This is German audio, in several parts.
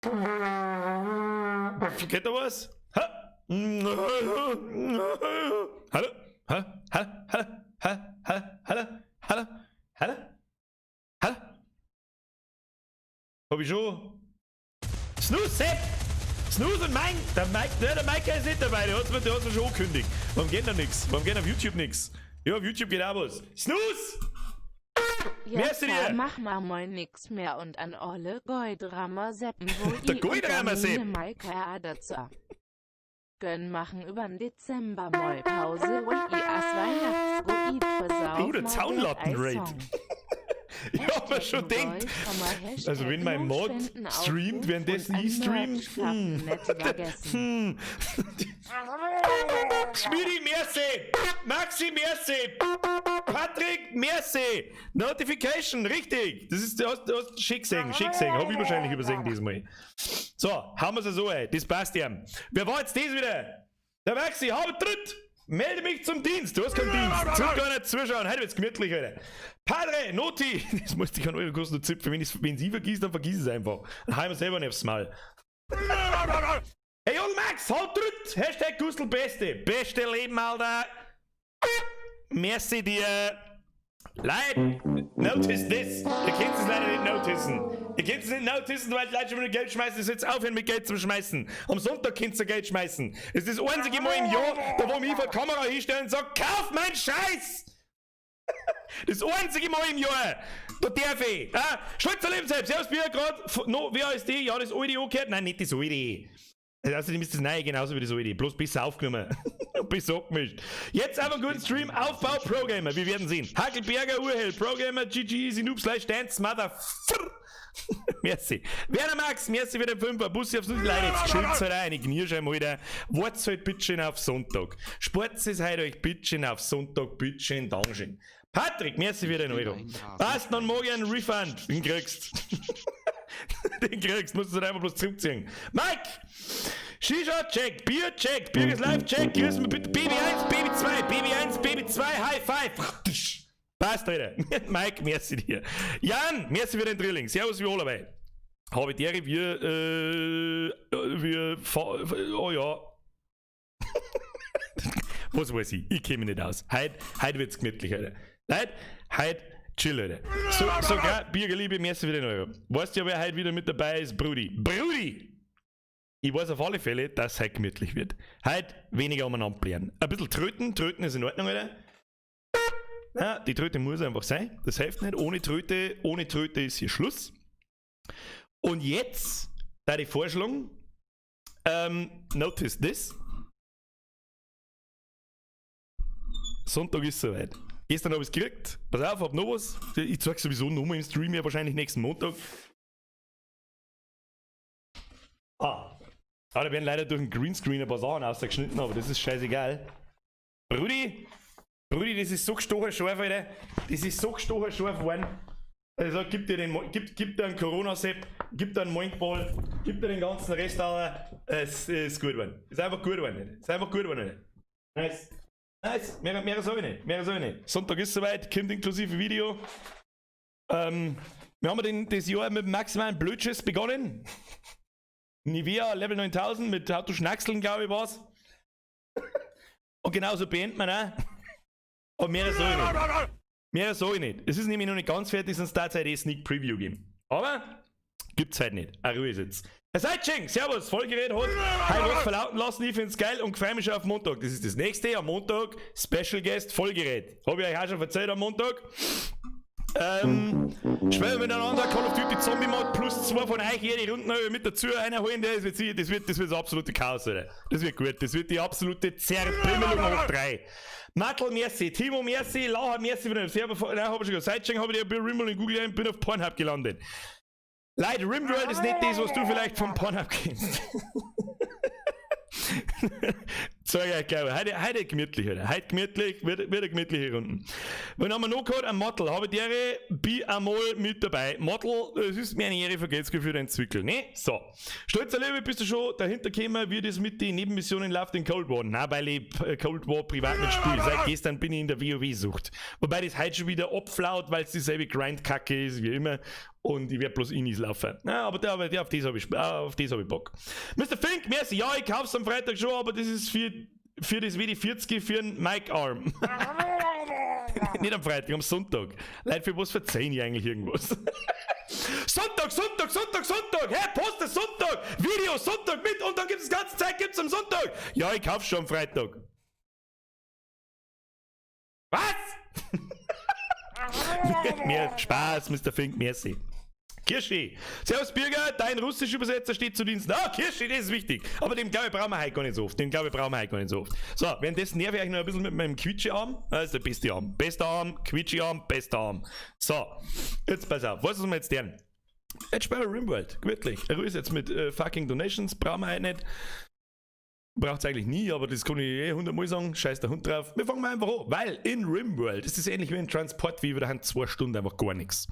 Geht da was? Hallo? Hallo? Hallo? Hallo? Hallo? Hallo? Hallo? Hallo? Hallo? Hab ich schon? Snooze, Sepp! Snooze und Mike! Der Mike ist nicht dabei, der hat's mir schon angekündigt. Warum geht da nix? Warum geht auf YouTube nix? Ja, auf YouTube geht auch was. Snooze! Jetzt mach mal nix mehr und an alle Goldrammer Seppen, wo der Goldrammer Sepp! Maike dazu. Gönn machen übern Dezember mal Pause und ich as Weihnachtsgoid versaut. Der Zaunlatten-Raid. Ich hab mir schon gedacht, also wenn mein Mod streamt, währenddessen ich stream. Schmidi, merci! Maxi, merci! Patrick, merci! Notification, richtig! Das ist, du hast schick gesehen, hab ich wahrscheinlich übersehen diesmal. So, haben wir es so, ey. Das passt ja. Wer war jetzt das wieder? Der Maxi, habe Tritt! Melde mich zum Dienst, du hast keinen Dienst. Zu gar nicht zuschauen, heute wird's gemütlich, Alter. Padre, Noti, das musst du an eure Kosten nur zipfen. Wenn sie vergisst, dann vergiss es einfach. Dann heim wir selber nicht aufs Maul. Hey, Jung Max, halt Tritt! Hashtag Gustl Beste. Beste Leben, Alter. Merci dir. Leute, notice this. Ihr könnt es leider nicht notisen. Ihr könnt es nicht notisen, weil die Leute schon wieder Geld schmeißen. Ihr sollt aufhören mit Geld zu schmeißen. Am Sonntag könnt ihr Geld schmeißen. Es ist das einzige Mal im Jahr, da wo ich vor die Kamera hinstellen und sage, kauf mein Scheiß! Das einzige Mal im Jahr. Da darf ich. Schulzer Lebenshilfe. Servus, Bier gerade. No, wer ist die? Ja, das alte angehört? Nein, nicht das alte. Außerdem ist das neue genauso wie das alte. Bloß besser aufgenommen. Besser abgemischt. Jetzt aber guten Stream. Aufbau Pro-Gamer. Wir werden sehen. Hackelberger, Urhell, Pro-Gamer, GG, Easy Noobs, Dance, Mother. Merci. Werner Max, merci für den 5er. Bussi aufs Nuss. Leute, jetzt chillt's halt rein. Ich knirsch einmal wieder. Wart's halt bitte auf Sonntag. Sport's es heute euch bitte auf Sonntag, bitte Dankeschön. Patrick, merci für den Euro. Passt, dann mag ich einen Refund. Den kriegst. Den kriegst, musst du einfach bloß zurückziehen. Mike! Shisha, check. Bier, check. Bier ist live, check. Grüß mir bitte. Baby 1, Baby 2. Baby 1, Baby 2. High five. Passt, Alter. Mike, merci dir. Jan, merci für den Drilling. Servus, wie alle dabei. Habe der oh ja. Was weiß ich? Ich käme nicht aus. Heute wird's gemütlich, Alter. Leute, heute chill, Alter. Sogar Biergerliebe, merci für den Euro. Weißt du ja, wer heute wieder mit dabei ist? Brudi. Brudi! Ich weiß auf alle Fälle, dass es heute gemütlich wird. Heute weniger umeinander blären. Ein bisschen tröten. Tröten ist in Ordnung, Alter. Ja, die Tröte muss einfach sein. Das hilft nicht. Ohne Tröte ist hier Schluss. Und jetzt, da die Vorschlag, notice this. Sonntag ist soweit. Gestern habe ich es gekriegt. Pass auf, hab noch was. Ich zeige sowieso nochmal im Stream, ja wahrscheinlich nächsten Montag. Da werden leider durch den Greenscreen ein paar Sachen ausgeschnitten, aber das ist scheißegal. Brudi, das ist so gestochen scharf, Alter. Das ist so gestochen scharf geworden. Also gib dir einen Corona-Sepp, gib dir einen Moinkball, gib dir den ganzen Rest, aber es ist gut geworden. Ist einfach gut geworden, Nice. Mehr sage ich nicht. Sonntag ist soweit, kommt inklusive Video. Wir haben das Jahr mit dem maximalen Blödschiss begonnen. Nivea Level 9000 mit How to Schnackseln, glaube ich, war's. Und genauso beenden wir, ne? Aber mehr sage ich nicht. Es ist nämlich noch nicht ganz fertig, sonst darf es halt Sneak Preview geben. Aber gibt's halt nicht. Ruhe ist jetzt. Ihr seid schön, servus, Vollgerät hat heute was verlauten lassen, ich find's geil und freue mich schon auf Montag. Das ist das nächste, am Montag, Special Guest, Vollgerät. Hab ich euch auch schon erzählt am Montag. Schwellen miteinander, Call of Duty Zombie Mod plus 2 von euch, jede Runde mit dazu reinholen, das wird das absolute Chaos, Alter. Das wird gut, das wird die absolute Zerpimmelung hoch 3. Mattel, merci, Timo, merci, Lauer, merci für den Server, nein, hab ich schon gesagt, Sidechain habe ich bei Rimmel in Google und bin auf Pornhub gelandet. Leute, Rimworld ist nicht das, was du vielleicht vom Pornhub kennst. Sag ich glaube, heute gemütlich, Alter. Heute gemütlich, wird eine gemütliche Runde. Wenn haben wir noch gehabt, ein Model, habe ich der einmal mit dabei. Model, es ist mir eine Ehre, Vergeltungsgefühl entwickeln, ne? So. Stolzer Liebe, bist du schon dahinter gekommen, wie das mit den Nebenmissionen läuft in Cold War? Nein, weil ich Cold War privat nicht spiele. Seit gestern bin ich in der WoW-Sucht. Wobei das heute schon wieder abflaut, weil es dieselbe Grind-Kacke ist wie immer. und ich werde bloß Inis laufen. Ja, aber auf das habe ich Bock. Mr. Fink, merci, ja, ich kauf's am Freitag schon, aber das ist für das WD40 für einen Mic-Arm. Nicht am Freitag, am Sonntag. Leute, für was verzeihen ich eigentlich irgendwas? Sonntag! Hey, poste Sonntag! Video Sonntag mit und dann gibt's das ganze Zeit am Sonntag! Ja, ich kauf's schon am Freitag. Was? Mehr Spaß, Mr. Fink, merci. Kirschi, servus Birger, dein russischer Übersetzer steht zu Diensten. Ah, Kirschi, das ist wichtig. Aber den glaube ich brauchen wir heute gar nicht so oft. So, währenddessen nerv ich euch noch ein bisschen mit meinem Quietschi-Arm. Das ist der beste Arm. Bester Arm, Quietschi-Arm, bester Arm. So, jetzt pass auf, was ist wir jetzt lernen? Jetzt spielen wir Rimworld, wirklich. Er ist jetzt mit fucking Donations, brauchen wir halt nicht. Braucht es eigentlich nie, aber das kann ich 100-mal sagen. Scheiß der Hund drauf. Wir fangen mal einfach an, weil in Rimworld ist es ähnlich wie in Transport, wie wir da haben 2 Stunden einfach gar nichts.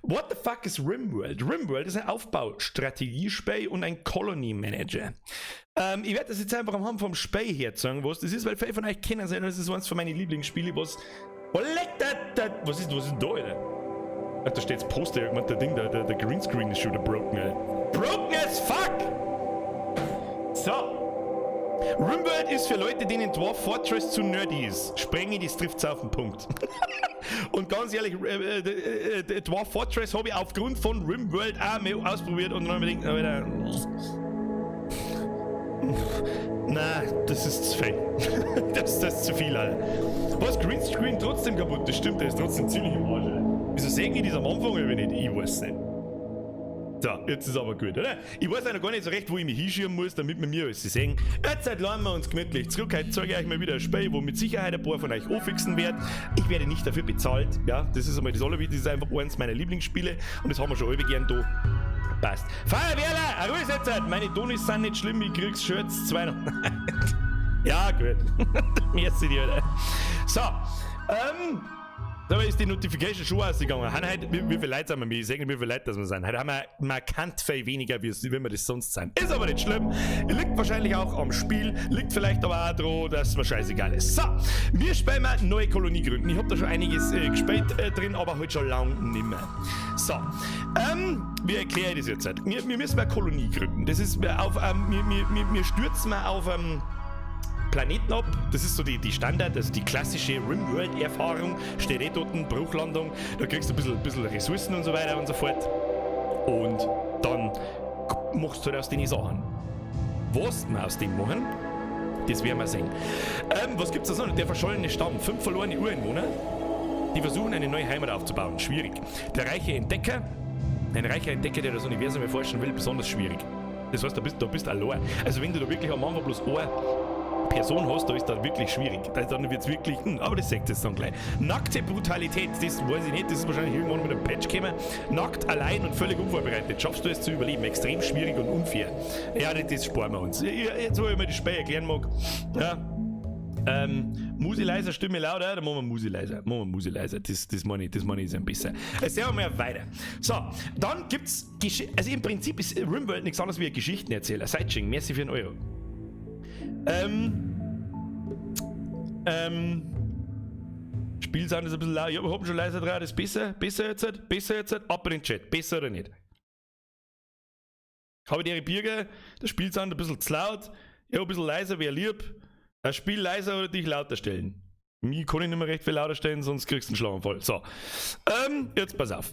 What the fuck ist Rimworld? Rimworld ist ein Aufbaustrategiespiel und ein Colony Manager. Ich werde das jetzt einfach am Hand vom Spiel her sagen, was das ist, weil viele von euch kennen es, das ist eines von meinen Lieblingsspiele, was. Was ist denn da, Alter? Ach, da steht das Poster, irgendwann der Ding, der Greenscreen ist schon wieder broken, Alter. Broken as fuck! So. Rimworld ist für Leute, denen Dwarf Fortress zu nerdy ist. Sprenge, das trifft's auf den Punkt. Und ganz ehrlich, Dwarf Fortress habe ich aufgrund von Rimworld auch mal ausprobiert und dann habe ich gedacht, nein, das ist zu viel. das ist zu viel, Alter. Was, Greenscreen trotzdem kaputt? Das stimmt, der ist trotzdem ziemlich im Arsch, Alter. Wieso sehen die das am Anfang, wenn nicht? Ich weiß nicht. So, jetzt ist aber gut, oder? Ich weiß auch noch gar nicht so recht, wo ich mich hinschieben muss, damit wir mir alles sehen. Jetzt lassen wir uns gemütlich zurück. Heute zeige ich euch mal wieder ein Spiel, wo mit Sicherheit ein paar von euch anfixen wird. Ich werde nicht dafür bezahlt. Ja, das ist einmal das Allerwichtigste. Das ist einfach eines meiner Lieblingsspiele und das haben wir schon alle gern da. Passt. Feuerwehrler, eine Ruhe jetzt. Meine Tonis sind nicht schlimm, ich krieg's Shirts 2 Ja, gut. Merci dir, Alter. So, da ist die Notification schon ausgegangen. Wie viele Leute sind wir? Ich sage nicht, wie viele Leute das wir sind. Heute haben wir markant viel weniger, wie wir das sonst sind. Ist aber nicht schlimm. Liegt wahrscheinlich auch am Spiel. Liegt vielleicht aber auch daran, dass es mir scheißegal ist. So, wir spielen mal neue Kolonie gründen. Ich habe da schon einiges gespielt drin, aber heute schon lange nicht mehr. So, wie erkläre ich das jetzt? Wir müssen eine Kolonie gründen. Das ist auf, wir stürzen mal auf Planeten ab, das ist so die Standard, also die klassische Rimworld-Erfahrung, steht dort, Bruchlandung, da kriegst du ein bisschen Ressourcen und so weiter und so fort. Und dann machst du aus den Sachen. Was wir aus dem machen, das werden wir sehen. Was gibt's da noch? Der verschollene Stamm, 5 verlorene Ureinwohner, die versuchen eine neue Heimat aufzubauen, schwierig. Der reiche Entdecker, ein reicher Entdecker, der das Universum erforschen will, besonders schwierig. Das heißt, da bist du allein. Also wenn du da wirklich am Anfang bloß eine Person hast, da ist das wirklich schwierig. Dann wird es wirklich, aber das sagt jetzt dann gleich. Nackte Brutalität, das weiß ich nicht, das ist wahrscheinlich irgendwann mit einem Patch gekommen. Nackt, allein und völlig unvorbereitet. Schaffst du es zu überleben? Extrem schwierig und unfair. Ja, das sparen wir uns. Jetzt, wo ich mir das Spiel erklären mag. Ja. Musi leiser, Stimme lauter, dann machen wir Musi leiser. Das meine ich ist ein bisschen. Sehen wir mal weiter. So, dann gibt's also im Prinzip ist Rimworld nichts anderes wie ein Geschichtenerzähler. Sideching, merci für 1 Euro. Spielsound ist ein bisschen laut. Ja, wir haben schon leiser dran. Das ist besser jetzt. Ab in den Chat. Besser oder nicht? Habe ich die Bürger, der Spielsound ein bisschen zu laut. Ja, ein bisschen leiser wäre lieb. Das Spiel leiser oder dich lauter stellen. Mich kann ich nicht mehr recht viel lauter stellen, sonst kriegst du einen Schlaganfall. So. Jetzt pass auf.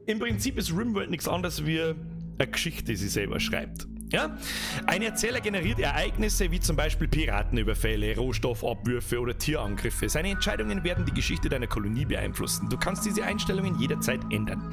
Im Prinzip ist Rimworld nichts anderes wie eine Geschichte, die sie selber schreibt. Ja? Ein Erzähler generiert Ereignisse wie zum Beispiel Piratenüberfälle, Rohstoffabwürfe oder Tierangriffe. Seine Entscheidungen werden die Geschichte deiner Kolonie beeinflussen. Du kannst diese Einstellungen jederzeit ändern.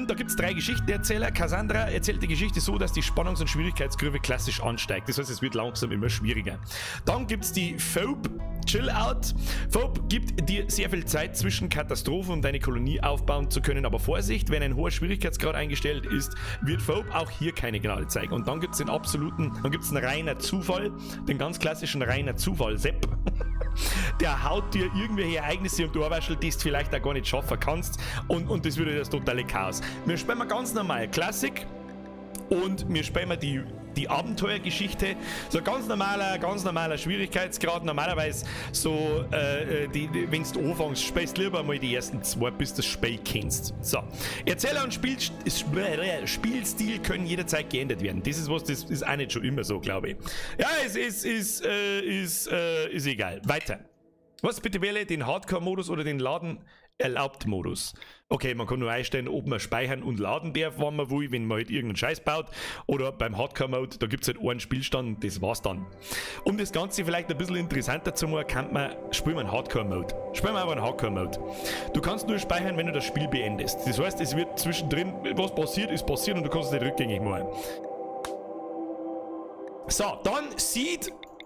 Da gibt es 3 Geschichtenerzähler. Cassandra erzählt die Geschichte so, dass die Spannungs- und Schwierigkeitskurve klassisch ansteigt. Das heißt, es wird langsam immer schwieriger. Dann gibt es die Phobe Chill Out. Phobe gibt dir sehr viel Zeit zwischen Katastrophen, um deine Kolonie aufbauen zu können. Aber Vorsicht, wenn ein hoher Schwierigkeitsgrad eingestellt ist, wird Phobe auch hier keine Gnade zeigen. Und dann gibt es einen reiner Zufall, den ganz klassischen reiner Zufall-Sepp. Der haut dir irgendwelche Ereignisse und du Arbeitschel, die du vielleicht auch gar nicht schaffen kannst. Und das würde das totale Chaos. Wir spielen mal ganz normal Klassik und wir spielen mal die die Abenteuergeschichte. So ein ganz normaler Schwierigkeitsgrad. Normalerweise so, wenn du anfängst, spielst lieber mal die ersten 2, bis du das Spiel kennst. So. Erzähler und Spielstil können jederzeit geändert werden. Das ist auch nicht schon immer so, glaube ich. Ja, es ist egal. Weiter. Was bitte wähle? Den Hardcore-Modus oder den Laden-Erlaubt-Modus? Okay, man kann nur einstellen, ob man speichern und laden darf, wenn man will, wenn man halt irgendeinen Scheiß baut. Oder beim Hardcore-Mode, da gibt es halt einen Spielstand, das war's dann. Um das Ganze vielleicht ein bisschen interessanter zu machen, spielen wir einen Hardcore-Mode. Spielen wir einfach einen Hardcore-Mode. Du kannst nur speichern, wenn du das Spiel beendest. Das heißt, es wird zwischendrin, was passiert, ist passiert und du kannst es nicht rückgängig machen. So, dann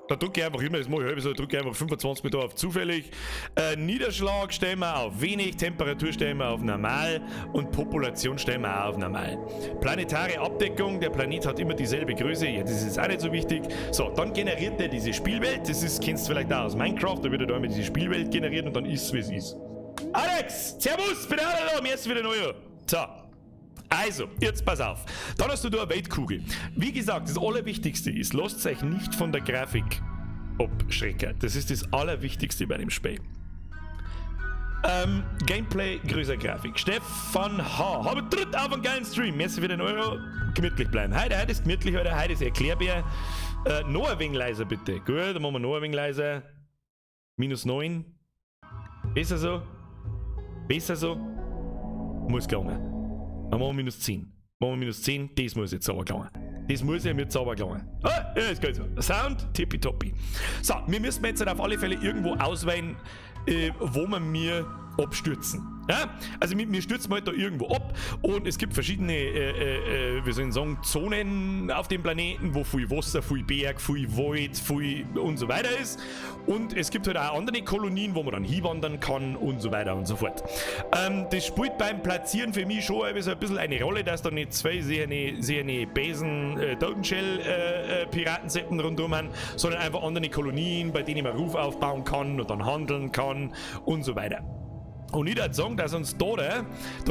da drücke ich einfach immer, das mache ich halb so, drücke ich einfach 25 Meter auf zufällig. Niederschlag stellen wir auf wenig, Temperatur stellen wir auf normal und Population stellen wir auch auf normal. Planetare Abdeckung, der Planet hat immer dieselbe Größe, ja, das ist auch nicht so wichtig. So, dann generiert er diese Spielwelt, kennst du vielleicht auch aus Minecraft, da wird er da immer diese Spielwelt generiert und dann ist es, wie es ist. Alex, servus, bin auch da, mir ist wieder neu. So. Also, jetzt pass auf. Dann hast du da eine Weltkugel. Wie gesagt, das Allerwichtigste ist, lasst euch nicht von der Grafik abschrecken. Das ist das Allerwichtigste bei dem Spiel. Gameplay, größer Grafik. Stefan H. Habe Tritt auf einen geilen Stream. Merci für den Euro. Gemütlich bleiben. Heute ist gemütlich, heute ist erklärbar. Noch ein wenig leiser bitte. Gut, dann machen wir noch ein wenig leiser. -9. Besser so. Besser so. Muss gelingen. Dann machen wir -10. Machen wir -10, das muss jetzt sauber gelingen. Das muss ja mit sauber gelingen. Ah, ja, ist gut so. Sound, tippitoppi. So, wir müssen jetzt halt auf alle Fälle irgendwo auswählen, wo wir mir abstürzen. Ja? Also wir stürzen halt da irgendwo ab und es gibt verschiedene, wie soll ich sagen, Zonen auf dem Planeten, wo viel Wasser, viel Berg, viel Wald, viel und so weiter ist. Und es gibt halt auch andere Kolonien, wo man dann hinwandern kann und so weiter und so fort. Das spielt beim Platzieren für mich schon so ein bisschen eine Rolle, dass da nicht zwei sehr eine Besen Totenshell-Piratensetten rundherum haben, sondern einfach andere Kolonien, bei denen man Ruf aufbauen kann und dann handeln kann und so weiter. Und ich würde sagen, dass uns da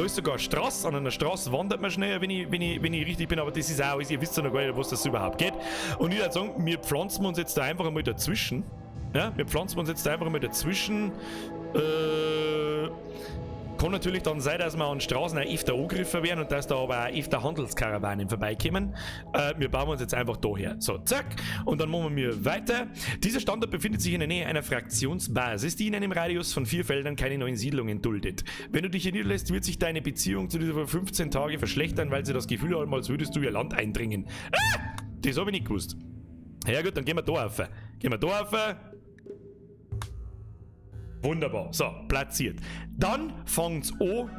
ist sogar eine Straße, an einer Straße wandert man schneller, wenn ich richtig bin, aber das ist auch alles, ihr wisst ja noch gar nicht, was das überhaupt geht. Und ich würde sagen, wir pflanzen uns jetzt da einfach einmal dazwischen. Ja, kann natürlich dann sein, dass wir an Straßen auch öfter angegriffen werden und dass da aber auch öfter Handelskarawanen vorbeikommen. Wir bauen uns jetzt einfach da her. So, zack. Und dann machen wir weiter. Dieser Standort befindet sich in der Nähe einer Fraktionsbasis, die in einem Radius von 4 Feldern keine neuen Siedlungen duldet. Wenn du dich hier niederlässt, wird sich deine Beziehung zu dieser für 15 Tage verschlechtern, weil sie das Gefühl haben, als würdest du ihr Land eindringen. Das habe ich nicht gewusst. Ja gut, dann gehen wir da rauf. Wunderbar. So, platziert. Dann fängt's an.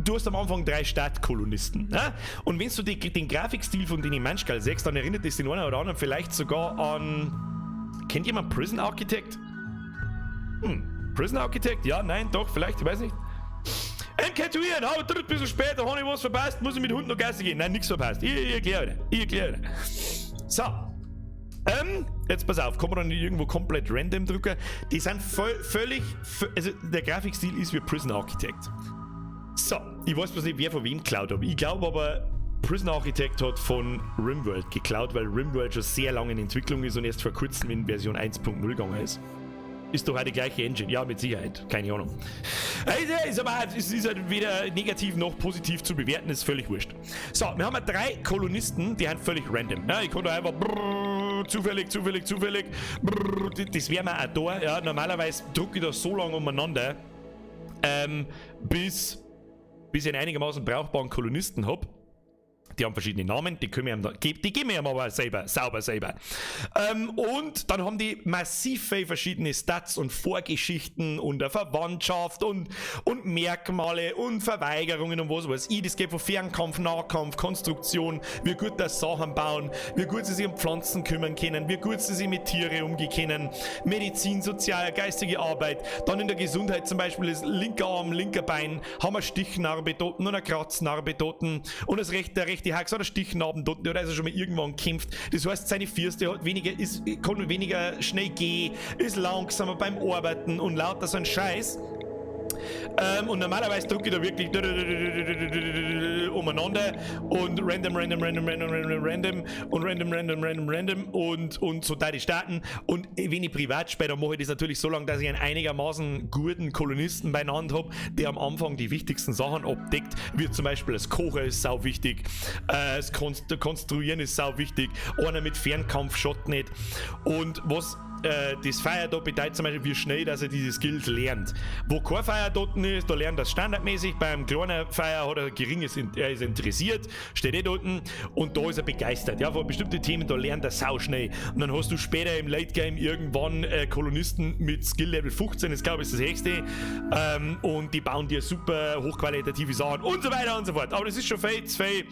Du hast am Anfang 3 Stadtkolonisten. Ne? Und wenn du den Grafikstil von den Manschgal siehst, dann erinnert es den einen oder anderen vielleicht sogar an. Kennt jemand Prison Architect? Prison Architect? Ja, nein, doch, vielleicht, ich weiß nicht. MK2, habe ein bisschen später, habe ich was verpasst, muss ich mit Hund noch Gasse gehen. Nein, nichts verpasst. Ich erkläre dir. So. Jetzt pass auf, kann man dann nicht irgendwo komplett random drücken. Die sind also der Grafikstil ist wie Prison Architect. So, ich weiß bloß nicht, wer von wem geklaut hat. Ich glaube aber, Prison Architect hat von RimWorld geklaut, weil RimWorld schon sehr lange in Entwicklung ist und erst vor kurzem in Version 1.0 gegangen ist. Ist doch auch die gleiche Engine. Ja, mit Sicherheit. Keine Ahnung. Es ist halt weder negativ noch positiv zu bewerten, ist völlig wurscht. So, wir haben 3 Kolonisten, die sind völlig random. Ja, ich kann da einfach zufällig. Das wäre mir auch da. Ja, normalerweise drücke ich das so lange umeinander, bis ich einen einigermaßen brauchbaren Kolonisten habe. Die haben verschiedene Namen, die geben wir aber sauber selber. Und dann haben die massiv verschiedene Stats und Vorgeschichten und eine Verwandtschaft und Merkmale und Verweigerungen und was weiß ich. Das geht von Fernkampf, Nahkampf, Konstruktion, wie gut das Sachen bauen, wie gut sie sich um Pflanzen kümmern können, wie gut sie sich mit Tieren umgehen können, Medizin, soziale, geistige Arbeit. Dann in der Gesundheit zum Beispiel das linke Arm, linker Bein, haben wir Stichnarbe dort und eine Kratznarbe dort und der rechte Hax hat eine Stichnarben dort, der hat also schon mal irgendwann gekämpft. Das heißt, seine Fürste kann weniger schnell gehen, ist langsamer beim Arbeiten und lauter so ein Scheiß. Und normalerweise drücke ich da wirklich umeinander und random und so da die starten. Und wenn ich privat spiele, dann mache ich das natürlich so lange, dass ich einen einigermaßen guten Kolonisten beieinander habe, der am Anfang die wichtigsten Sachen abdeckt, wie zum Beispiel das Kochen ist sau wichtig, das Konstruieren ist sau wichtig, einer mit Fernkampfshot nicht. Und was das Fire dort bedeutet zum Beispiel, wie schnell, dass er diese Skills lernt. Wo kein Fire dort ist, da lernt er standardmäßig. Beim kleinen Fire hat er geringes, er ist interessiert, steht dort und da ist er begeistert. Ja, von bestimmten Themen, da lernt er sau schnell. Und dann hast du später im Late Game irgendwann Kolonisten mit Skill Level 15, das glaube ich ist das höchste, und die bauen dir super hochqualitative Sachen und so weiter und so fort. Aber das ist schon Fate 2,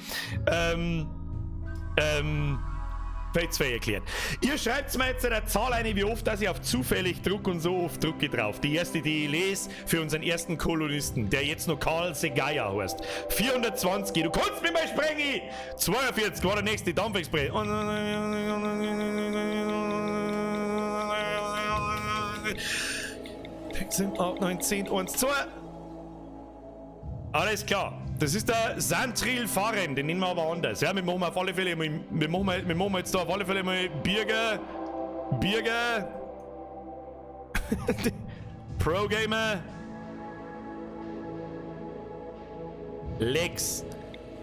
Fate 2 erklärt. Ihr schreibt mir jetzt eine Zahl ein, wie oft dass ich auf zufällig druck und so oft drucke ich drauf. Die erste, die ich lese für unseren ersten Kolonisten, der jetzt noch Karl Segaya heißt. 420, du kannst mich mal sprengen! 42 war der nächste Dampfexpress. 6, 7, 8, 9, 10, 1, 2. Alles klar. Das ist der Santril Fahren, den nennen wir aber anders. Ja, wir machen auf alle Fälle mal, wir machen jetzt da auf alle Fälle mal Birger, Pro Gamer, Lex.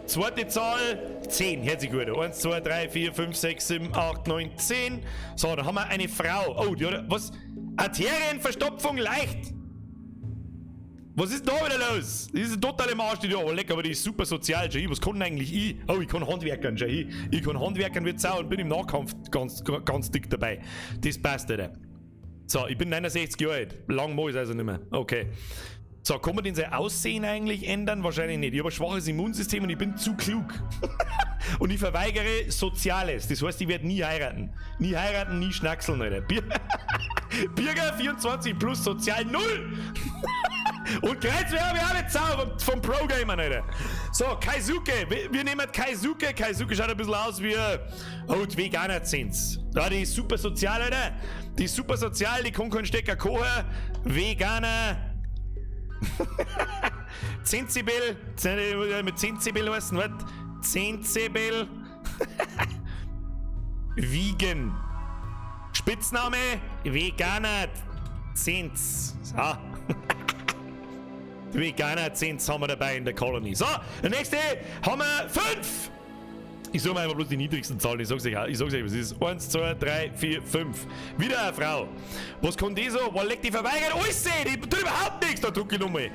Zweite Zahl, 10. Herzlich gut. 1, 2, 3, 4, 5, 6, 7, 8, 9, 10. So, dann haben wir eine Frau. Oh, die hat, was? Arterienverstopfung leicht. Was ist da wieder los? Das ist total im Arsch, die da. Oh, lecker, aber die ist super sozial, Jay. Was kann eigentlich ich? Oh, ich kann Handwerkern, Jay. Ich kann Handwerkern wie Sau und bin im Nahkampf ganz dick dabei. Das passt, Alter. So, ich bin 69 Jahre alt. Lang mache ich es also nicht mehr. Okay. So, kann man den sein Aussehen eigentlich ändern? Wahrscheinlich nicht. Ich habe ein schwaches Immunsystem und ich bin zu klug. Und ich verweigere Soziales. Das heißt, ich werde nie heiraten. Nie heiraten, nie schnackseln, Alter. Bürger 24 plus Sozial 0. Und Kreuzwehr habe ich auch nicht Zau vom Pro-Gamer, Alter. So, Kaisuke. Wir nehmen Kaisuke. Kaisuke schaut ein bisschen aus wie die Veganer sind's. Ja, die ist super sozial, Alter. Die ist super sozial, die kann keinen Stecker kochen. Veganer. Zenzibel. Mit Zenzibel heißen, was? Zenzibel. Vegan. Spitzname Veganer Zenz. So. Veganer Zenz haben wir dabei in der Colony. So, der nächste haben wir 5. Ich sag mal einfach bloß die niedrigsten Zahlen. Ich sag's euch, was es ist. 1, 2, 3, 4, 5. Wieder eine Frau. Was kann die so? Was legt die verweigert? Alles sehen, die tut überhaupt nichts. Da druck ich nochmal.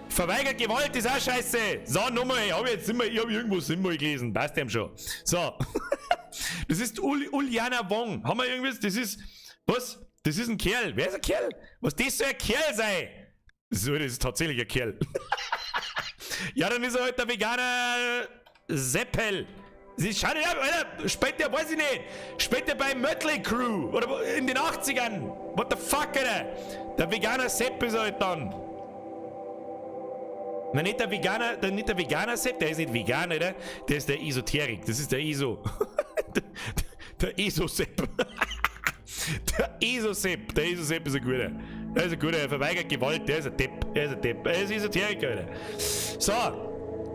Verweigert Gewalt ist auch scheiße. So, nochmal. Ich habe irgendwo Symbol gelesen. Passt dem schon. So. Das ist Uliana Wong. Haben wir irgendwas? Das ist. Was? Das ist ein Kerl. Wer ist ein Kerl? Was das soll ein Kerl sein? Das ist tatsächlich ein Kerl. Ja, dann ist er halt der Veganer Seppel. Schau dir ab, Alter. Spielt der, weiß ich nicht. Spielt der bei Mötley Crew. Oder in den 80ern. What the fuck, Alter? Der Veganer Sepp ist er halt dann. Nein, nicht der Veganer Sepp, der ist nicht vegan, oder? Der ist der Esoterik, das ist der ESO. der ESO-Sepp. Der ESO-Sepp ist ein guter. Der ist ein guter, er verweigert Gewalt, der ist ein Depp. Er ist Esoterik, Alter. So,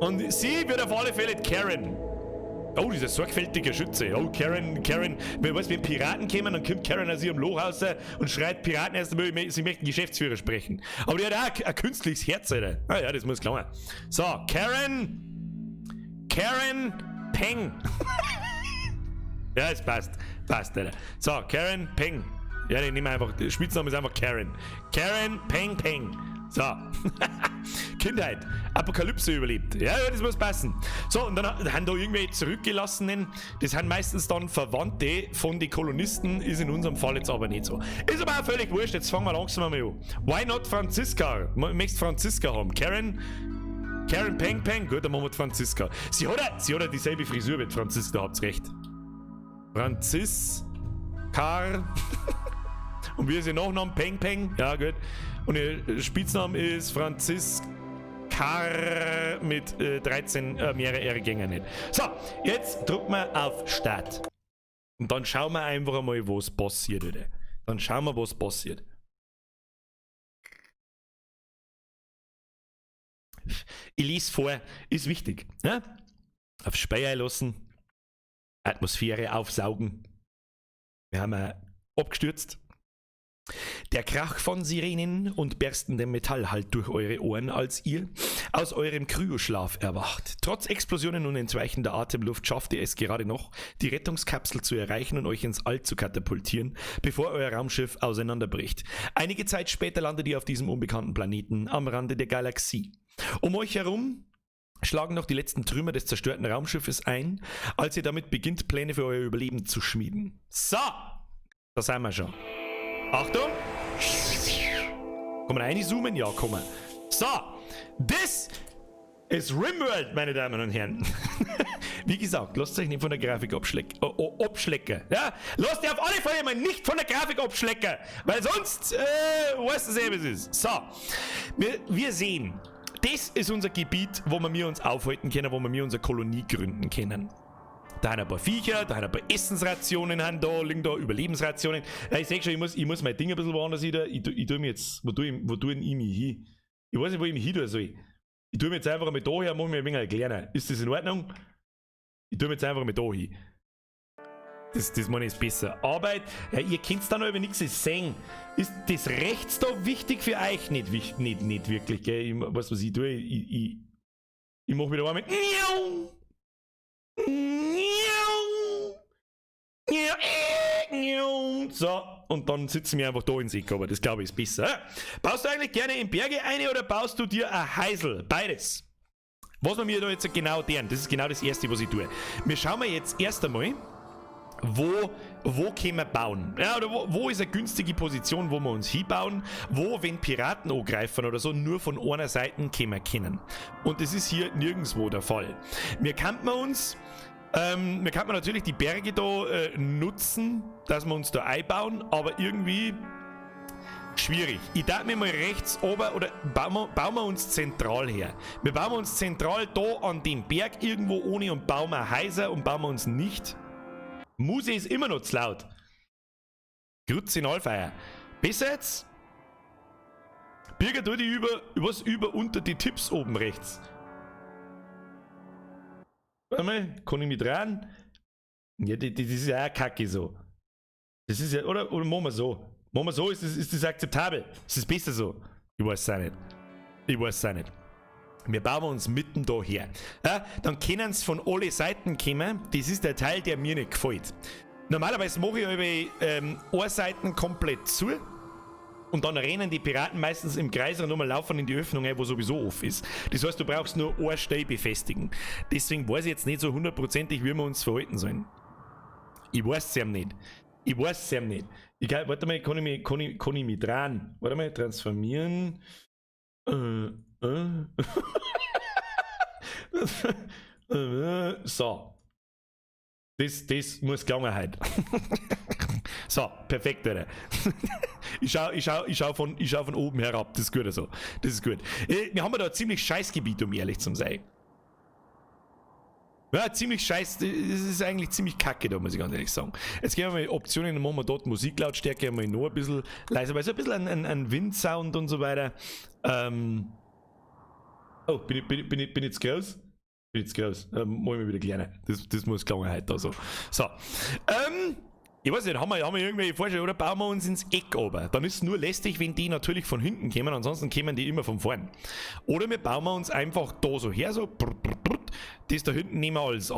und sie wird auf alle Fälle Karen. Oh, dieser sorgfältige Schütze. Oh, Karen, wenn Piraten kommen, dann kommt Karen aus ihrem Loch raus und schreit Piraten erst einmal, sie möchten Geschäftsführer sprechen. Aber die hat auch ein künstliches Herz, Alter. Ah ja, das muss klar. So, Karen Peng. Ja, es passt, Alter. So, Karen Peng. Ja, ich nehme einfach, der Spitzname ist einfach Karen. Karen Peng. So. Kindheit. Apokalypse überlebt. Ja, das muss passen. So, und dann haben da irgendwelche Zurückgelassenen, das sind meistens dann Verwandte von den Kolonisten, ist in unserem Fall jetzt aber nicht so. Ist aber auch völlig wurscht, jetzt fangen wir langsam mal an. Why not Franziska? Möchtest Franziska haben? Karen Peng. Gut, dann machen wir Franziska. Sie hat ja dieselbe Frisur mit Franziska, da habt's recht. Franziska. Und wie ist ihr Nachname? Peng. Ja, gut. Und ihr Spitzname ist Franziska mit 13 mehrere Gänge nicht. So, jetzt drücken wir auf Start. Und dann schauen wir einfach mal, was passiert, oder? Dann schauen wir, was passiert. Ich lese vor, ist wichtig. Ja? Auf Speier lassen, Atmosphäre aufsaugen. Wir haben abgestürzt. Der Krach von Sirenen und berstendem Metall hallt durch eure Ohren, als ihr aus eurem Kryoschlaf erwacht. Trotz Explosionen und entweichender Atemluft schafft ihr es gerade noch, die Rettungskapsel zu erreichen und euch ins All zu katapultieren, bevor euer Raumschiff auseinanderbricht. Einige Zeit später landet ihr auf diesem unbekannten Planeten am Rande der Galaxie. Um euch herum schlagen noch die letzten Trümmer des zerstörten Raumschiffes ein, als ihr damit beginnt, Pläne für euer Überleben zu schmieden. So, da sind wir schon. Achtung! Kann man reinzoomen? Ja, kann man. So, das ist RimWorld, meine Damen und Herren. Wie gesagt, lasst euch nicht von der Grafik abschlecken. Ja? Lasst euch auf alle Fälle mal nicht von der Grafik abschlecken, weil sonst weißt du selber, was es ist. So, wir sehen, das ist unser Gebiet, wo wir uns aufhalten können, wo wir unsere Kolonie gründen können. Da haben ein paar Viecher, da haben ein paar Essensrationen, liegen da Überlebensrationen. Ja, ich sehe schon, ich muss mein Ding ein bisschen woanders wieder. Ich tue mir jetzt, wo tue ich mich hin? Ich weiß nicht, wo ich mich hin tun soll. Ich tue mir jetzt einfach mit da her, muss mir ein wenig erklären. Ist das in Ordnung? Ich tue mir jetzt einfach mit da hin. Das meine ich ist besser. Arbeit, ja, ihr könnt da noch über nichts sehen. Ist das rechts da wichtig für euch? Nicht wirklich, gell? Ich weiß, was ich tue. Ich mache wieder einmal. So, und dann sitzen wir einfach da ins Eck, aber das glaube ich ist besser. Baust du eigentlich gerne in Berge eine oder baust du dir ein Heisel? Beides. Was wir mir da jetzt genau deren, das ist genau das erste, was ich tue. Wir schauen mal jetzt erst einmal, wo können wir bauen? Ja, oder wo ist eine günstige Position, wo wir uns hinbauen? Wo, wenn Piraten angreifen oder so, nur von einer Seite können. Und das ist hier nirgendwo der Fall. Wir kann natürlich die Berge da nutzen, dass wir uns da einbauen, aber irgendwie schwierig. Ich darf mir mal rechts oben oder bauen wir uns zentral her. Wir bauen uns zentral da an dem Berg irgendwo ohne und bauen wir Häuser und bauen wir uns nicht. Muse ist immer noch zu laut. Grütze in Allfeier. Besser jetzt? Birger, tu die unter die Tipps oben rechts. Warte mal, kann ich mit rein? Ja, das ist ja auch kacke so. Das ist ja, oder machen wir so. Machen wir so, ist das akzeptabel? Ist das besser so? Ich weiß es auch nicht. Wir bauen uns mitten da her. Ja, dann können es von alle Seiten kommen. Das ist der Teil, der mir nicht gefällt. Normalerweise mache ich eine Seite komplett zu. Und dann rennen die Piraten meistens im Kreis und nochmal laufen in die Öffnung ein, wo sowieso offen ist. Das heißt, du brauchst nur ein Stein befestigen. Deswegen weiß ich jetzt nicht so hundertprozentig, wie wir uns verhalten sollen. Ich weiß es ja nicht. Warte mal, kann ich mich dran? Warte mal, transformieren. So. Das muss gelingen heute. So, perfekt, Alter. Ich schau von oben herab. Das ist gut so. Das ist gut. Wir haben da ein ziemlich scheiß Gebiet, um ehrlich zu sein. Ja, ziemlich scheiß. Das ist eigentlich ziemlich kacke, da muss ich ganz ehrlich sagen. Jetzt gehen wir mal Optionen, dann machen wir dort Musiklautstärke mal noch ein bisschen leiser, weil so ein bisschen ein Windsound und so weiter. Oh, bin ich jetzt groß? Bin jetzt groß. Muss ich mal wieder kleiner. Das muss gelingen heute da so. So. Ich weiß nicht, haben wir irgendwelche Vorschläge oder bauen wir uns ins Eck runter? Dann ist es nur lästig, wenn die natürlich von hinten kommen, ansonsten kommen die immer von vorn. Oder wir bauen uns einfach da so her, so das da hinten nehmen wir als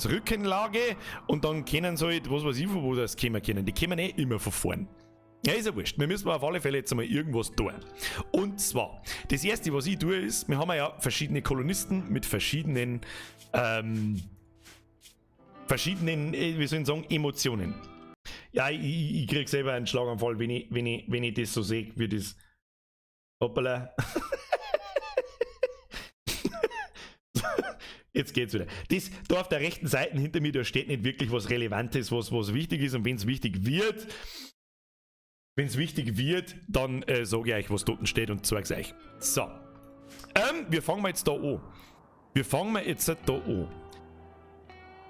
Rückenlage und dann können sie halt, was weiß ich, von wo das kommen können. Die kommen eh immer von vorn. Ja, ist ja wurscht. Wir müssen auf alle Fälle jetzt einmal irgendwas tun. Und zwar, das erste, was ich tue, ist, wir haben ja verschiedene Kolonisten mit verschiedenen, wie soll ich sagen, Emotionen. Ja, ich krieg selber einen Schlaganfall, wenn ich das so sehe, wie das. Hoppala. Jetzt geht's wieder. Das, da auf der rechten Seite hinter mir, da steht nicht wirklich was Relevantes, was wichtig ist. Und wenn es wichtig wird, dann sage ich euch, was dort steht und zeige es euch. So. Wir fangen jetzt da an.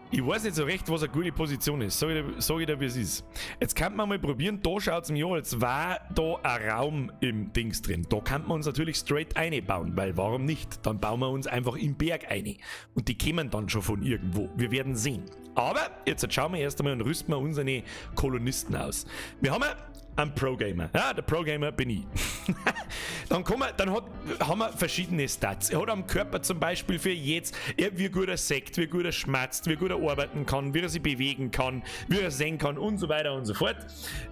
Ich weiß nicht so recht, was eine gute Position ist. Sag ich dir, wie es ist. Jetzt kann man mal probieren, da schaut es mir an, als war da ein Raum im Dings drin. Da kann man uns natürlich straight einbauen, weil warum nicht? Dann bauen wir uns einfach im Berg ein. Und die kommen dann schon von irgendwo. Wir werden sehen. Aber jetzt schauen wir erst einmal und rüsten wir unsere Kolonisten aus. Wir haben einen Pro-Gamer. Ja, der Pro-Gamer bin ich. Dann haben wir verschiedene Stats. Er hat am Körper zum Beispiel für jetzt, wie gut er sägt, wie gut er schmatzt, wie gut er arbeiten kann, wie er sich bewegen kann, wie er sehen kann und so weiter und so fort.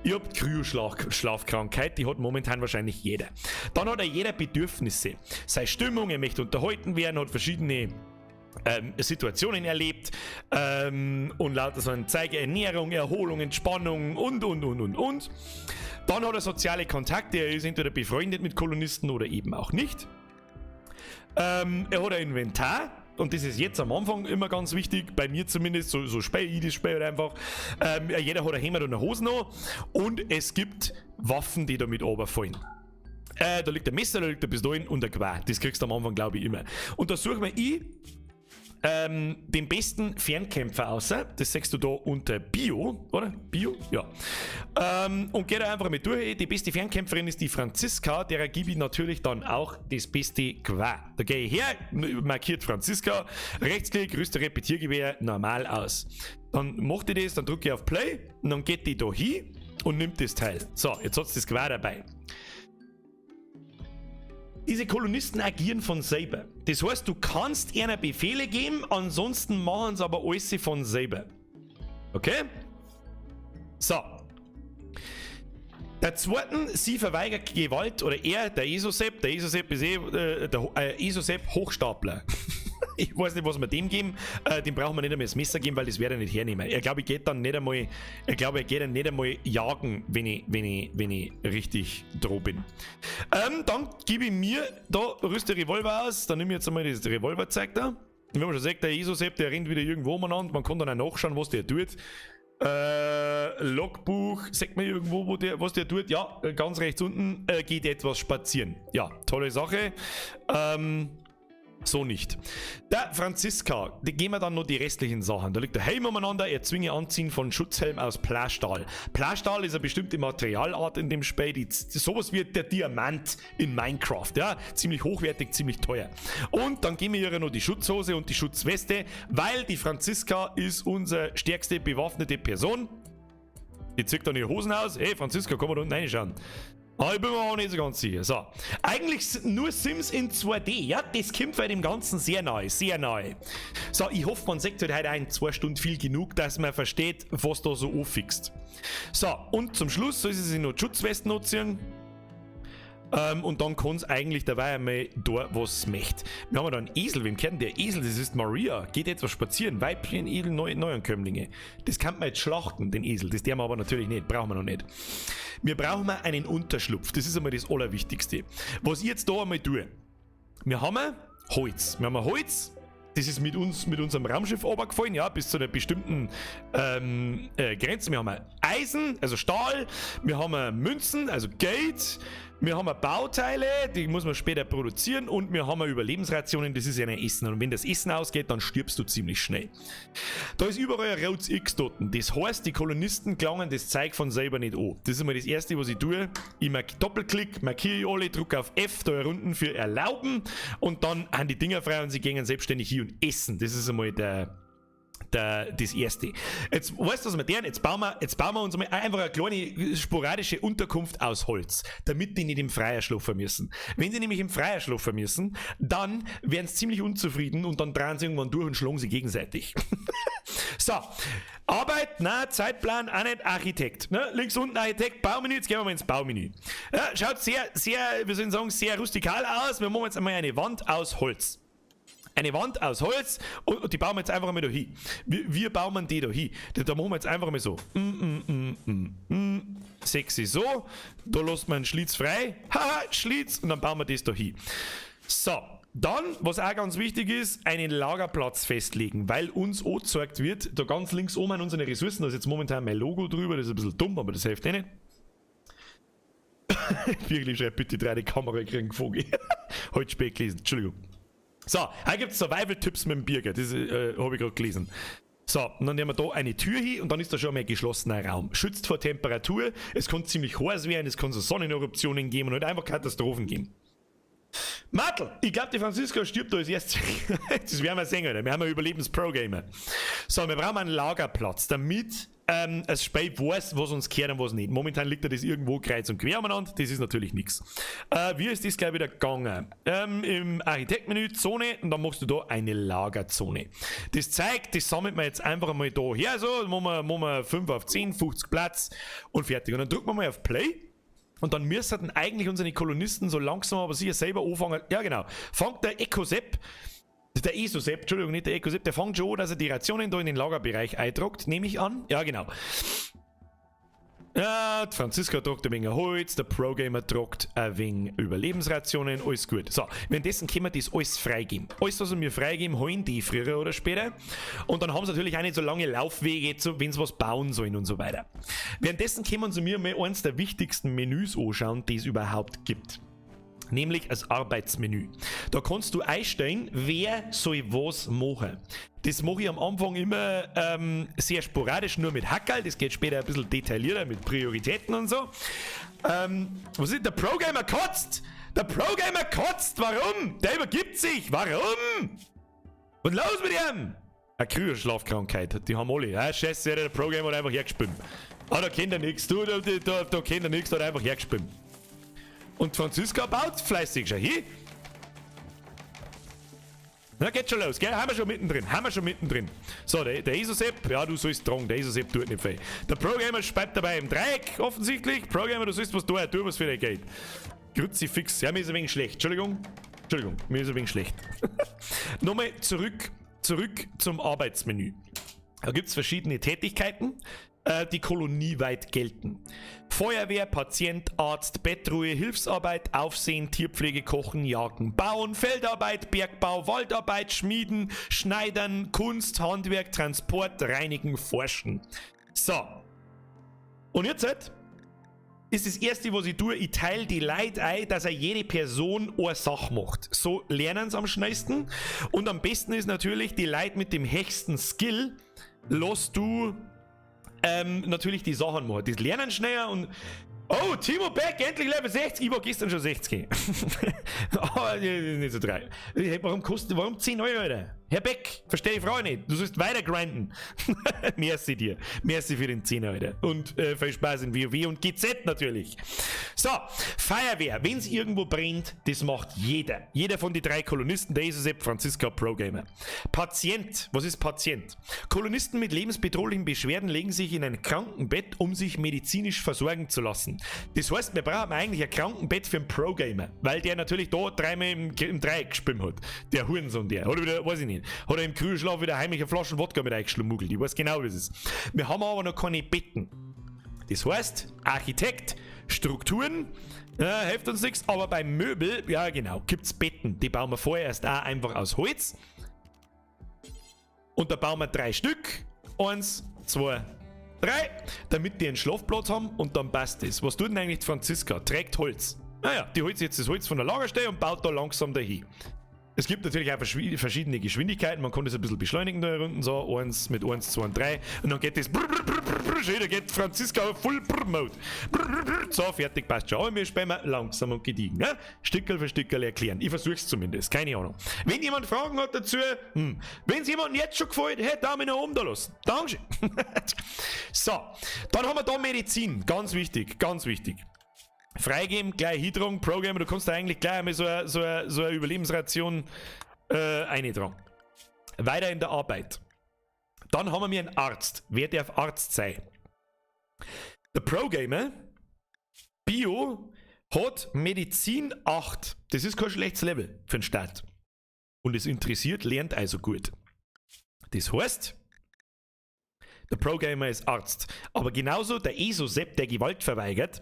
Ich habe Kryoschlafkrankheit, die hat momentan wahrscheinlich jeder. Dann hat jeder Bedürfnisse. Seine Stimmung, er möchte unterhalten werden, hat verschiedene Situationen erlebt und lauter so ein Zeige Ernährung, Erholung, Entspannung und. Dann hat er soziale Kontakte, er ist entweder befreundet mit Kolonisten oder eben auch nicht. Er hat ein Inventar und das ist jetzt am Anfang immer ganz wichtig, bei mir zumindest, so spiele ich das Spiel halt einfach. Jeder hat ein Hemd und eine Hose noch und es gibt Waffen, die damit runterfallen. Da liegt ein Messer, da liegt ein Pistolen und ein Gewehr. Das kriegst du am Anfang, glaube ich, immer. Und da suchen wir den besten Fernkämpfer außer. Das siehst du da unter Bio, oder? Bio? Ja. Und geh da einfach mit durch. Die beste Fernkämpferin ist die Franziska, der gebe ich natürlich dann auch das beste Gewehr. Da gehe ich her, markiert Franziska, Rechtsklick, rüste Repetiergewehr normal aus. Dann macht die das, dann drücke ich auf Play und dann geht die da hin und nimmt das Teil. So, jetzt hat sie das Gewehr dabei. Diese Kolonisten agieren von selber. Das heißt, du kannst ihnen Befehle geben, ansonsten machen sie aber alles von selber. Okay? So. Der zweiten, sie verweigert Gewalt, oder er, der Esosep ist der Esosep Hochstapler. Ich weiß nicht, was wir dem geben. Dem brauchen wir nicht einmal das Messer geben, weil das werde er nicht hernehmen. Er glaube, er geht dann nicht einmal jagen, wenn ich richtig droh bin. Dann gebe ich mir da rüste Revolver aus. Dann nehme ich jetzt einmal das Revolverzeug da. Wir haben schon gesagt, der Esosep, der rennt wieder irgendwo umeinander. Man kann dann auch nachschauen, was der tut. Logbuch, sagt man irgendwo, was der tut? Ja, ganz rechts unten geht etwas spazieren. Ja, tolle Sache. So nicht. Der Franziska, die gehen wir dann noch die restlichen Sachen. Da liegt der Helm umeinander, erzwinge Anziehen von Schutzhelm aus Plastahl. Plastahl ist eine bestimmte Materialart in dem Spiel, sowas wie der Diamant in Minecraft, ja, ziemlich hochwertig, ziemlich teuer. Und dann geben wir ihr noch die Schutzhose und die Schutzweste, weil die Franziska ist unsere stärkste bewaffnete Person. Die zieht dann ihre Hosen aus. Hey Franziska, komm mal da unten reinschauen. Ich bin mir auch nicht so ganz sicher. So. Eigentlich nur Sims in 2D. Ja, das kommt bei dem Ganzen sehr nahe. Sehr nahe. So, ich hoffe, man sagt heute ein 2 Stunden viel genug, dass man versteht, was da so anfixt. So, und zum Schluss soll sie sich noch die Schutzwesten anziehen. Und dann kann es eigentlich dabei einmal da was möchte. Wir haben da einen Esel. Wem kennt der Esel? Das ist Maria. Geht etwas spazieren. Weibchen, Edel, Neuankömmlinge. Das kann man jetzt schlachten, den Esel. Das dürfen wir aber natürlich nicht. Brauchen wir noch nicht. Wir brauchen mal einen Unterschlupf. Das ist einmal das Allerwichtigste. Was ich jetzt da einmal tue. Wir haben Holz. Das ist mit unserem Raumschiff runtergefallen, ja, bis zu einer bestimmten Grenze. Wir haben Eisen, also Stahl, wir haben Münzen, also Geld, wir haben Bauteile, die muss man später produzieren und wir haben Überlebensrationen, das ist ja ein Essen. Und wenn das Essen ausgeht, dann stirbst du ziemlich schnell. Da ist überall ein rotes X dort. Das heißt, die Kolonisten gelangen das Zeug von selber nicht an. Das ist einmal das Erste, was ich tue. Ich Doppelklick, markiere ich alle, drücke auf F, da unten für Erlauben und dann haben die Dinger frei und sie gehen selbstständig hin und essen. Das ist einmal das Erste. Jetzt weißt du, was wir tun? Jetzt bauen wir uns mal einfach eine kleine sporadische Unterkunft aus Holz, damit die nicht im Freier schlafen müssen. Wenn sie nämlich im Freier schlafen müssen, dann werden sie ziemlich unzufrieden und dann drehen sie irgendwann durch und schlagen sie gegenseitig. So, Arbeit, na, Zeitplan, auch nicht Architekt. Ne? Links unten Architekt, Baumenü, jetzt gehen wir mal ins Baumenü. Ja, schaut sehr, wir sollen sagen, sehr rustikal aus. Wir machen jetzt einmal eine Wand aus Holz. Eine Wand aus Holz und die bauen wir jetzt einfach mal da hin. Wir bauen die da hin. Da machen wir jetzt einfach mal so. Sexy so. Da lässt man einen Schlitz frei. Haha, Schlitz. Und dann bauen wir das da hin. So. Dann, was auch ganz wichtig ist, einen Lagerplatz festlegen, weil uns angezeigt wird, da ganz links oben an unsere Ressourcen, da ist jetzt momentan mein Logo drüber, das ist ein bisschen dumm, aber das hilft eh nicht. Wirklich, schreibt bitte 3D-Kamera kriegen, Vogel. Heute spät gelesen, Entschuldigung. So, hier gibt es Survival-Tipps mit dem Birger, das habe ich gerade gelesen. So, und dann nehmen wir da eine Tür hin und dann ist da schon mal ein geschlossener Raum. Schützt vor Temperatur, es kann ziemlich heiß werden, es kann so Sonneneruptionen geben und halt einfach Katastrophen geben. Martel, ich glaube, die Franziska stirbt da als erstes. Das werden wir sehen, Alter. Wir haben einen Überlebens-Pro-Gamer. So, wir brauchen einen Lagerplatz, damit es spät weiß, was uns gehört und was nicht. Momentan liegt das irgendwo kreuz und quer umeinander, das ist natürlich nichts. Wie ist das gleich wieder gegangen? Im Architektmenü Zone und dann machst du da eine Lagerzone. Das zeigt, das sammelt man jetzt einfach mal da her, so, machen wir 5 auf 10, 50 Platz und fertig. Und dann drücken wir mal auf Play. Und dann müssten eigentlich unsere Kolonisten so langsam aber sicher selber anfangen. Ja, genau. Fängt der Ecosep, der Esosep, Entschuldigung, nicht der Ecosep, der fängt schon an, dass er die Rationen da in den Lagerbereich eindruckt, nehme ich an. Ja, genau. Ja, die Franziska druckt ein wenig Holz, der Pro-Gamer druckt ein wenig Überlebensrationen, alles gut. So, währenddessen können wir das alles freigeben. Alles, was wir freigeben, holen die früher oder später. Und dann haben sie natürlich auch nicht so lange Laufwege, wenn sie was bauen sollen und so weiter. Währenddessen können sie mir mal eines der wichtigsten Menüs anschauen, die es überhaupt gibt. Nämlich das Arbeitsmenü. Da kannst du einstellen, wer soll was machen. Das mache ich am Anfang immer sehr sporadisch, nur mit Hackerl. Das geht später ein bisschen detaillierter mit Prioritäten und so. Was ist? Der Pro-Gamer kotzt! Der Pro-Gamer kotzt! Warum? Der übergibt sich! Warum? Und los mit ihm! Eine Krügerschlafkrankheit, die haben alle. Ja, scheiße, der Pro-Gamer hat einfach hergespielt. Ah, da kennt er nichts. Da kennt er nichts, da hat er einfach hergespielt. Und Franziska baut fleißig schon hier. Na, geht schon los, gell? Haben wir schon mittendrin. So, der Esosep, ja, du sollst tragen, der Esosep tut nicht viel. Der Pro-Gamer bleibt dabei im Dreieck, offensichtlich. Pro-Gamer, du sollst was tun, tu was für dich geht. Kruzifix, ja, mir ist ein wenig schlecht. Entschuldigung, mir ist ein wenig schlecht. Nochmal zurück zum Arbeitsmenü. Da gibt es verschiedene Tätigkeiten, die kolonieweit gelten. Feuerwehr, Patient, Arzt, Bettruhe, Hilfsarbeit, Aufsehen, Tierpflege, Kochen, Jagen, Bauen, Feldarbeit, Bergbau, Waldarbeit, Schmieden, Schneidern, Kunst, Handwerk, Transport, Reinigen, Forschen. So. Und jetzt ist das erste, was ich tue, ich teile die Leute ein, dass jede Person eine Sache macht. So lernen sie am schnellsten. Und am besten ist natürlich, die Leute mit dem höchsten Skill, lässt du natürlich die Sachen machen. Das lernen schneller und oh, Timo Beck, endlich Level 60. Ich war gestern schon 60. Aber nicht so 3. Warum 10 Euro, Alter? Herr Beck, verstehe die Frage nicht. Du sollst weiter grinden. Merci dir. Merci für den 10 Euro. Und viel Spaß in WoW und GZ natürlich. So, Feuerwehr. Wenn es irgendwo brennt, das macht jeder. Jeder von den 3 Kolonisten, der Esosep, Franziska, Pro-Gamer. Patient. Was ist Patient? Kolonisten mit lebensbedrohlichen Beschwerden legen sich in ein Krankenbett, um sich medizinisch versorgen zu lassen. Das heißt, wir brauchen eigentlich ein Krankenbett für einen Pro-Gamer, weil der natürlich da 3-mal im Dreieck gespielt hat. Der Hurensohn, der. Oder wieder, weiß ich nicht. Hat er im Kühlschlaf wieder heimliche Flaschen Wodka mit eingeschlummugelt. Ich weiß genau, wie das ist. Wir haben aber noch keine Betten. Das heißt, Architekt, Strukturen, hilft uns nichts, aber beim Möbel, ja genau, gibt es Betten. Die bauen wir vorher erst auch einfach aus Holz. Und da bauen wir 3 Stück. 1, 2, 3, damit die einen Schlafplatz haben und dann passt das. Was tut denn eigentlich die Franziska? Trägt Holz. Naja, die holt jetzt das Holz von der Lagerstelle und baut da langsam dahin. Es gibt natürlich auch verschiedene Geschwindigkeiten, man kann das ein bisschen beschleunigen da unten, so 1 mit 1, 2 und 3 und dann geht das da geht Franziska auf Full Mode. So, fertig, passt schon. Aber wir spielen langsam und gediegen, ne? Stückel für Stückel erklären. Ich versuch's zumindest, keine Ahnung. Wenn jemand Fragen hat dazu, wenn es jemandem jetzt schon gefällt, hey, Daumen nach oben da lassen. Dankeschön. So, dann haben wir da Medizin, ganz wichtig, ganz wichtig. Freigeben, gleich hintragen, Pro-Gamer, du kannst da eigentlich gleich einmal so eine Überlebensration eintragen. Weiter in der Arbeit. Dann haben wir einen Arzt. Wer darf Arzt sein? Der Pro-Gamer, Bio, hat Medizin 8. Das ist kein schlechtes Level für den Start. Und es interessiert, lernt also gut. Das heißt, der Pro-Gamer ist Arzt. Aber genauso der Esosep, der Gewalt verweigert,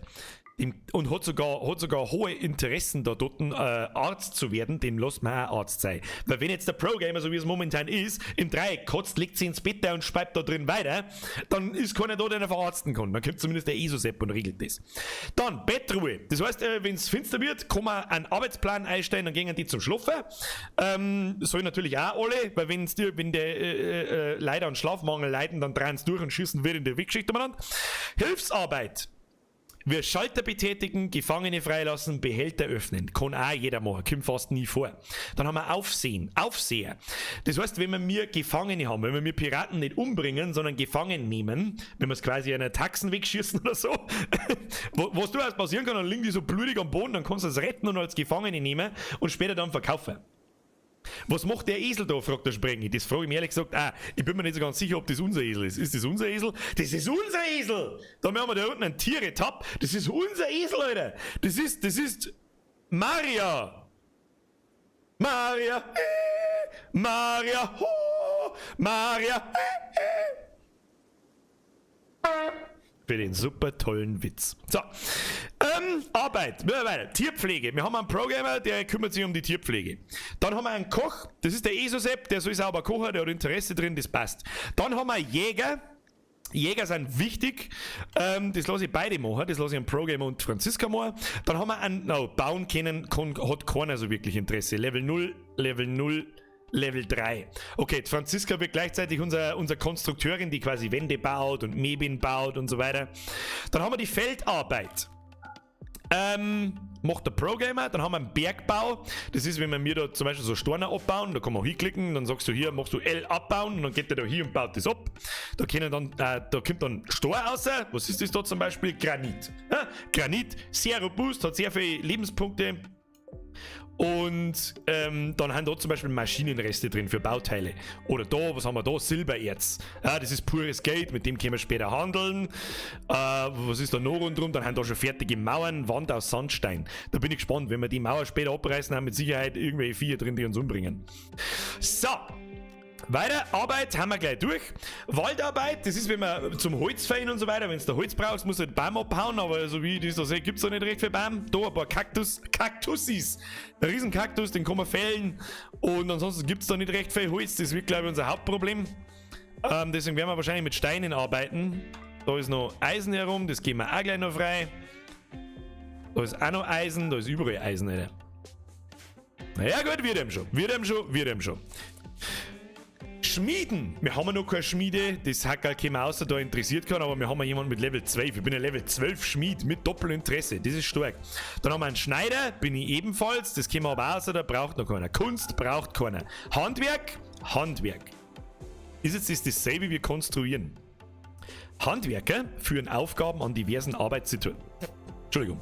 Und hat sogar hohe Interessen da dort, Arzt zu werden, dem lässt man auch Arzt sein. Weil wenn jetzt der Pro-Gamer, so wie es momentan ist, im Dreieck kotzt, legt sie ins Bett und speibt da drin weiter, dann ist keiner da, der ihn verarzten kann. Dann kommt zumindest der ESO-Sepp und regelt das. Dann Bettruhe. Das heißt, wenn es finster wird, kann man einen Arbeitsplan einstellen, dann gehen die zum Schlafen. Sollen natürlich auch alle, weil wenn die leider an Schlafmangel leiden, dann drehen sie durch und schießen wieder in die Weggeschichte umeinander. Hilfsarbeit. Wir Schalter betätigen, Gefangene freilassen, Behälter öffnen. Kann auch jeder machen, kommt fast nie vor. Dann haben wir Aufseher. Das heißt, wenn wir Gefangene haben, wenn wir Piraten nicht umbringen, sondern gefangen nehmen, wenn wir es quasi einer Taxen wegschießen oder so, was du erst passieren kann, dann liegen die so blutig am Boden, dann kannst du es retten und als Gefangene nehmen und später dann verkaufen. Was macht der Esel da, fragt der Sprengi. Das frage ich mir ehrlich gesagt auch. Ich bin mir nicht so ganz sicher, ob das unser Esel ist. Ist das unser Esel? Das ist unser Esel! Da haben wir da unten einen Tiere-Tab. Das ist unser Esel, Leute! Das ist Maria! Maria! Maria! Maria! Für den super tollen Witz. So, Arbeit, weiter. Tierpflege. Wir haben einen Programmer, der kümmert sich um die Tierpflege. Dann haben wir einen Koch, das ist der ESO-Sepp, der soll sauber kochen, der hat Interesse drin, das passt. Dann haben wir Jäger. Jäger sind wichtig, das lasse ich beide machen, das lasse ich einen Programmer und Franziska machen. Dann haben wir einen, bauen können, hat keiner so wirklich Interesse. Level 0, Level 3. Okay, Franziska wird gleichzeitig unser Konstrukteurin, die quasi Wände baut und Mebin baut und so weiter. Dann haben wir die Feldarbeit. Macht der Programmer. Dann haben wir einen Bergbau. Das ist, wenn wir mir da zum Beispiel so Steine abbauen, da kann man hinklicken, dann sagst du hier, machst du L abbauen und dann geht der da hier und baut das ab. Da kommt dann Stein raus. Was ist das da zum Beispiel? Granit. Granit, sehr robust, hat sehr viele Lebenspunkte. Und dann haben da zum Beispiel Maschinenreste drin für Bauteile. Oder da, was haben wir da? Silbererz. Ja, das ist pures Geld, mit dem können wir später handeln. Was ist da noch rundherum? Dann haben da schon fertige Mauern, Wand aus Sandstein. Da bin ich gespannt, wenn wir die Mauer später abreißen, haben mit Sicherheit irgendwelche Viecher drin, die uns umbringen. So. Weiter, Arbeit haben wir gleich durch. Waldarbeit, das ist, wenn man zum Holz fällen und so weiter, wenn du Holz brauchst, musst du den Baum abhauen, aber so wie ich das da sehe, gibt es da nicht recht viel Baum. Da ein paar Kaktussis. Der Riesenkaktus, den kann man fällen und ansonsten gibt es da nicht recht viel Holz, das wird, glaube ich, unser Hauptproblem. Deswegen werden wir wahrscheinlich mit Steinen arbeiten. Da ist noch Eisen herum, das geben wir auch gleich noch frei. Da ist auch noch Eisen, da ist überall Eisen, Alter. Naja gut, wird ihm schon. Schmieden. Wir haben noch keine Schmiede, das hat gar keiner außer da interessiert kann, aber wir haben jemanden mit Level 12. Ich bin ein Level 12 Schmied mit Doppelinteresse, das ist stark. Dann haben wir einen Schneider, bin ich ebenfalls, das können wir aber außer, da braucht noch keiner. Kunst braucht keiner. Handwerk. Ist jetzt dasselbe wie konstruieren. Handwerker führen Aufgaben an diversen Arbeitssituationen. Entschuldigung.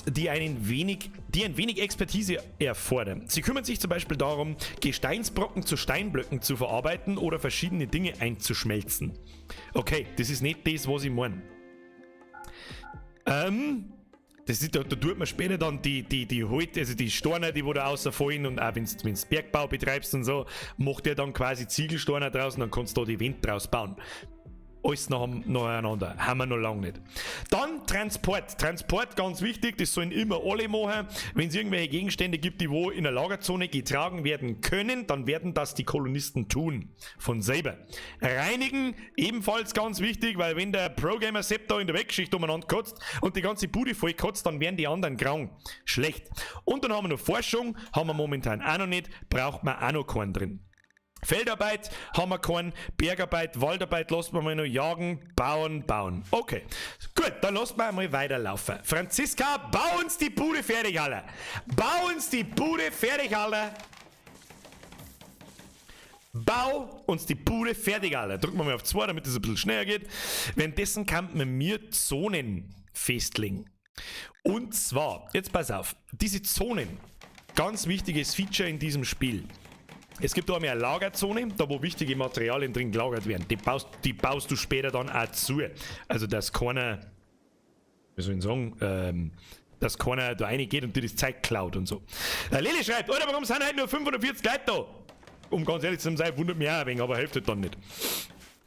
Die ein wenig Expertise erfordern. Sie kümmern sich zum Beispiel darum, Gesteinsbrocken zu Steinblöcken zu verarbeiten oder verschiedene Dinge einzuschmelzen. Okay, das ist nicht das, was ich meine. Das ist, da tut man später dann die Steine, die da rausfallen, und auch wenn du Bergbau betreibst und so, macht der dann quasi Ziegelsteine draußen, dann kannst du da die Wände draus bauen. Alles nacheinander. Haben wir noch lange nicht. Dann Transport. Transport, ganz wichtig, das sollen immer alle machen. Wenn es irgendwelche Gegenstände gibt, die wo in der Lagerzone getragen werden können, dann werden das die Kolonisten tun. Von selber. Reinigen, ebenfalls ganz wichtig, weil wenn der Pro-Gamer Sepp da in der Wegschicht umeinander kotzt und die ganze Bude voll kotzt, dann werden die anderen krank. Schlecht. Und dann haben wir noch Forschung, haben wir momentan auch noch nicht, braucht man auch noch keinen drin. Feldarbeit haben wir keinen, Bergarbeit, Waldarbeit lassen wir mal noch jagen, bauen. Okay, gut, dann lassen wir mal weiterlaufen. Franziska, bau uns die Bude fertig, alle. Bau uns die Bude fertig, alle. Drücken wir mal auf 2, damit es ein bisschen schneller geht. Währenddessen kann man mir Zonen festlegen. Und zwar, jetzt pass auf, diese Zonen, ganz wichtiges Feature in diesem Spiel. Es gibt da eine Lagerzone, da wo wichtige Materialien drin gelagert werden. Die baust du später dann auch zu. Also dass keiner, wie soll ich sagen, dass keiner da reingeht und dir das Zeug klaut und so. Lili schreibt, Alter, warum sind halt nur 540 Leute da? Um ganz ehrlich zu sein, wundert mich auch ein wenig, aber hilft halt dann nicht.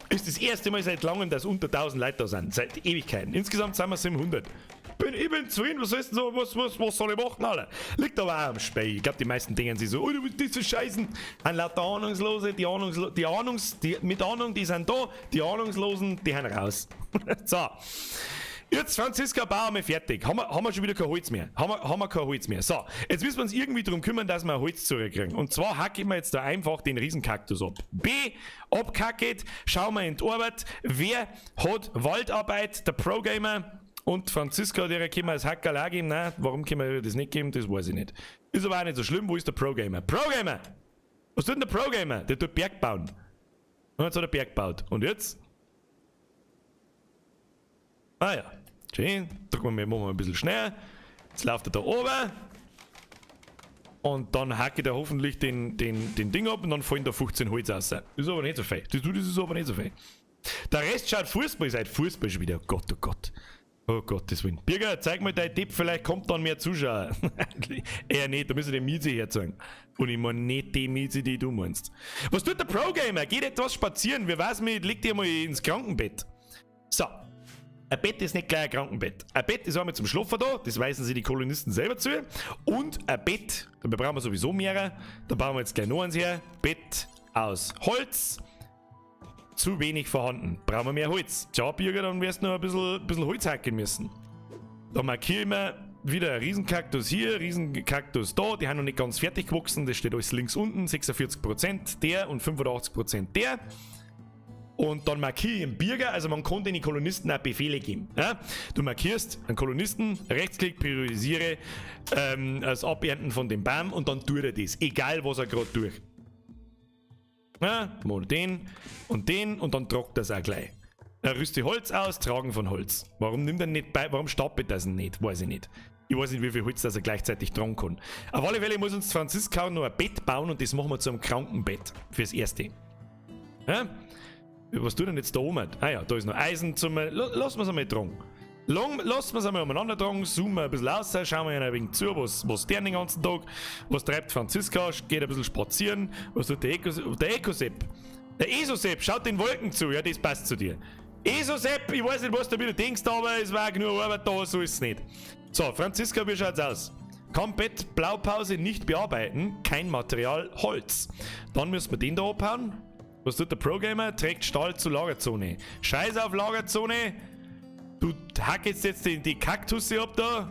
Ist das erste Mal seit langem, dass unter 1000 Leute da sind. Seit Ewigkeiten. Insgesamt sind wir 700. Ich bin zufrieden, was ist denn so, was soll ich machen, alle? Liegt aber auch am Spiel. Ich glaube, die meisten denken sich so, oh, du willst diese Scheißen. Ein lauter Ahnungslose, mit Ahnung, die sind da, die Ahnungslosen, die haben raus. So. Jetzt, Franziska, bauen wir fertig. Haben wir schon wieder kein Holz mehr. Haben wir kein Holz mehr. So, jetzt müssen wir uns irgendwie darum kümmern, dass wir ein Holz zurückkriegen. Und zwar hacke ich mir jetzt da einfach den Riesenkaktus ab. Abkacket, schauen wir in die Arbeit. Wer hat Waldarbeit? Der Pro-Gamer und Franziska, der können wir als Hacker auch geben. Nein, warum können wir das nicht geben? Das weiß ich nicht. Ist aber auch nicht so schlimm. Wo ist der Pro-Gamer? Pro-Gamer! Was tut denn der Pro-Gamer? Der tut Berg bauen. Und jetzt hat er Berg gebaut. Und jetzt? Ah ja, schön. Machen wir mal ein bisschen schneller. Jetzt läuft er da oben. Und dann hacke ich da hoffentlich den Ding ab und dann fallen da 15 Holz raus. Das ist aber nicht so viel. Das ist aber nicht so viel. Der Rest schaut Fußball, seid Fußball schon wieder. Oh Gott, oh Gott. Oh Gottes Willen. Birger, zeig mal deinen Tipp, vielleicht kommt dann mehr Zuschauer. Eher nicht, da müssen wir die Mieze herzeigen. Und ich meine nicht die Mieze, die du meinst. Was tut der Pro-Gamer? Geht etwas spazieren. Wer weiß mich, legt ihr mal ins Krankenbett. So. Ein Bett ist nicht gleich ein Krankenbett. Ein Bett ist einmal zum Schlafen da, das weisen sich die Kolonisten selber zu. Und ein Bett, da brauchen wir sowieso mehrere, da bauen wir jetzt gleich noch eins her. Bett aus Holz, zu wenig vorhanden. Brauchen wir mehr Holz. Tja, Birger, dann wirst du noch ein bisschen Holz hacken müssen. Da markieren wir wieder ein Riesenkaktus hier, Riesenkaktus da, die haben noch nicht ganz fertig gewachsen, das steht alles links unten, 46% der und 85% der. Und dann markiere ich einen Birger, also man konnte den Kolonisten auch Befehle geben. Ja? Du markierst einen Kolonisten, Rechtsklick, priorisiere das Abernten von dem Baum und dann tut er das, egal was er gerade tut. Ja, mal den und dann tragt das auch gleich. Er rüstet Holz aus, Tragen von Holz. Warum nimmt er nicht bei, warum stapelt das nicht? Weiß ich nicht. Ich weiß nicht, wie viel Holz das er gleichzeitig tragen kann. Auf alle Fälle muss uns Franziska noch ein Bett bauen und das machen wir zu einem Krankenbett. Fürs Erste. Ja? Was tut denn jetzt da oben? Ah ja, da ist noch Eisen zum... Lassen wir es einmal tragen. Lassen wir es einmal umeinander tragen, zoomen wir ein bisschen raus, schauen wir ein wenig zu, was der den ganzen Tag, was treibt Franziska, geht ein bisschen spazieren, was tut der Ecosep? Der Esosep, schaut den Wolken zu, ja, das passt zu dir. Esosep, ich weiß nicht, was du wieder denkst, aber es war genug Arbeit da, so ist es nicht. So, Franziska, wie schaut's aus? Komplett Blaupause nicht bearbeiten, kein Material, Holz. Dann müssen wir den da abhauen. Was tut der Pro-Gamer? Trägt Stahl zur Lagerzone. Scheiß auf Lagerzone. Du hackst jetzt die Kaktusse ab da.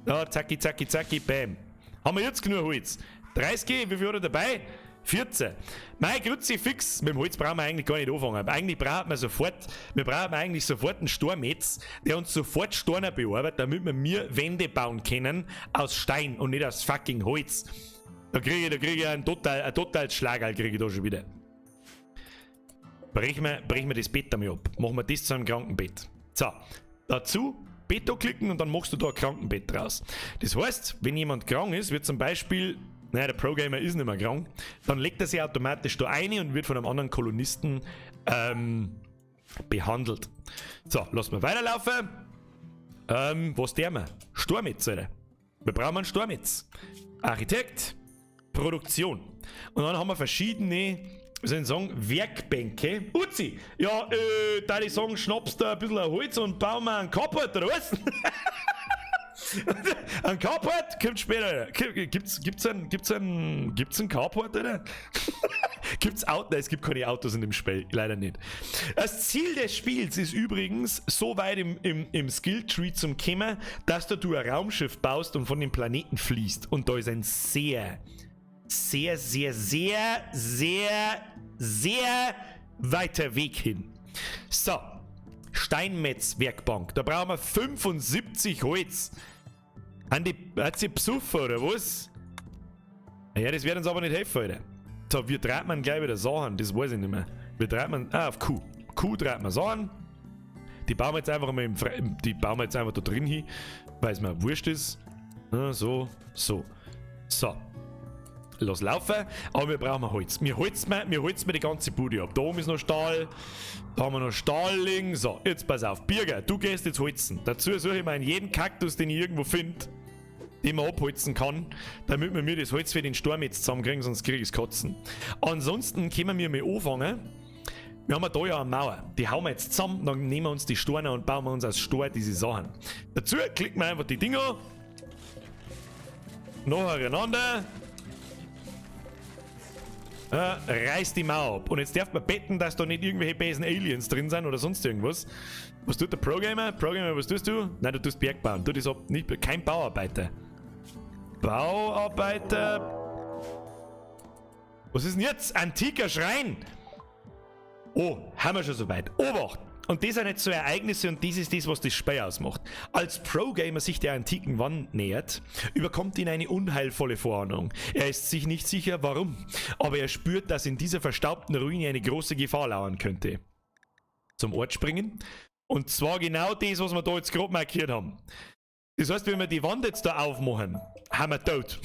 Ja, zacki, zacki, zacki, bam. Haben wir jetzt genug Holz? 30, wie viel hat er dabei? 14. Mein Grützi fix. Mit dem Holz brauchen wir eigentlich gar nicht anfangen. Eigentlich brauchen wir eigentlich sofort einen Stormetz, der uns sofort Steine bearbeitet, damit wir Wände bauen können aus Stein und nicht aus fucking Holz. Da kriege ich einen Totalschlagerl kriege ich da schon wieder. Brechen wir das Bett einmal ab. Machen wir das zu einem Krankenbett. So, dazu Bett klicken und dann machst du da ein Krankenbett draus. Das heißt, wenn jemand krank ist, wird zum Beispiel, naja, der Pro-Gamer ist nicht mehr krank, dann legt er sich automatisch da rein und wird von einem anderen Kolonisten behandelt. So, lassen wir weiterlaufen. Was tun wir? Stormetz, Alter. Wir brauchen einen Stormetz. Architekt. Produktion. Und dann haben wir verschiedene, wie soll ich sagen, Werkbänke. Uzi, ja, da ich sagen, schnappst du ein bisschen Holz und bauen wir einen Carport, oder was? Ein Carport? Kommt später. Gibt's einen Carport, oder? Gibt's Autos? Nein, es gibt keine Autos in dem Spiel. Leider nicht. Das Ziel des Spiels ist übrigens, so weit im Skilltree zum kommen, dass du ein Raumschiff baust und von dem Planeten fließt. Und da ist ein sehr weiter Weg hin. So. Steinmetzwerkbank. Da brauchen wir 75 Holz. Hat sie besoffen, oder was? Ja, das wird uns aber nicht helfen, Alter. So, wir dreht man gleich wieder Sachen, das weiß ich nicht mehr. Wir dreht man, auf Q. Q dreht man Sachen. Die bauen wir jetzt einfach mal da drin hin, weil es mir wurscht ist. So. Lass laufen, aber wir brauchen Holz. Wir holzen die ganze Bude ab. Da oben ist noch Stahl, da haben wir noch Stahl liegen. So, jetzt pass auf. Birger, du gehst jetzt holzen. Dazu suche ich mir jeden Kaktus, den ich irgendwo finde, den man abholzen kann, damit wir mir das Holz für den Sturm jetzt zusammenkriegen, sonst kriege ich es kotzen. Ansonsten können wir mal anfangen, Wir haben da ja eine Mauer. Die hauen wir jetzt zusammen, dann nehmen wir uns die Steine und bauen wir uns aus Stein diese Sachen. Dazu klicken wir einfach die Dinger nacheinander. Reißt die Mauer ab. Und jetzt darf man betten, dass da nicht irgendwelche bösen Aliens drin sind oder sonst irgendwas. Was tut der Programmer? Programmer, was tust du? Nein, du tust Berg bauen. Tu das ab. Nicht, kein Bauarbeiter. Bauarbeiter. Was ist denn jetzt? Antiker Schrein. Oh, haben wir schon soweit. Obacht! Und das sind jetzt so Ereignisse und das ist das, was das Spiel ausmacht. Als Pro-Gamer sich der antiken Wand nähert, überkommt ihn eine unheilvolle Vorahnung. Er ist sich nicht sicher, warum, aber er spürt, dass in dieser verstaubten Ruine eine große Gefahr lauern könnte. Zum Ort springen. Und zwar genau das, was wir da jetzt gerade markiert haben. Das heißt, wenn wir die Wand jetzt da aufmachen, haben wir tot.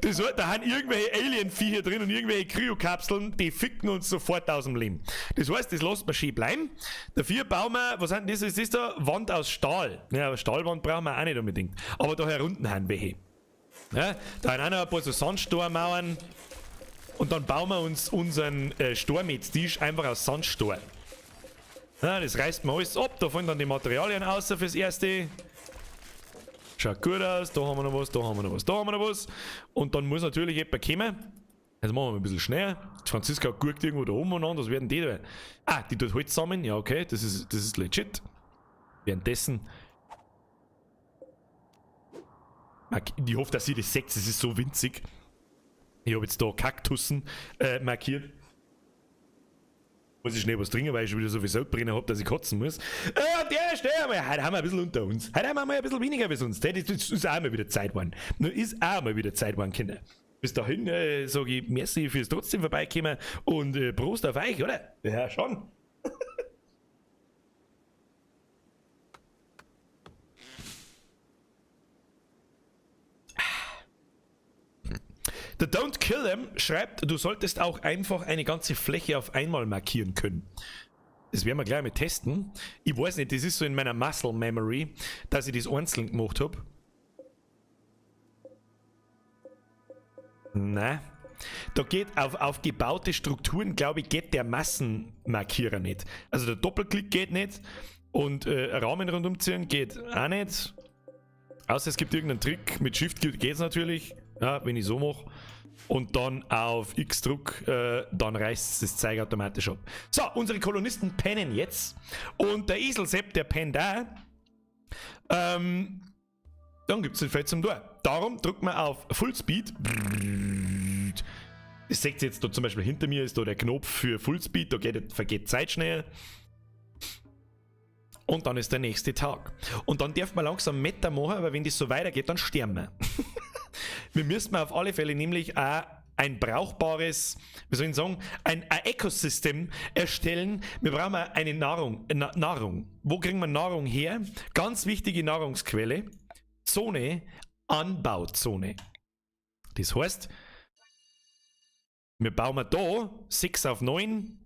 Das heißt, da haben irgendwelche Alien-Viecher drin und irgendwelche Kryokapseln, die ficken uns sofort aus dem Leben. Das heißt, das lässt man schön bleiben. Dafür bauen wir, was sind das? Ist das da? Wand aus Stahl. Ja, aber Stahlwand brauchen wir auch nicht unbedingt. Aber da herunten haben welche. Ja, da haben auch noch ein paar so Sandsteinmauern. Und dann bauen wir uns unseren Stormetstisch einfach aus Sandstein. Ja, das reißt man alles ab, da fallen dann die Materialien raus fürs Erste. Schaut gut aus, da haben wir noch was, da haben wir noch was, da haben wir noch was. Und dann muss natürlich jemand kommen. Jetzt machen wir ein bisschen schneller. Die Franziska guckt irgendwo da oben und an, was werden die da? Ah, die tut Holz sammeln, ja okay, das ist legit. Währenddessen... Ich hoffe, dass ihr das seht, das ist so winzig. Ich habe jetzt da Kaktussen markiert. Muss ich schnell was trinken, weil ich schon wieder so viel Sodbrenner habe, dass ich kotzen muss. An der Stelle, heute haben wir ein bisschen unter uns. Heute haben wir mal ein bisschen weniger wie sonst. Das ist auch mal wieder Zeit geworden. Nur ist auch mal wieder Zeit geworden, Kinder. Bis dahin sage ich merci fürs trotzdem vorbeikommen und Prost auf euch, oder? Ja, schon. Der Don't Kill Them schreibt, du solltest auch einfach eine ganze Fläche auf einmal markieren können. Das werden wir gleich mal testen. Ich weiß nicht, das ist so in meiner Muscle Memory, dass ich das einzeln gemacht habe. Nein. Da geht auf gebaute Strukturen, glaube ich, geht der Massenmarkierer nicht. Also der Doppelklick geht nicht und Rahmen rundumziehen geht auch nicht. Außer es gibt irgendeinen Trick. Mit Shift geht es natürlich. Ja, wenn ich so mache. Und dann auf X-Druck, dann reißt das Zeug automatisch ab. So, unsere Kolonisten pennen jetzt. Und der Eselsepp, der pennt da. Dann gibt es den Feld zum Tor. Darum drückt man auf Fullspeed. Das seht ihr jetzt da zum Beispiel hinter mir, ist da der Knopf für Fullspeed. Da vergeht Zeit schnell. Und dann ist der nächste Tag. Und dann darf man langsam Meta machen, weil wenn das so weitergeht, dann sterben wir. Wir müssen auf alle Fälle nämlich auch ein brauchbares, wie soll ich sagen, ein Ökosystem erstellen. Wir brauchen eine Nahrung. Wo kriegen wir Nahrung her? Ganz wichtige Nahrungsquelle. Zone, Anbauzone. Das heißt, wir bauen da 6 auf 9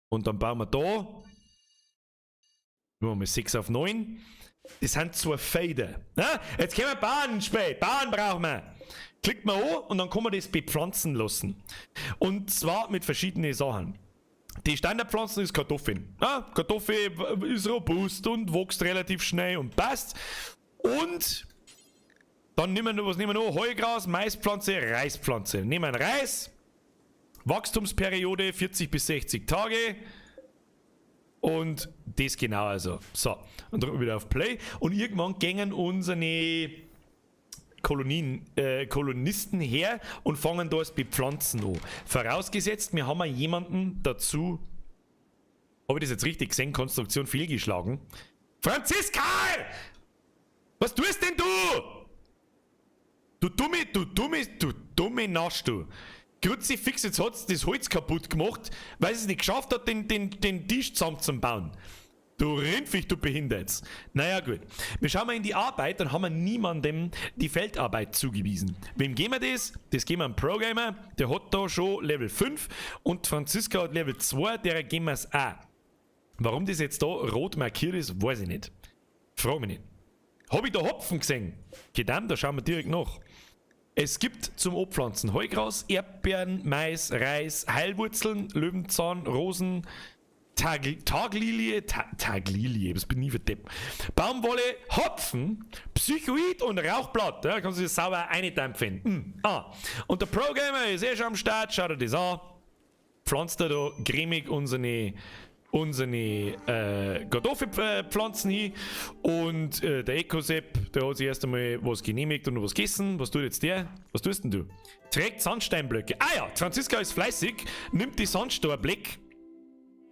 und dann bauen wir da 6 auf 9. Das sind 2 Felder. Jetzt können wir bauen spät. Bauen brauchen wir. Klickt man an und dann kann man das bepflanzen lassen. Und zwar mit verschiedenen Sachen. Die Standardpflanzen ist Kartoffeln. Kartoffel ist robust und wächst relativ schnell und passt. Und dann nehmen wir noch? Heugras, Maispflanze, Reispflanze. Nehmen Reis. Wachstumsperiode 40 bis 60 Tage. Und das genau also. So, und drücken wir wieder auf Play. Und irgendwann gängen unsere Kolonisten her und fangen da das Bepflanzen an. Vorausgesetzt, wir haben jemanden dazu. Habe ich das jetzt richtig gesehen? Konstruktion fehlgeschlagen. Franziska! Was tust denn du? Du dumme Nasch, du. Kruzifix, jetzt hat es das Holz kaputt gemacht, weil es nicht geschafft hat, den Tisch zusammenzubauen. Du Rindviech, du Behinderts. Naja, gut. Wir schauen mal in die Arbeit, dann haben wir niemandem die Feldarbeit zugewiesen. Wem geben wir das? Das geben wir einem Pro-Gamer, der hat da schon Level 5 und Franziska hat Level 2, der geben wir es auch. Warum das jetzt da rot markiert ist, weiß ich nicht. Frag mich nicht. Habe ich da Hopfen gesehen? Gedammt, da schauen wir direkt nach. Es gibt zum Abpflanzen Heugras, Erdbeeren, Mais, Reis, Heilwurzeln, Löwenzahn, Rosen, Taglilie, das bin ich nie für Depp. Baumwolle, Hopfen, Psychoid und Rauchblatt. Ja, kannst du das sauber eindampfen. Und der Pro-Gamer ist schon am Start, schaut dir das an. Pflanzt er da cremig unsere Kartoffelpflanzen hin. Und der Ecosepp, der hat sich erst einmal was genehmigt und was gegessen. Was tut jetzt der? Was tust denn du? Trägt Sandsteinblöcke. Ah ja, Franziska ist fleißig, nimmt die Sandsteinblöcke.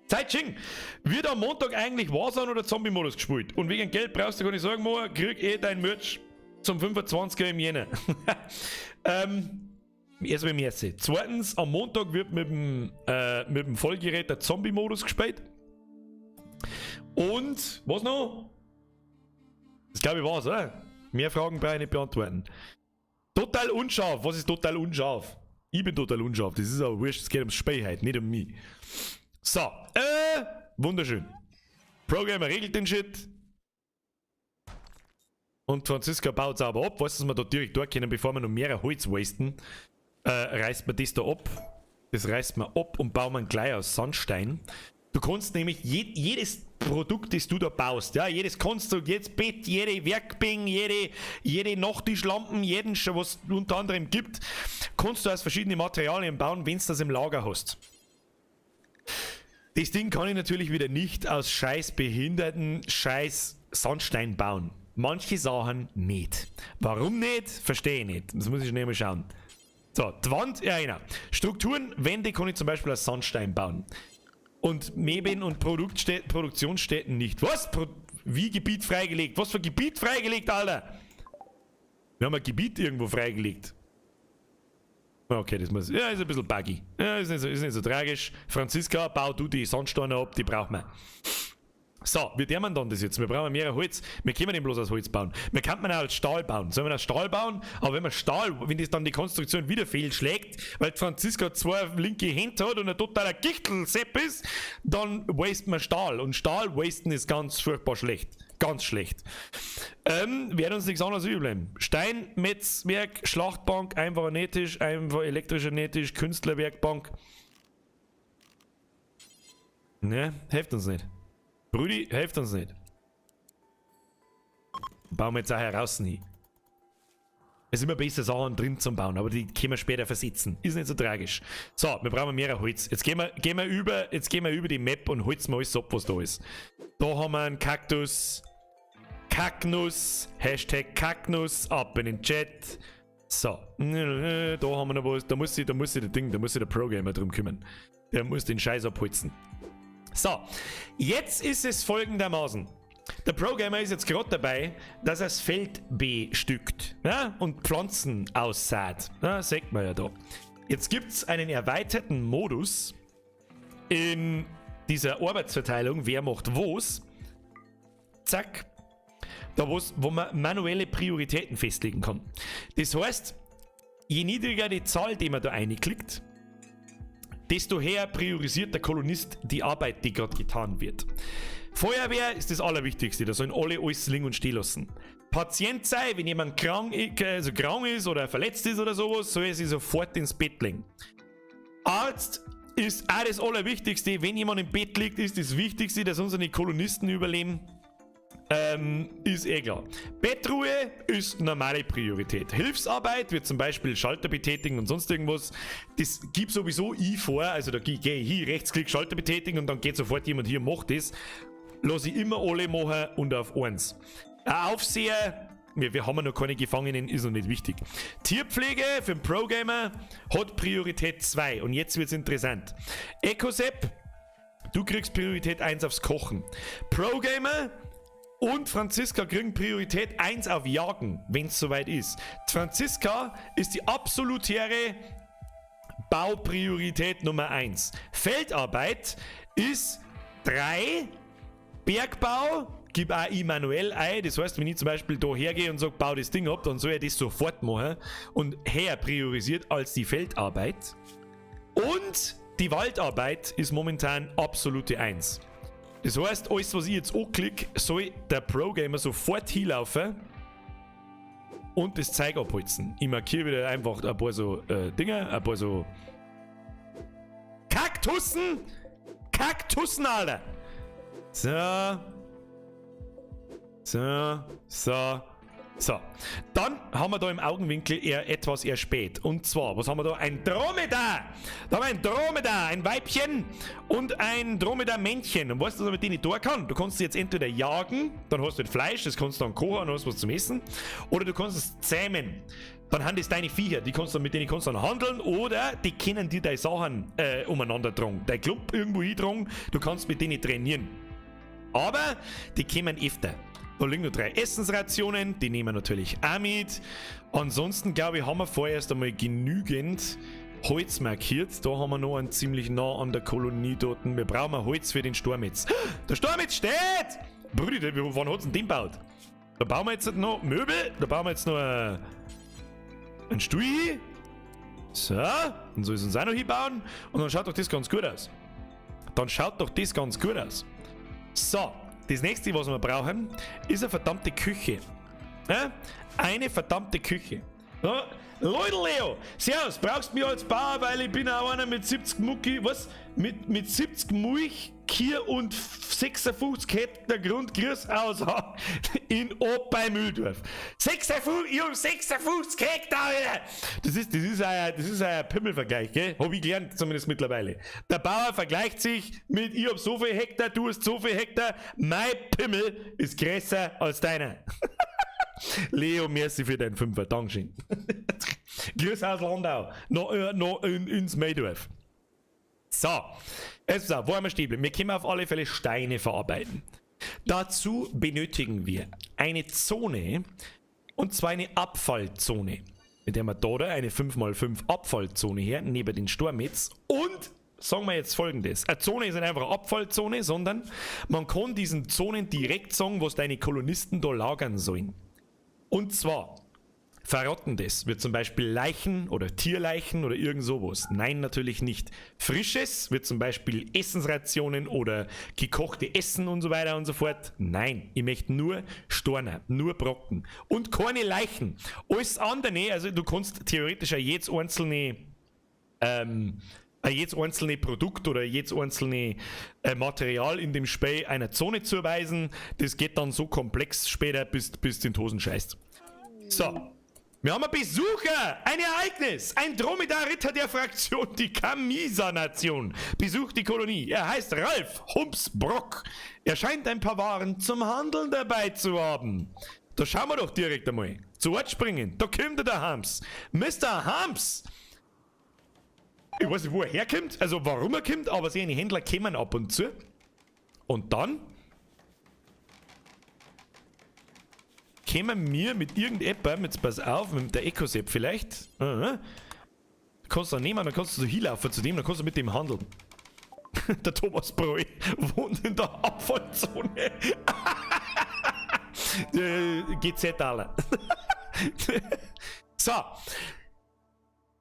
Zeitsching, wird am Montag eigentlich Warzone oder Zombie-Modus gespielt? Und wegen Geld brauchst du gar nicht sagen, Mo, krieg dein Merch zum 25er im Jänner. Erstmal merci. Zweitens, am Montag wird mit dem Vollgerät der Zombie-Modus gespielt. Und, was noch? Das glaube ich war's, oder? Mehr Fragen brauche ich nicht beantworten. Total unscharf. Was ist total unscharf? Ich bin total unscharf. Das ist aber wurscht. Es geht ums Spiel heute, nicht um mich. So, wunderschön. Programmer regelt den Shit. Und Franziska baut es aber ab. Weißt du, dass wir da direkt durchgehen, bevor wir noch mehr Holz wasten, reißt man das da ab. Das reißt man ab und bauen wir gleich aus Sandstein. Du kannst nämlich jedes Produkt, das du da baust, ja, jedes Konstrukt, jedes Bett, jede Werkbank, jede Nachttischlampen, jeden, was es unter anderem gibt, kannst du aus verschiedenen Materialien bauen, wenn du das im Lager hast. Das Ding kann ich natürlich wieder nicht aus scheiß behinderten scheiß Sandstein bauen. Manche Sachen nicht. Warum nicht? Verstehe ich nicht. Das muss ich schnell mal schauen. So, die Wand, ja genau. Strukturen, Wände kann ich zum Beispiel aus Sandstein bauen. Und Meben und Produktionsstätten nicht. Was? Wie Gebiet freigelegt? Was für Gebiet freigelegt, Alter? Wir haben ein Gebiet irgendwo freigelegt. Okay, das muss. Ja, ist ein bisschen buggy. Ja, ist nicht so tragisch. Franziska, bau du die Sandsteine ab, die brauchen wir. So, wie dämmen dann das jetzt? Wir brauchen mehr Holz. Wir können nicht bloß aus Holz bauen. Wir könnten auch aus Stahl bauen. Sollen wir aus Stahl bauen? Aber wenn das dann die Konstruktion wieder fehlschlägt, weil Franziska 2 linke Hände hat und ein totaler Gichtelsepp ist, dann wasten wir Stahl. Und Stahl wasten ist ganz furchtbar schlecht. Ganz schlecht. Wird uns nichts anderes übel. Stein, Metzwerk, Schlachtbank, einfacher Nähtisch, einfach elektrischer Nähtisch, Künstlerwerkbank. Ne, hilft uns nicht. Brudi, hilft uns nicht. Bauen wir jetzt auch heraus hin. Es ist immer besser, Sachen drin zu bauen, aber die können wir später versetzen. Ist nicht so tragisch. So, wir brauchen mehr Holz. Jetzt gehen wir über die Map und holzen wir alles ab, was da ist. Da haben wir einen Kaktus. Kaknus. Hashtag Kaknus. Ab in den Chat. So. Da haben wir noch was. Da muss sich der Pro-Gamer drum kümmern. Der muss den Scheiß abholzen. So. Jetzt ist es folgendermaßen. Der Pro-Gamer ist jetzt gerade dabei, dass er das Feld bestückt, ja, und Pflanzen aussät. Ja, sieht man ja da. Jetzt gibt es einen erweiterten Modus in dieser Arbeitsverteilung, wer macht was. Zack. Da wo man manuelle Prioritäten festlegen kann. Das heißt, je niedriger die Zahl, die man da reinklickt, desto höher priorisiert der Kolonist die Arbeit, die gerade getan wird. Feuerwehr ist das Allerwichtigste, da sollen alle alles liegen und stehen lassen. Patient sei, wenn jemand krank ist oder verletzt ist oder sowas, soll er sich sofort ins Bett legen. Arzt ist auch das Allerwichtigste, wenn jemand im Bett liegt, ist das Wichtigste, dass unsere Kolonisten überleben. Ist eh klar. Bettruhe ist normale Priorität. Hilfsarbeit, wie zum Beispiel Schalter betätigen und sonst irgendwas, das gibt sowieso ich vor, also da gehe ich hier, Rechtsklick, Schalter betätigen und dann geht sofort jemand hier und macht das. Lass ich immer alle machen und auf 1. Ein Aufseher, wir haben noch keine Gefangenen, ist noch nicht wichtig. Tierpflege für den Pro-Gamer hat Priorität 2 und jetzt wird es interessant. Ecosepp, du kriegst Priorität 1 aufs Kochen. Pro-Gamer und Franziska kriegen Priorität 1 auf Jagen, wenn es soweit ist. Franziska ist die absolutäre Baupriorität Nummer 1. Feldarbeit ist 3. Bergbau gib auch ich manuell ein. Das heißt, wenn ich zum Beispiel da hergehe und sage, bau das Ding ab, dann soll er das sofort machen und höher priorisiert als die Feldarbeit. Und die Waldarbeit ist momentan absolute 1. Das heißt, alles, was ich jetzt anklicke, soll der Pro-Gamer sofort hinlaufen und das Zeug abholzen. Ich markiere wieder einfach ein paar so Dinger, ein paar so Kaktussen! Kaktussen, Alter! So. So, so, so. Dann haben wir da im Augenwinkel etwas eher spät. Und zwar, was haben wir da? Ein Dromedar! Da haben wir ein Dromedar, ein Weibchen und ein Dromedar-Männchen. Und weißt du, was man mit denen tun kann? Du kannst sie jetzt entweder jagen, dann hast du das Fleisch, das kannst du dann kochen und hast was zum Essen. Oder du kannst es zähmen. Dann haben das deine Viecher, mit denen kannst du dann handeln, oder die können dir deine Sachen umeinander tragen. Dein Club irgendwo hintragen, du kannst mit denen trainieren. Aber die kommen öfter. Da liegen noch 3 Essensrationen, die nehmen wir natürlich auch mit. Ansonsten, glaube ich, haben wir vorerst einmal genügend Holz markiert. Da haben wir noch einen ziemlich nah an der Kolonie dort. Wir brauchen Holz für den Sturm jetzt. Der Sturm jetzt steht! Brüder, wann hat es denn den gebaut? Da bauen wir jetzt noch Möbel, da bauen wir jetzt noch einen Stuhl hin. So, dann soll es uns auch noch hinbauen. Und dann schaut doch das ganz gut aus. So, das nächste, was wir brauchen, ist eine verdammte Küche. Ja? Eine verdammte Küche. Ja? Leute, Leo, servus, brauchst du mich als Bauer, weil ich bin auch einer mit 70 Mucki, was? Mit 70 Milch, Kier und 56 Hektar Grund, grüß aus in Ob bei Mühldorf. 56, ich hab 56 Hektar, Alter! Das ist ein Pimmelvergleich, gell? Hab ich gelernt, zumindest mittlerweile. Der Bauer vergleicht sich mit, ich hab so viel Hektar, du hast so viel Hektar, mein Pimmel ist größer als deiner. Leo, merci für deinen Fünfer, Dankeschön. Grüß aus Landau, noch ins Meidorf. So, jetzt wo haben wir stehen bleiben? Wir können auf alle Fälle Steine verarbeiten. Dazu benötigen wir eine Zone, und zwar eine Abfallzone. Mit der wir da eine 5x5 Abfallzone her, neben den Sturm jetzt. Und sagen wir jetzt Folgendes: eine Zone ist nicht einfach eine Abfallzone, sondern man kann diesen Zonen direkt sagen, was deine Kolonisten da lagern sollen. Und zwar Verrottendes wird zum Beispiel Leichen oder Tierleichen oder irgend sowas. Nein, natürlich nicht. Frisches wird zum Beispiel Essensrationen oder gekochte Essen und so weiter und so fort. Nein, ich möchte nur Storner, nur Brocken und keine Leichen. Alles andere, also du kannst theoretisch auch jedes einzelne Produkt oder jedes einzelne Material in dem Spiel einer Zone zuweisen. Das geht dann so komplex später, bis den Hosen scheißt. So. Wir haben einen Besucher, ein Ereignis, ein Dromedar-Ritter der Fraktion, die Kamisa-Nation, besucht die Kolonie. Er heißt Ralf Humps-Brock. Er scheint ein paar Waren zum Handeln dabei zu haben. Da schauen wir doch direkt einmal. Zu Ort springen, da kommt der Humps. Mr. Humps! Ich weiß nicht, wo er herkommt, also warum er kommt, aber seine Händler kommen ab und zu. Und dann kommen wir mit irgendetwas, jetzt pass auf, mit der Ecosep vielleicht. Kannst du nehmen, dann kannst du so hinlaufen zu dem, dann kannst du mit dem handeln. Der Thomas Breu wohnt in der Abfallzone. GZ alle. So.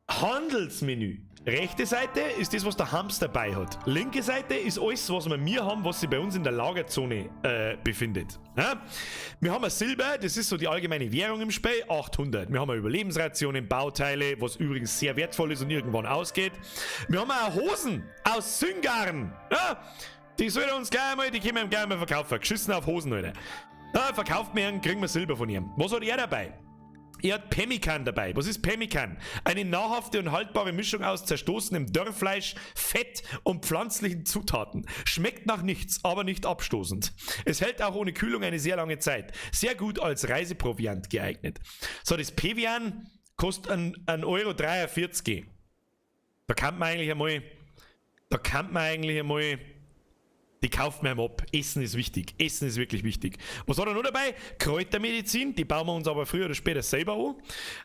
Handelsmenü. Rechte Seite ist das, was der Humps dabei hat. Linke Seite ist alles, was wir haben, was sich bei uns in der Lagerzone befindet. Ja? Wir haben ein Silber, das ist so die allgemeine Währung im Spiel, 800. Wir haben Überlebensrationen, Bauteile, was übrigens sehr wertvoll ist und irgendwann ausgeht. Wir haben auch Hosen aus Syngarn. Ja? Die sollen uns gleich mal, die können wir gleich mal verkaufen. Geschissen auf Hosen, Alter. Ja, verkauft mir einen, kriegen wir Silber von ihm. Was hat er dabei? Er hat Pemmikan dabei. Was ist Pemmikan? Eine nahrhafte und haltbare Mischung aus zerstoßenem Dörrfleisch, Fett und pflanzlichen Zutaten. Schmeckt nach nichts, aber nicht abstoßend. Es hält auch ohne Kühlung eine sehr lange Zeit. Sehr gut als Reiseproviant geeignet. So, das Pevian kostet 1,43 €. Da kann man eigentlich einmal... Die kauft man ab. Essen ist wichtig. Essen ist wirklich wichtig. Was hat er noch dabei? Kräutermedizin. Die bauen wir uns aber früher oder später selber an.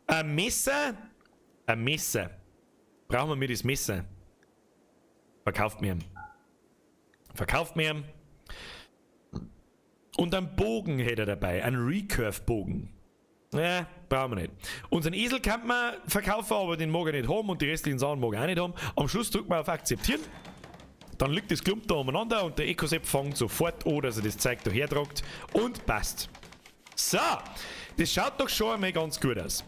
Ein Messer. Ein Messer. Brauchen wir mit das Messer. Verkauft mir. Verkauft mir. Und einen Bogen hätte er dabei. Einen Recurve-Bogen. Ja, brauchen wir nicht. Unseren Esel kann man verkaufen, aber den mag er nicht haben und die restlichen Sachen mag er auch nicht haben. Am Schluss drückt man auf Akzeptieren. Dann liegt das Klump da umeinander und der Ecosep fängt sofort an, dass er das Zeug da hertragt und passt. So, das schaut doch schon einmal ganz gut aus.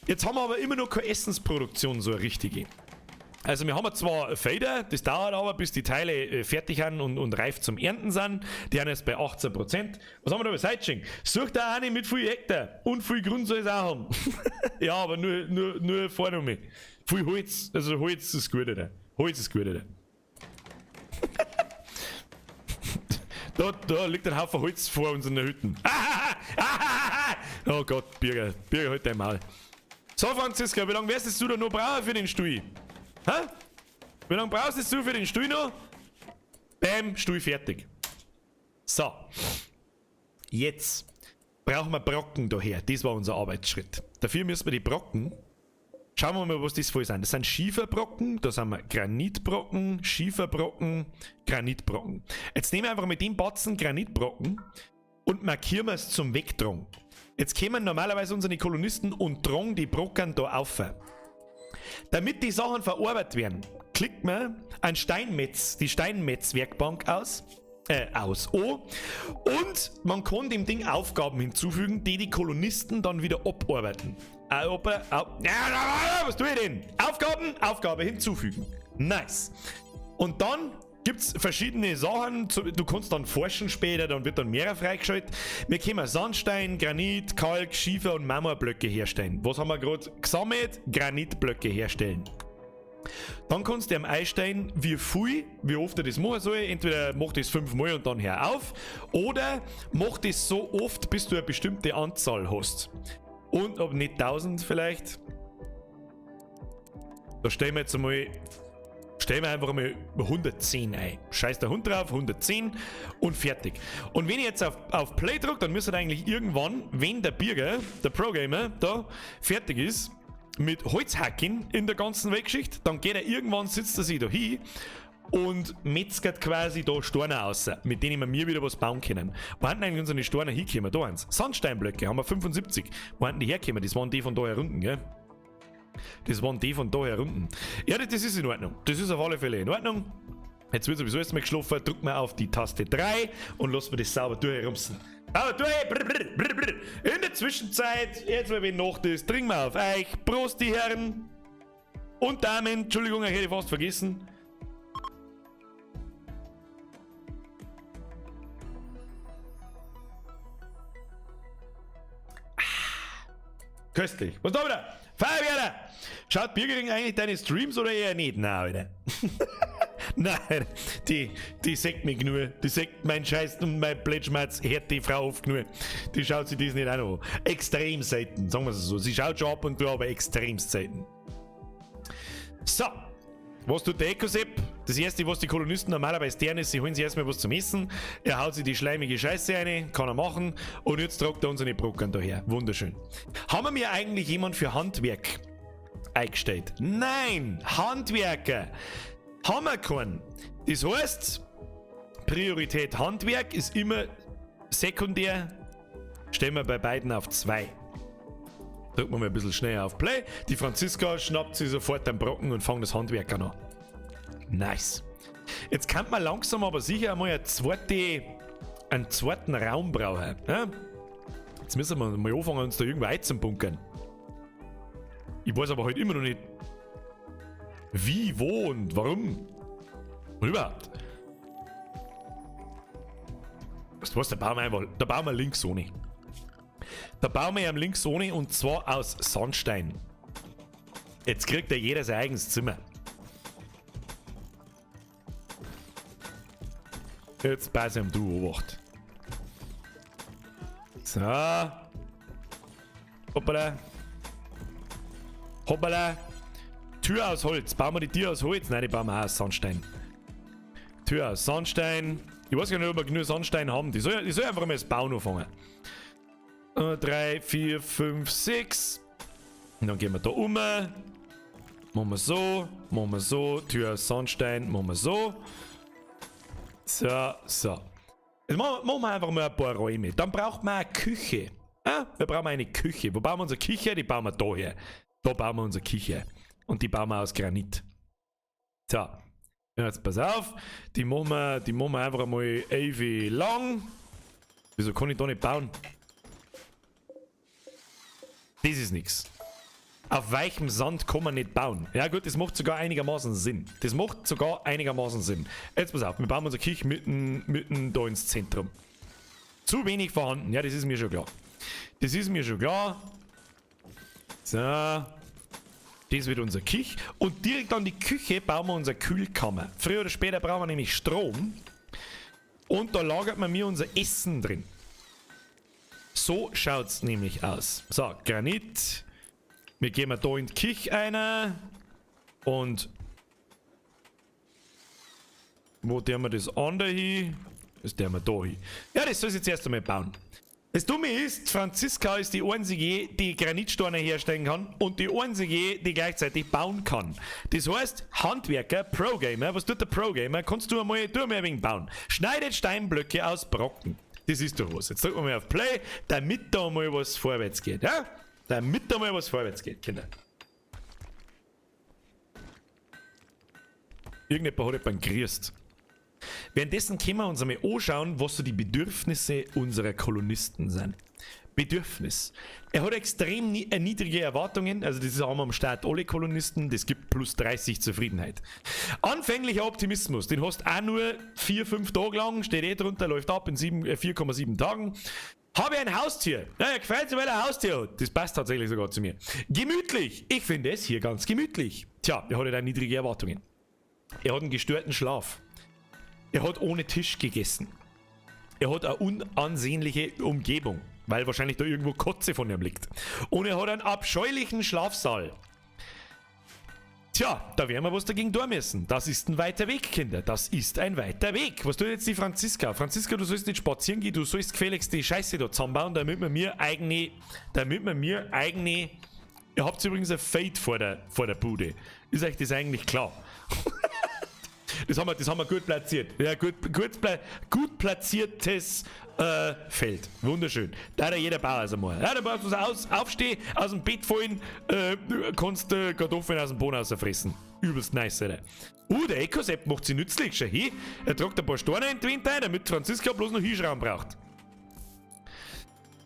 Jetzt haben wir aber immer noch keine Essensproduktion, so eine richtige. Also wir haben zwar Fader, das dauert aber, bis die Teile fertig sind und reif zum Ernten sind. Die haben jetzt bei 18%. Was haben wir da bei Sideching? Sucht da eine mit viel Hektar und viel Grund soll es auch haben. Ja, aber nur Vornahme. Viel Holz, also Holz ist gut, oder? Holz ist gut, oder? Da liegt ein Haufen Holz vor unseren Hütten. Oh Gott, Birger, halt dein Maul. So, Franziska, wie lange wirst du da noch brauchen für den Stuhl? Hä? Wie lange brauchst du für den Stuhl noch? Bam, Stuhl fertig. So. Jetzt brauchen wir Brocken daher. Das war unser Arbeitsschritt. Dafür müssen wir die Brocken. Schauen wir mal, was das voll sind. Das sind Schieferbrocken, da sind wir Granitbrocken, Schieferbrocken, Granitbrocken. Jetzt nehmen wir einfach mit dem Batzen Granitbrocken und markieren wir es zum Wegtragen. Jetzt kommen normalerweise unsere Kolonisten und tragen die Brocken da auf. Damit die Sachen verarbeitet werden, klickt man ein Steinmetz, die Steinmetz-Werkbank aus. Und man kann dem Ding Aufgaben hinzufügen, die die Kolonisten dann wieder abarbeiten. Was tue ich denn? Aufgabe hinzufügen. Nice. Und dann gibt es verschiedene Sachen, du kannst dann forschen später, dann wird dann mehr freigeschaltet. Wir können Sandstein, Granit, Kalk, Schiefer und Marmorblöcke herstellen. Was haben wir gerade gesammelt? Granitblöcke herstellen. Dann kannst du am einstellen, wie oft er das machen soll. Entweder mach das 5-mal und dann hör auf, oder mach das so oft, bis du eine bestimmte Anzahl hast. Und ob nicht 1000 vielleicht. Da stellen wir jetzt einmal. Stellen wir einfach mal 110 ein. Scheiß der Hund drauf, 110 und fertig. Und wenn ich jetzt auf Play drücke, dann müsste eigentlich irgendwann, wenn der Birger, der Pro-Gamer, da fertig ist, mit Holzhacken in der ganzen Weltgeschichte, dann geht er irgendwann, sitzt er sich da hin und metzgert quasi da Steine raus, mit denen wir mir wieder was bauen können. Wo hatten eigentlich unsere Steine hinkommen? Da eins. Sandsteinblöcke haben wir 75. Wo hatten die herkommen? Das waren die von da herunten, gell? Das waren die von da herunten. Ja, das ist in Ordnung. Das ist auf alle Fälle in Ordnung. Jetzt wird sowieso erstmal geschlafen. Drücken wir auf die Taste 3 und lassen wir das sauber durchherumsen. Aber durch! In der Zwischenzeit, jetzt mal wenn noch das, trinken wir auf euch. Prost, die Herren und Damen. Entschuldigung, ich hätte fast vergessen. Köstlich. Was da wieder? Feuerwehr! Schaut Birgering eigentlich deine Streams oder eher nicht? Nein, Alter. Nein, die sagt mich nur. Die sagt mein Scheiß und mein Plätschmerz hört die Frau oft nur. Die schaut sich das nicht auch noch an. Extrem selten, sagen wir es so. Sie schaut schon ab und zu, aber extrem selten. So. Was tut der Ecosepp? Das erste, was die Kolonisten normalerweise tun, ist, sie holen sich erstmal was zum Essen. Er haut sich die schleimige Scheiße rein, kann er machen. Und jetzt tragt er unsere Brocken daher. Wunderschön. Haben wir eigentlich jemand für Handwerk eingestellt? Nein! Handwerker! Haben wir keinen. Das heißt, Priorität Handwerk ist immer sekundär. Stellen wir bei beiden auf 2. Drücken wir mal ein bisschen schneller auf Play. Die Franziska schnappt sich sofort den Brocken und fängt das Handwerk an. Nice. Jetzt kann man langsam aber sicher einmal einen zweiten Raum brauchen. Ja? Jetzt müssen wir mal anfangen, uns da irgendwo einzubunkern. Ich weiß aber heute immer noch nicht, wie, wo und warum. Und überhaupt. Was, da bauen wir links ohne. Da bauen wir am links ohne und zwar aus Sandstein. Jetzt kriegt ja jeder sein eigenes Zimmer. Jetzt pass ihm du Obacht. So. Hoppala. Hoppala. Tür aus Holz. Bauen wir die Tür aus Holz? Nein, die bauen wir auch aus Sandstein. Tür aus Sandstein. Ich weiß gar nicht, ob wir genug Sandstein haben. Die soll einfach mal das Bauen anfangen. 3, 4, 5, 6. Und dann gehen wir da um. Machen wir so. Tür aus Sandstein. Machen wir so. So. Jetzt machen wir einfach mal ein paar Räume. Dann braucht man eine Küche. Wir brauchen eine Küche. Wo bauen wir unsere Küche? Die bauen wir da her. Da bauen wir unsere Küche. Und die bauen wir aus Granit. So. Jetzt pass auf. Die machen wir einfach mal ewig lang. Wieso kann ich da nicht bauen? Das ist nix. Auf weichem Sand kann man nicht bauen. Ja gut, das macht sogar einigermaßen Sinn. Jetzt pass auf, wir bauen unsere Kirche mitten da ins Zentrum. Zu wenig vorhanden, ja, das ist mir schon klar. So. Das wird unser Kirche. Und direkt an die Küche bauen wir unsere Kühlkammer. Früher oder später brauchen wir nämlich Strom. Und da lagert man mir unser Essen drin. So schaut's nämlich aus. So, Granit. Wir gehen da in die Küche rein. Und wo tun wir das andere hin? Das tun wir da hin. Ja, das soll ich jetzt erst einmal bauen. Das Dumme ist, Franziska ist die einzige, die Granitsteine herstellen kann und die einzige, die gleichzeitig bauen kann. Das heißt, Handwerker, Pro-Gamer, was tut der Pro-Gamer? Kannst du einmal ein wenig bauen. Schneidet Steinblöcke aus Brocken. Das ist doch was. Jetzt drücken wir mal auf Play, damit da mal was vorwärts geht. Ja? Kinder. Irgendjemand hat jemanden grüßt. Währenddessen können wir uns einmal anschauen, was so die Bedürfnisse unserer Kolonisten sind. Bedürfnis. Er hat extrem niedrige Erwartungen, also das haben wir am Start alle Kolonisten, das gibt plus 30 Zufriedenheit. Anfänglicher Optimismus, den hast auch nur 4-5 Tage lang, steht eh drunter, läuft ab in 4,7 Tagen. Habe ein Haustier. Naja, gefällt mir, weil er ein Haustier hat. Das passt tatsächlich sogar zu mir. Gemütlich. Ich finde es hier ganz gemütlich. Tja, er hat ja niedrige Erwartungen. Er hat einen gestörten Schlaf. Er hat ohne Tisch gegessen. Er hat eine unansehnliche Umgebung, weil wahrscheinlich da irgendwo Kotze von ihm liegt. Und er hat einen abscheulichen Schlafsaal. Tja, da werden wir was dagegen tun müssen. Das ist ein weiter Weg, Kinder. Das ist ein weiter Weg. Was tut jetzt die Franziska? Franziska, du sollst nicht spazieren gehen, du sollst gefälligst die Scheiße da zusammenbauen, damit wir mir eigene... Ihr habt übrigens ein Fade vor der Bude. Ist euch das eigentlich klar? Das haben wir gut platziert. Ja, gut platziertes Feld. Wunderschön. Da hat jeder Bauer also mal. Ja, da brauchst du aufstehen, aus dem Bett fallen, kannst Kartoffeln aus dem Boden rausfressen. Übelst nice, Alter. Der Eco-Sepp macht sie nützlich. Schau hier. Er tragt ein paar Steine in die Wind ein, damit Franziska bloß noch Hinschrauben braucht.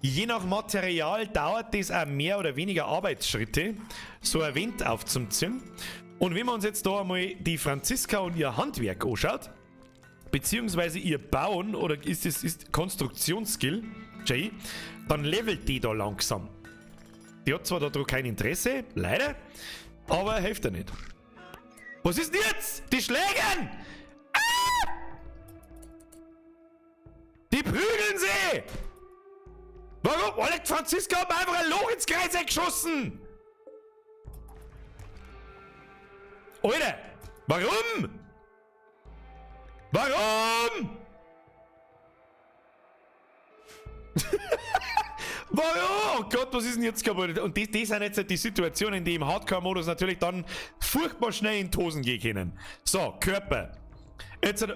Je nach Material dauert das auch mehr oder weniger Arbeitsschritte, so ein Wind aufzuziehen. Und wenn man uns jetzt da einmal die Franziska und ihr Handwerk anschaut, beziehungsweise ihr Bauen oder ist Konstruktionsskill, dann levelt die da langsam. Die hat zwar da kein Interesse, leider, aber hilft ja nicht. Was ist denn jetzt? Die schlägen! Ah! Die prügeln sie! Warum? Alter, Franziska hat einfach ein Loch ins Kreis geschossen! Alter, warum? Warum? Warum? Oh Gott, was ist denn jetzt kaputt? Und das sind jetzt die Situationen, die im Hardcore-Modus natürlich dann furchtbar schnell in die Hosen gehen können. So, Körper. Jetzt,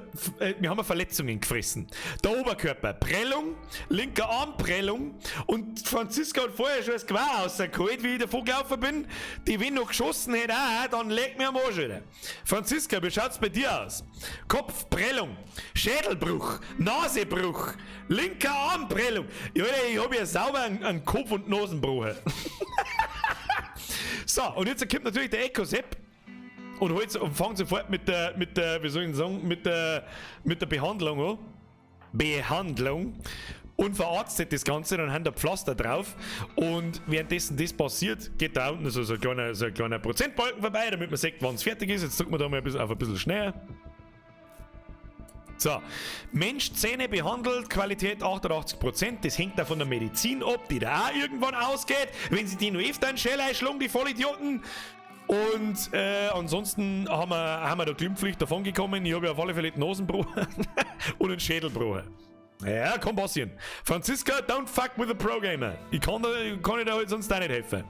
wir haben Verletzungen gefressen. Der Oberkörper, Prellung, linker Arm, Prellung. Und Franziska hat vorher schon das Gewehr rausgeholt, wie ich davon gelaufen bin. Die, wenn noch geschossen hätte, auch, dann leg mir am Arsch wieder. Franziska, wie schaut's bei dir aus? Kopf, Prellung, Schädelbruch, Nasebruch, linker Arm, Prellung. Ja, ich hab ja sauber einen Kopf- und Nasenbruch. So, und jetzt kommt natürlich der Eco-Sepp. Und fangt sofort mit der, wie soll ich sagen, mit der Behandlung an. Behandlung. Und verarztet das Ganze, dann haben da Pflaster drauf. Und währenddessen das passiert, geht da unten so ein kleiner Prozentbalken vorbei, damit man sieht, wann es fertig ist. Jetzt drücken wir da mal ein bisschen schneller. So, Mensch, Zähne behandelt, Qualität 88%. Das hängt da von der Medizin ab, die da auch irgendwann ausgeht. Wenn sie die nur öfter einen Schell einschlagen, die Vollidioten. Und ansonsten haben wir da glimpflich davon gekommen. Ich habe ja auf alle Fälle den Nasenbruch und einen Schädelbruch. Ja, kann passieren. Franziska, don't fuck with the Pro-Gamer. Ich kann dir halt sonst auch nicht helfen.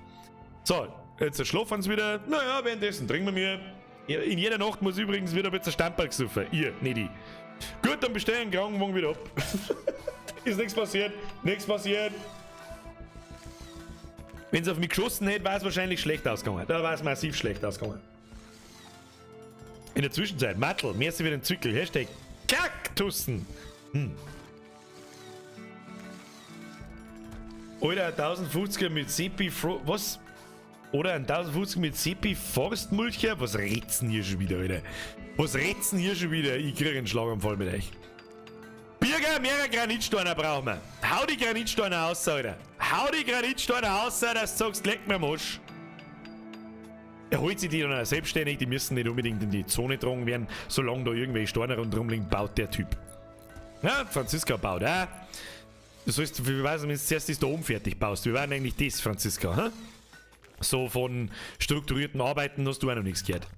So, jetzt schlafen sie wieder. Naja, währenddessen trinken wir mir. In jeder Nacht muss übrigens wieder ein bisschen Stamperl gesoffen. Ihr, nicht ich. Gut, dann bestell den Krankenwagen wieder ab. Ist nichts passiert. Nichts passiert. Wenn es auf mich geschossen hätte, wäre es wahrscheinlich schlecht ausgegangen. Da wäre es massiv schlecht ausgegangen. In der Zwischenzeit, Mattel, merci für den Zückel. Hashtag Kaktussen. Oder ein 1050er mit Sepi was? Oder ein 1050er mit Sepi Forstmulcher? Was rätsen hier schon wieder, Alter? Was rätsen hier schon wieder? Ich krieg einen Schlaganfall mit euch. Birger, mehrere Granitsteine brauchen wir. Hau die Granitsteine aus, Alter. Hau die Granitsteine aus, dass du sagst, leck mir am Arsch. Er holt sich die dann auch selbstständig, die müssen nicht unbedingt in die Zone getragen werden. Solange da irgendwelche Steine rundherum liegen, baut der Typ. Ja, Franziska baut auch. Du sollst, wie weiß ich, wenn du zuerst das da oben fertig baust. Wie war denn eigentlich das, Franziska? Hä? So von strukturierten Arbeiten hast du auch noch nichts gehört.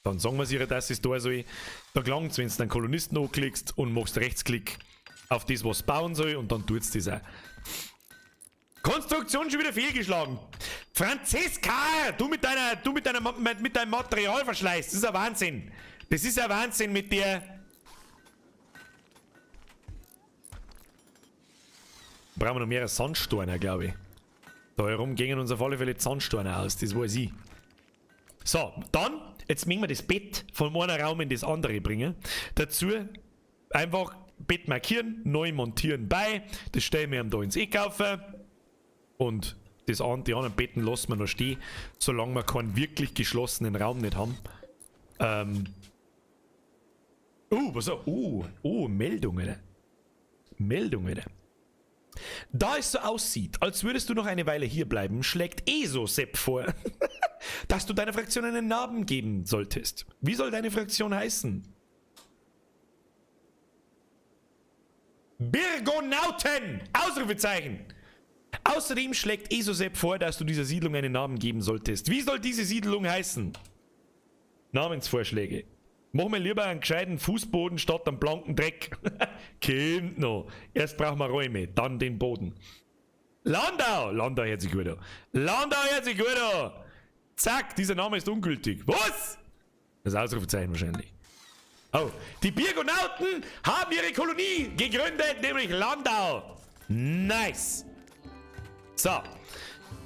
Dann sagen wir ihr, dass es da soll. Da gelangt es, wenn du einen Kolonisten anklickst und machst Rechtsklick auf das, was bauen soll, und dann tut es das auch. Konstruktion schon wieder fehlgeschlagen. Franziska, du mit deinem Materialverschleiß, das ist ein Wahnsinn. Das ist ein Wahnsinn mit dir. Brauchen wir noch mehr Sandsteine, glaube ich. Da herum gingen uns auf alle Fälle Sandsteine aus, das weiß ich. So, dann, jetzt müssen wir das Bett von einem Raum in das andere bringen. Dazu einfach Bett markieren, neu montieren bei. Das stellen wir ihm da ins Einkaufen. Und die anderen Betten lassen wir noch stehen, solange wir keinen wirklich geschlossenen Raum nicht haben. Was auch? Meldung, Alter. Meldung, Alter. Da es so aussieht, als würdest du noch eine Weile hier bleiben, schlägt Sepp vor, dass du deiner Fraktion einen Namen geben solltest. Wie soll deine Fraktion heißen? Birgonauten! Ausrufezeichen! Außerdem schlägt Sepp vor, dass du dieser Siedlung einen Namen geben solltest. Wie soll diese Siedlung heißen? Namensvorschläge. Mach mir lieber einen gescheiten Fußboden statt einem blanken Dreck. Kind noch. Erst brauchen wir Räume, dann den Boden. Landau! Landau hört sich gut an. Landau hört sich gut an! Zack, dieser Name ist ungültig. Was? Das Ausrufezeichen wahrscheinlich. Oh, die Birgonauten haben ihre Kolonie gegründet, nämlich Landau. Nice. So,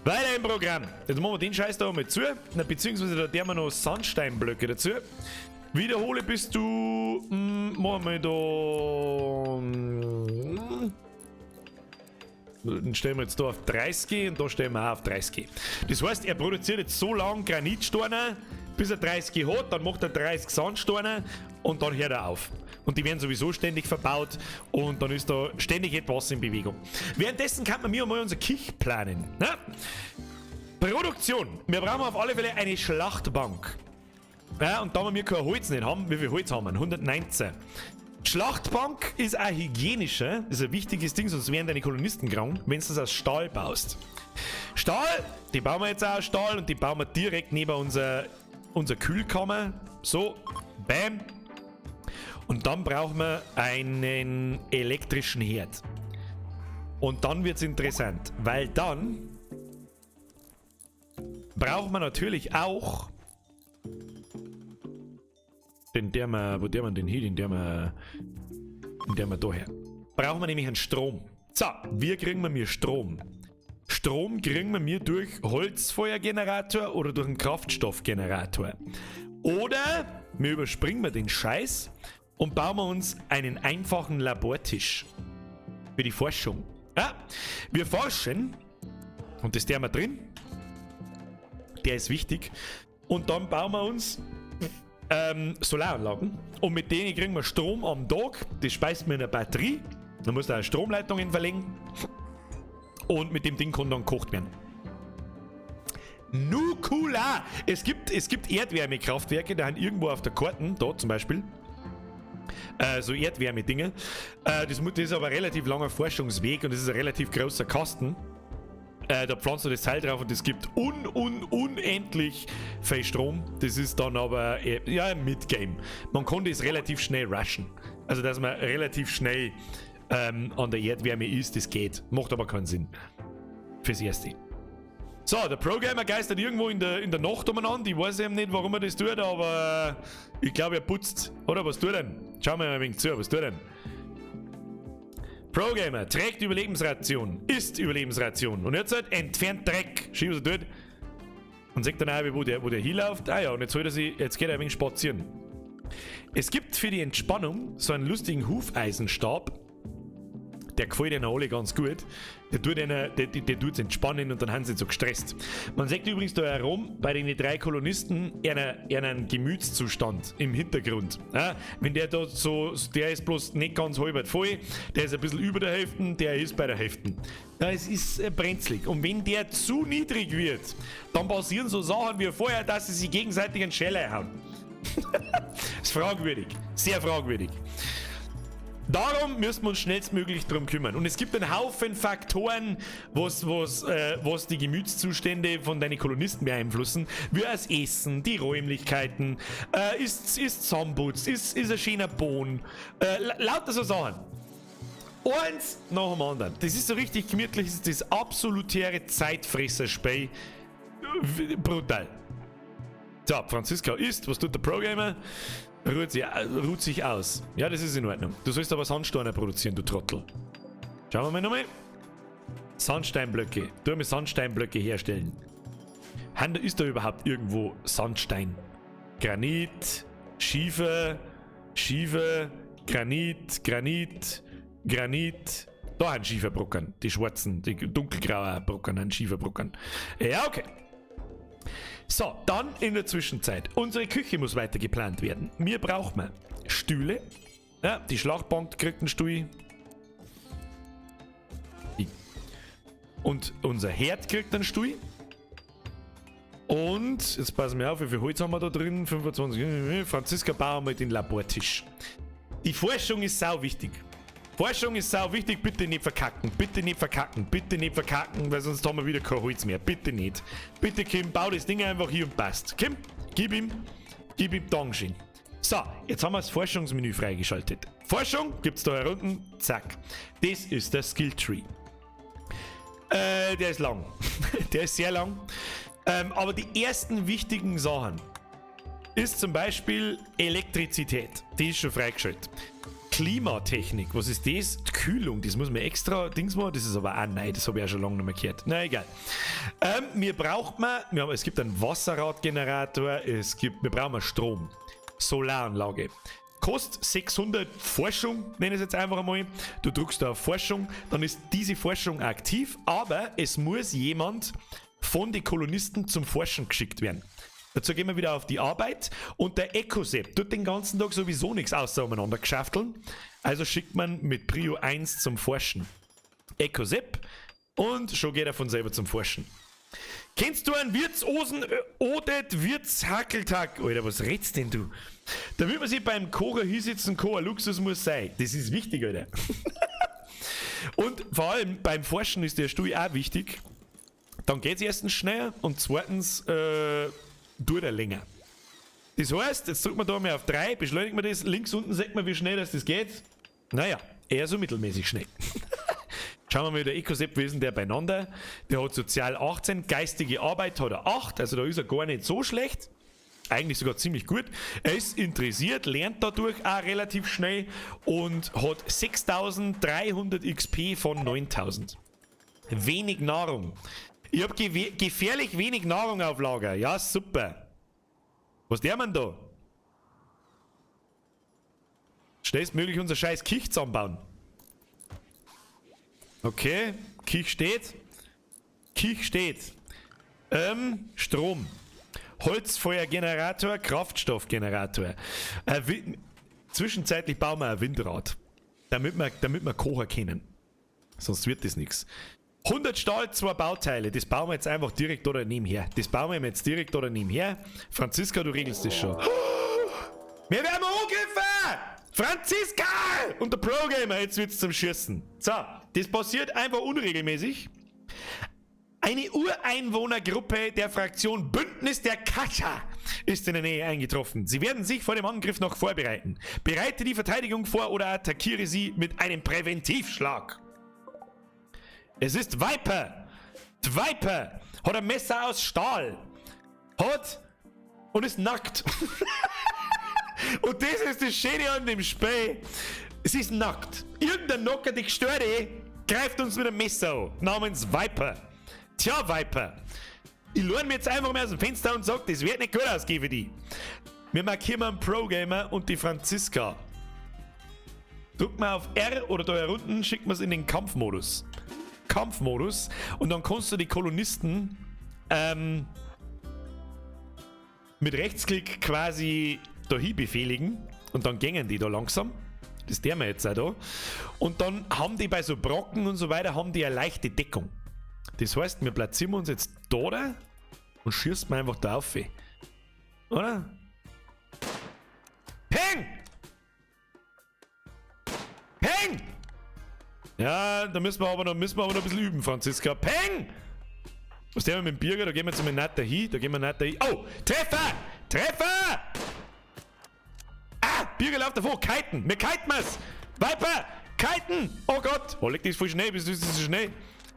weiter im Programm. Jetzt machen wir den Scheiß da mal zu. Beziehungsweise da haben wir noch Sandsteinblöcke dazu. Wiederhole bist du. Machen wir da. Den stellen wir jetzt da auf 30 und da stellen wir auch auf 30. Das heißt, er produziert jetzt so lange Granitsteine, bis er 30 hat, dann macht er 30 Sandsteine und dann hört er auf. Und die werden sowieso ständig verbaut und dann ist da ständig etwas in Bewegung. Währenddessen kann man mir mal unser Kich planen. Na? Produktion. Wir brauchen auf alle Fälle eine Schlachtbank. Ja, und da wir kein Holz nicht haben, wie viel Holz haben wir? 119. Schlachtbank ist auch hygienischer, ist ein wichtiges Ding, sonst wären deine Kolonisten krank, wenn du das aus Stahl baust. Stahl, die bauen wir jetzt auch aus Stahl und die bauen wir direkt neben unser Kühlkammer. So, bam. Und dann brauchen wir einen elektrischen Herd. Und dann wird es interessant, weil dann braucht man natürlich auch wo der man den hier, in der man daher. Brauchen wir nämlich einen Strom. So, wie kriegen wir Strom? Strom kriegen wir durch Holzfeuergenerator oder durch einen Kraftstoffgenerator. Oder wir überspringen den Scheiß und bauen wir uns einen einfachen Labortisch für die Forschung. Ja, wir forschen und das der wir drin. Der ist wichtig. Und dann bauen wir uns Solaranlagen und mit denen kriegen wir Strom am Tag. Das speist man in eine Batterie. Dann muss da Stromleitungen verlegen und mit dem Ding kann dann gekocht werden. Nukula! Es gibt Erdwärmekraftwerke, da haben irgendwo auf der Karten, da zum Beispiel, so Erdwärmedinge. Das ist aber ein relativ langer Forschungsweg und das ist ein relativ großer Kasten. Da pflanzt du das Teil drauf und es gibt unendlich viel Strom. Das ist dann aber ein Mid-Game. Man kann das relativ schnell rushen. Also, dass man relativ schnell an der Erdwärme ist, das geht. Macht aber keinen Sinn. Fürs Erste. So, der Programmer geistert irgendwo in der Nacht umeinander. Ich weiß eben nicht, warum er das tut, aber ich glaube, er putzt. Oder was tut er denn? Schauen wir mal ein wenig zu. Was tut er denn? Pro-Gamer trägt Überlebensration, isst Überlebensration und jetzt halt entfernt Dreck. Schau, was er tut. Und sagt dann auch, wo der hinläuft. Ah ja, und jetzt geht er ein wenig spazieren. Es gibt für die Entspannung so einen lustigen Hufeisenstab. der gefällt ihnen alle ganz gut. Der tut es entspannen und dann haben sie nicht so gestresst. Man sagt übrigens da herum, bei den 3 Kolonisten, einen Gemütszustand im Hintergrund. Ja, wenn der da so, der ist bloß nicht ganz halb voll, der ist ein bisschen über der Hälfte, der ist bei der Hälfte. Ja, es ist brenzlig. Und wenn der zu niedrig wird, dann passieren so Sachen wie vorher, dass sie sich gegenseitig einen Scheller hauen. Das ist fragwürdig. Sehr fragwürdig. Darum müssen wir uns schnellstmöglich drum kümmern. Und es gibt einen Haufen Faktoren, was die Gemütszustände von deinen Kolonisten beeinflussen. Wie das Essen, die Räumlichkeiten, ist Zusammenputz, ist ein schöner Boden, lauter so Sachen. Eins nach dem anderen. Das ist so richtig gemütlich, das ist das absolutäre Zeitfresserspiel. Brutal. So, Franziska isst, was tut der Programmer? Ruht sich aus. Ja, das ist in Ordnung. Du sollst aber Sandsteine produzieren, du Trottel. Schauen wir mal nochmal. Sandsteinblöcke. Tu mir Sandsteinblöcke herstellen. Ist da überhaupt irgendwo Sandstein? Granit, Schiefer, Granit. Da haben Schieferbrocken. Die schwarzen, die dunkelgrauen Brocken haben Schieferbrocken. Ja, okay. So, dann in der Zwischenzeit. Unsere Küche muss weiter geplant werden. Wir brauchen Stühle. Ja, die Schlachtbank kriegt einen Stuhl. Und unser Herd kriegt einen Stuhl. Und, jetzt passen wir auf, wie viel Holz haben wir da drin? 25. Franziska, bauen wir den Labortisch. Die Forschung ist sau wichtig. Bitte nicht verkacken, weil sonst haben wir wieder kein Holz mehr. Bitte nicht. Bitte, Kim, bau das Ding einfach hier und passt. Kim, gib ihm Dankeschön. So, jetzt haben wir das Forschungsmenü freigeschaltet. Forschung gibt's da unten, zack. Das ist der Skilltree. Der ist lang. Der ist sehr lang. Aber die ersten wichtigen Sachen ist zum Beispiel Elektrizität. Die ist schon freigeschaltet. Klimatechnik, was ist das? Die Kühlung, das muss man extra Dings machen, das ist aber auch nein, das habe ich auch schon lange nicht mehr gehört. Na egal. Es gibt einen Wasserradgenerator, wir brauchen Strom, Solaranlage. Kostet 600 Forschung, nenne ich es jetzt einfach einmal. Du drückst da auf Forschung, dann ist diese Forschung aktiv, aber es muss jemand von den Kolonisten zum Forschen geschickt werden. Dazu gehen wir wieder auf die Arbeit und der Ecosep tut den ganzen Tag sowieso nichts außer umeinander geschafteln. Also schickt man mit Prio 1 zum Forschen. Ecosep und schon geht er von selber zum Forschen. Kennst du einen Wirtsosen Odet Wirtshackeltag? Alter, was redst denn du? Da will man sich beim Kocher hinsitzen, Kocher Luxus muss sein. Das ist wichtig, Alter. Und vor allem beim Forschen ist der Stuhl auch wichtig. Dann geht es erstens schneller und zweitens tut er länger. Das heißt, jetzt drückt man da mal auf 3, beschleunigt man das, links unten sieht man, wie schnell das geht. Naja, eher so mittelmäßig schnell. Schauen wir mal, der Ecosep gewesen, der beieinander. Der hat Sozial 18, geistige Arbeit hat er 8, also da ist er gar nicht so schlecht. Eigentlich sogar ziemlich gut. Er ist interessiert, lernt dadurch auch relativ schnell und hat 6300 XP von 9000. Wenig Nahrung. Ich hab gefährlich wenig Nahrung auf Lager. Ja, super. Was der man da? Schnellstmöglich unser scheiß Kich zusammenbauen. Okay, Kich steht. Strom. Holzfeuergenerator, Kraftstoffgenerator. Zwischenzeitlich bauen wir ein Windrad. Damit wir kochen können. Sonst wird das nichts. 100 Stahl, 2 Bauteile. Das bauen wir jetzt einfach direkt oder nebenher. Franziska, du regelst das schon. Wir werden angegriffen! Franziska! Und der Pro-Gamer, jetzt wird's zum Schießen. So, das passiert einfach unregelmäßig. Eine Ureinwohnergruppe der Fraktion Bündnis der Kascha ist in der Nähe eingetroffen. Sie werden sich vor dem Angriff noch vorbereiten. Bereite die Verteidigung vor oder attackiere sie mit einem Präventivschlag. Es ist Viper. Die Viper hat ein Messer aus Stahl. Und ist nackt. Und das ist das Schöne an dem Spiel. Es ist nackt. Irgendein Nocker, die Gestörte, greift uns mit einem Messer an. Namens Viper. Tja, Viper. Ich lerne mir jetzt einfach mal aus dem Fenster und sage, das wird nicht gut ausgehen für die. Wir markieren einen Pro-Gamer und die Franziska. drückt man auf R oder da herunten, schickt man es in den Kampfmodus. Kampfmodus. Und dann kannst du die Kolonisten mit Rechtsklick quasi dahin befehligen. Und dann gängen die da langsam. Das tun wir jetzt auch da. Und dann haben die bei so Brocken und so weiter, haben die eine leichte Deckung. Das heißt, wir platzieren uns jetzt da und schießen einfach da auf. Oder? Peng! Peng! Ja, da müssen wir aber noch ein bisschen üben, Franziska. Peng! Was tun wir mit dem Bürger? Da gehen wir jetzt mal nicht dahin. Oh! Treffer! Treffer! Ah! Bürger läuft davor. Kiten! Wir kiten es! Viper! Kiten! Oh Gott! Oh, leg das voll schnell. Wieso ist das so schnell?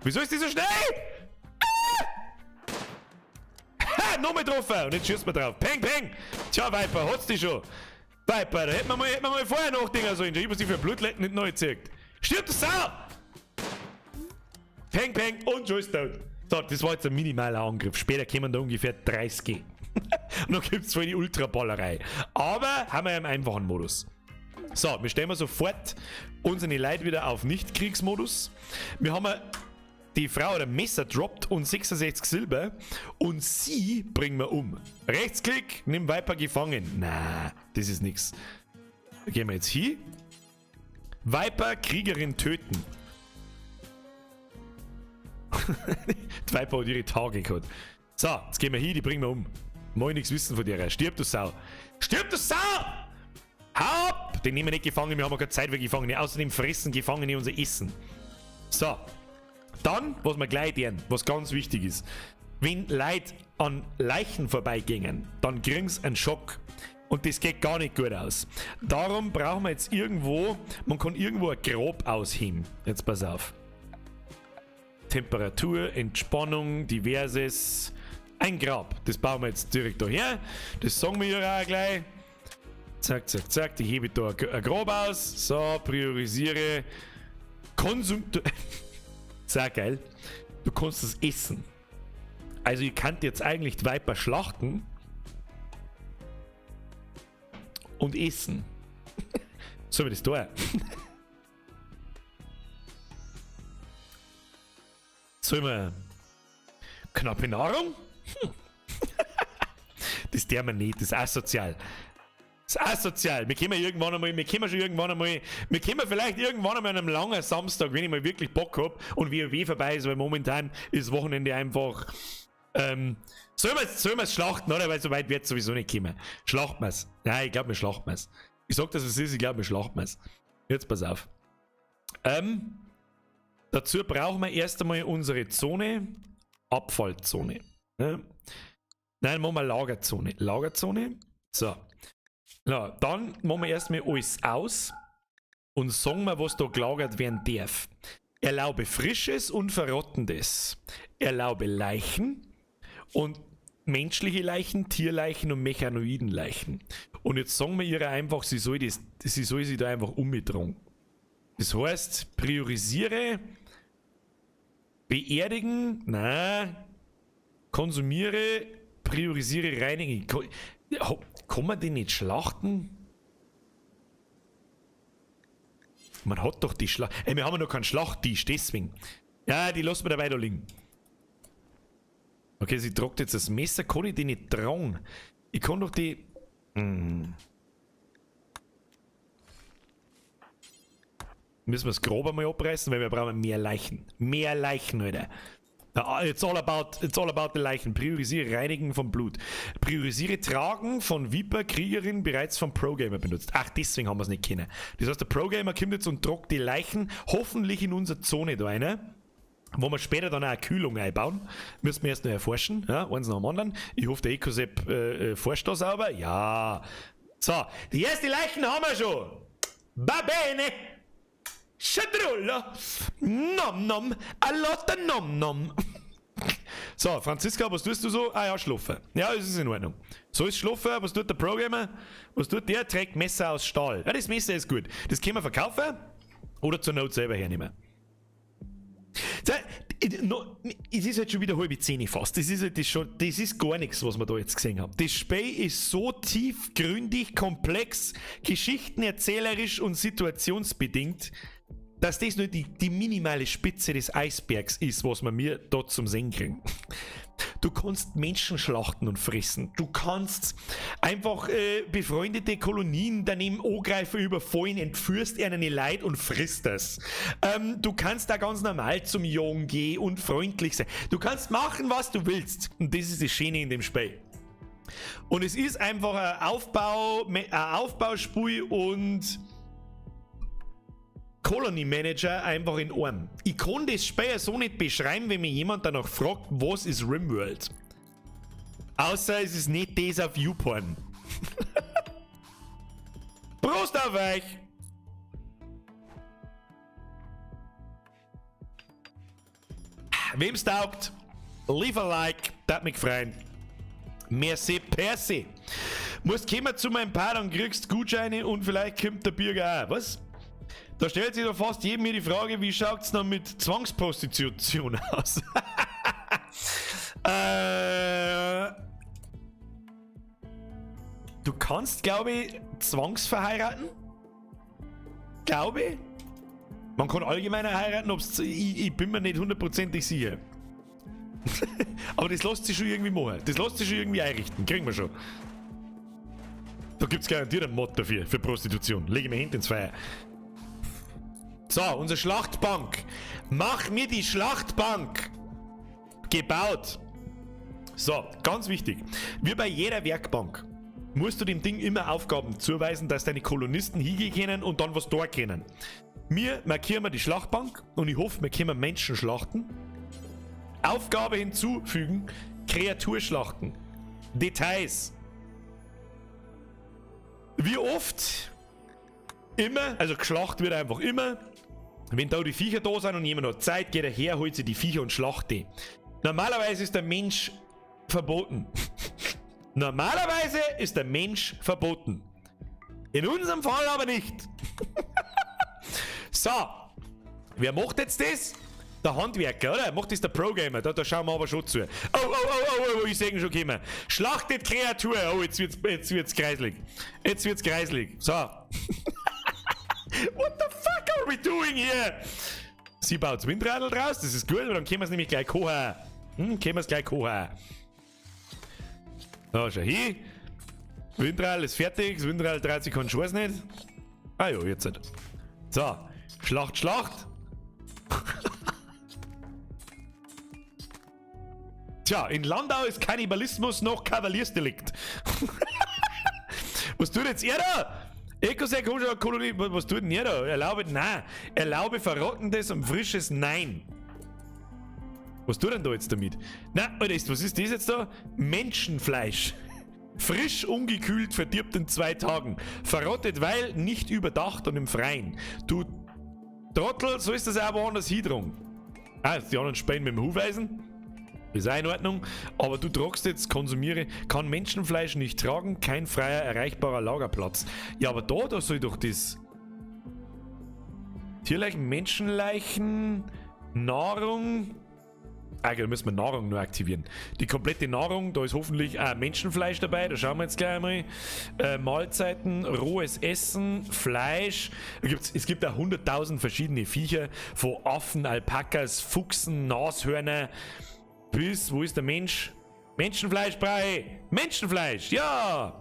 Wieso ist die so schnell? Ha! Nochmal getroffen! Und jetzt schießt man drauf. Peng, peng! Tja, Viper, hat's die schon? Viper, da hätten wir mal vorher nachdenken sollen. Ich muss die für Blutletten nicht neu gezeigt. Stirb, du Sau! Peng, peng und schon ist tot. So, das war jetzt ein minimaler Angriff. Später kommen da ungefähr 30. Und dann gibt es voll die Ultraballerei. Aber haben wir ja im einfachen Modus. So, wir stellen sofort unsere Leute wieder auf Nicht-Kriegsmodus. Wir haben die Frau oder Messer droppt und 66 Silber und sie bringen wir um. Rechtsklick, nimm Viper gefangen. Na, das ist nix. Da gehen wir jetzt hier. Viper, Kriegerin töten. Die Viper hat ihre Tage gehabt. So, jetzt gehen wir hier, die bringen wir um. Mal nichts wissen von dir. Stirb, du Sau. Stirb, du Sau! Hau ab! Den nehmen wir nicht gefangen, wir haben keine Zeit für Gefangene. Außerdem fressen Gefangene unser Essen. So. Dann, was wir gleich tun, was ganz wichtig ist. Wenn Leute an Leichen vorbeigingen, dann kriegen sie einen Schock. Und das geht gar nicht gut aus. Darum brauchen wir jetzt irgendwo, man kann irgendwo ein Grab ausheben. Jetzt pass auf. Temperatur, Entspannung, diverses. Ein Grab. Das bauen wir jetzt direkt daher. Das sagen wir ja auch gleich. Zack, zack, zack. Ich hebe da ein Grab aus. So, priorisiere. Konsum. Sehr geil. Du kannst es essen. Also, ihr könnt jetzt eigentlich die Viper schlachten. Und essen. Sollen wir das tun? Sollen wir knappe Nahrung? Das tun wir nicht, das ist asozial. Das ist asozial. Wir können vielleicht irgendwann einmal an einem langen Samstag, wenn ich mal wirklich Bock hab und WoW vorbei ist, weil momentan ist das Wochenende einfach. Sollen wir es schlachten, oder? Weil so weit wird es sowieso nicht kommen. Schlachten wir es. Nein, ich glaube, wir schlachten es. Ich sag, dass es ist, ich glaube, wir schlachten es. Jetzt pass auf. Dazu brauchen wir erst einmal unsere Zone. Abfallzone. Ja. Nein, machen wir Lagerzone. Lagerzone. So. Ja, dann machen wir erstmal alles aus und sagen wir, was da gelagert werden darf. Erlaube Frisches und Verrottendes. Erlaube Leichen und menschliche Leichen, Tierleichen und Mechanoidenleichen. Und jetzt sagen wir ihr einfach, sie soll sie da einfach umdrehen. Das heißt, priorisiere, beerdigen, konsumiere, priorisiere, reinigen. Kann man den nicht schlachten? Man hat doch die Schlacht. Wir haben ja noch keinen Schlachttisch, deswegen. Ja, die lassen wir dabei da liegen. Okay, sie tragt jetzt das Messer. Kann ich die nicht tragen? Ich kann doch die. Müssen wir das Grab einmal abreißen, weil wir brauchen mehr Leichen. Mehr Leichen, Alter. It's all about the Leichen. Priorisiere Reinigen von Blut. Priorisiere Tragen von Viper, Kriegerin bereits vom Pro-Gamer benutzt. Ach, deswegen haben wir es nicht können. Das heißt, der Pro-Gamer kommt jetzt und tragt die Leichen hoffentlich in unsere Zone da rein, wo wir später dann auch eine Kühlung einbauen. Müssen wir erst noch erforschen. Ja, eins nach dem anderen. Ich hoffe, der Ecosep forscht da sauber. Ja. So, die ersten Leichen haben wir schon. Va bene. Schadrullo. Nom nom. A lotta nom nom. So, Franziska, was tust du so? Ah ja, schlafen. Ja, das ist in Ordnung. So ist schlafen. Was tut der Programmer? Was tut der? Trägt Messer aus Stahl. Ja, das Messer ist gut. Das können wir verkaufen oder zur Not selber hernehmen. Es ist halt schon wieder halbe 10 fast. Das ist gar nichts, was wir da jetzt gesehen haben. Das Spiel ist so tiefgründig, komplex, geschichtenerzählerisch und situationsbedingt, dass das nur die minimale Spitze des Eisbergs ist, was wir mir dort zum Sehen kriegen. Du kannst Menschen schlachten und fressen. Du kannst einfach befreundete Kolonien daneben angreifen, überfallen, entführst ihnen Leid und frisst das. Du kannst da ganz normal zum Jagen gehen und freundlich sein. Du kannst machen, was du willst. Und das ist das Schöne in dem Spiel. Und es ist einfach ein Aufbauspiel und Colony Manager einfach in einem. Ich kann das Spiel so nicht beschreiben, wenn mir jemand danach fragt, was ist RimWorld. Außer es ist nicht das auf YouPorn. Prost auf euch! Wem's taugt, leave a like, dat mich freuen. Merci, Percy. Musst kommen zu meinem Paar, dann kriegst du Gutscheine und vielleicht kommt der Bürger auch. Was? Da stellt sich doch fast jedem hier die Frage, wie schaut's dann mit Zwangsprostitution aus? Du kannst, glaube ich, zwangsverheiraten? Glaube ich? Man kann allgemeiner heiraten, ich bin mir nicht hundertprozentig sicher. Aber das lässt sich schon irgendwie machen. Das lässt sich schon irgendwie einrichten. Kriegen wir schon. Da gibt's garantiert einen Mod dafür, für Prostitution. Lege mir hinten ins Feuer. So, unsere Schlachtbank. Mach mir die Schlachtbank. Gebaut. So, ganz wichtig. Wie bei jeder Werkbank musst du dem Ding immer Aufgaben zuweisen, dass deine Kolonisten hingehen können und dann was da können. Wir markieren die Schlachtbank und ich hoffe, wir können Menschen schlachten. Aufgabe hinzufügen, Kreaturschlachten. Details. Wie oft? Immer, also geschlacht wird einfach immer. Wenn da die Viecher da sind und jemand hat Zeit, geht er her, holt sich die Viecher und schlacht die. Normalerweise ist der Mensch verboten. Normalerweise ist der Mensch verboten. In unserem Fall aber nicht. So, wer macht jetzt das? Der Handwerker, oder? Macht das der Pro-Gamer? Da schauen wir aber schon zu. Oh, ich sehe ihn schon kommen. Schlachtet Kreatur. Oh, jetzt wird's kreislig. Jetzt wird's kreislig. So. What the fuck are we doing here? Sie baut das Windradl draus, das ist gut, weil dann können wir es nämlich gleich kochen. Können wir es gleich kochen. So, schau hier. Windradl ist fertig, das Windradl dreht sich keinen Scheiß nicht. Ah ja, jetzt halt. So, Schlacht. Tja, in Landau ist Kannibalismus noch Kavaliersdelikt. Was tut jetzt ihr da? Ecosec, Kolonie, was tut denn ihr da? Erlaube verrottendes und frisches Nein. Was tut denn da jetzt damit? Na, Alter, was ist das jetzt da? Menschenfleisch. Frisch, ungekühlt, verdirbt in 2 Tagen. Verrottet, weil nicht überdacht und im Freien. Du Trottel, so ist das auch woanders hindrung. Ah, die anderen Spähen mit dem Hufeisen. Ist auch in Ordnung. Aber du tragst jetzt, konsumiere, kann Menschenfleisch nicht tragen, kein freier, erreichbarer Lagerplatz. Ja, aber da soll doch das... Tierleichen, Menschenleichen, Nahrung... Ah, da müssen wir Nahrung nur aktivieren. Die komplette Nahrung, da ist hoffentlich auch Menschenfleisch dabei, da schauen wir jetzt gleich einmal. Mahlzeiten, rohes Essen, Fleisch. Es gibt auch 100.000 verschiedene Viecher, von Affen, Alpakas, Fuchsen, Nashörner, bis, wo ist der Mensch? Menschenfleisch brauche ich! Menschenfleisch, ja!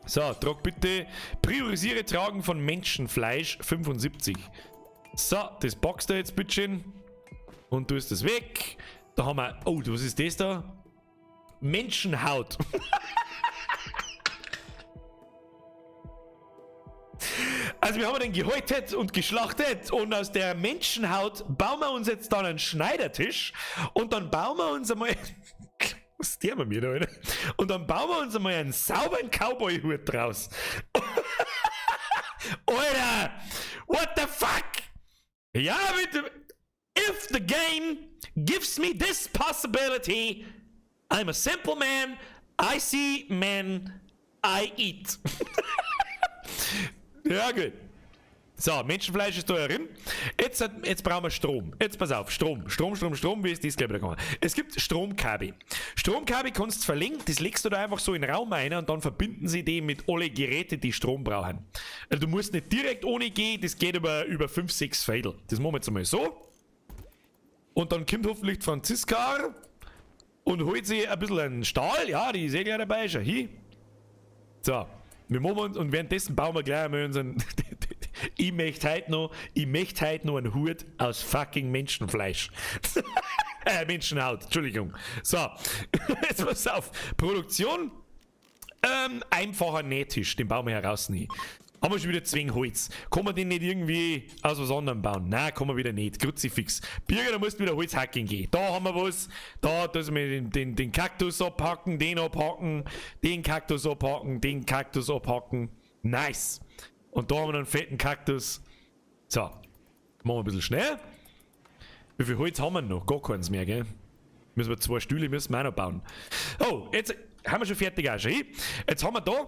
So, trag bitte, priorisiere Tragen von Menschenfleisch 75. So, das packst du jetzt bitte. Und du ist das weg. Da haben wir... Oh, was ist das da? Menschenhaut. Also wir haben den gehäutet und geschlachtet und aus der Menschenhaut bauen wir uns jetzt dann einen Schneidertisch und dann bauen wir uns einmal... Was ist der bei mir da, Alter? Und dann bauen wir uns einmal einen sauberen Cowboy-Hut draus. Alter! What the fuck? Ja, bitte... If the game gives me this possibility, I'm a simple man, I see men, I eat. Ja, gut. So, Menschenfleisch ist da drin. Jetzt brauchen wir Strom. Jetzt pass auf, Strom, wie ist das gleich wieder gegangen? Es gibt Stromkabel. Stromkabel kannst du verlegen, das legst du da einfach so in den Raum rein und dann verbinden sie die mit alle Geräte, die Strom brauchen. Also du musst nicht direkt ohne gehen, das geht über 5, 6 Fädel. Das machen wir jetzt einmal so. Und dann kommt hoffentlich Franziska und holt sich ein bisschen einen Stahl. Ja, die ist eh gleich dabei, schau hier. So, wir machen uns, und währenddessen bauen wir gleich einmal unseren... Ich möchte heute noch einen Hut aus fucking Menschenfleisch. Menschenhaut, Entschuldigung. So, jetzt pass auf. Produktion. Einfacher Nähtisch, den bauen wir heraus nie. Haben wir schon wieder Zwingholz. Kann man den nicht irgendwie aus was anderem bauen? Nein, kann man wieder nicht. Kruzifix. Birger, da musst du wieder Holzhacken gehen. Da haben wir was. Da müssen wir den Kaktus abhacken, den abhacken, den Kaktus abhacken, den Kaktus abhacken. Nice. Und da haben wir noch einen fetten Kaktus. So, machen wir ein bisschen schnell. Wie viel Holz haben wir noch? Gar keins mehr, gell? Müssen wir 2 Stühle müssen wir auch noch bauen. Oh, jetzt haben wir schon fertig auch schon. Jetzt haben wir da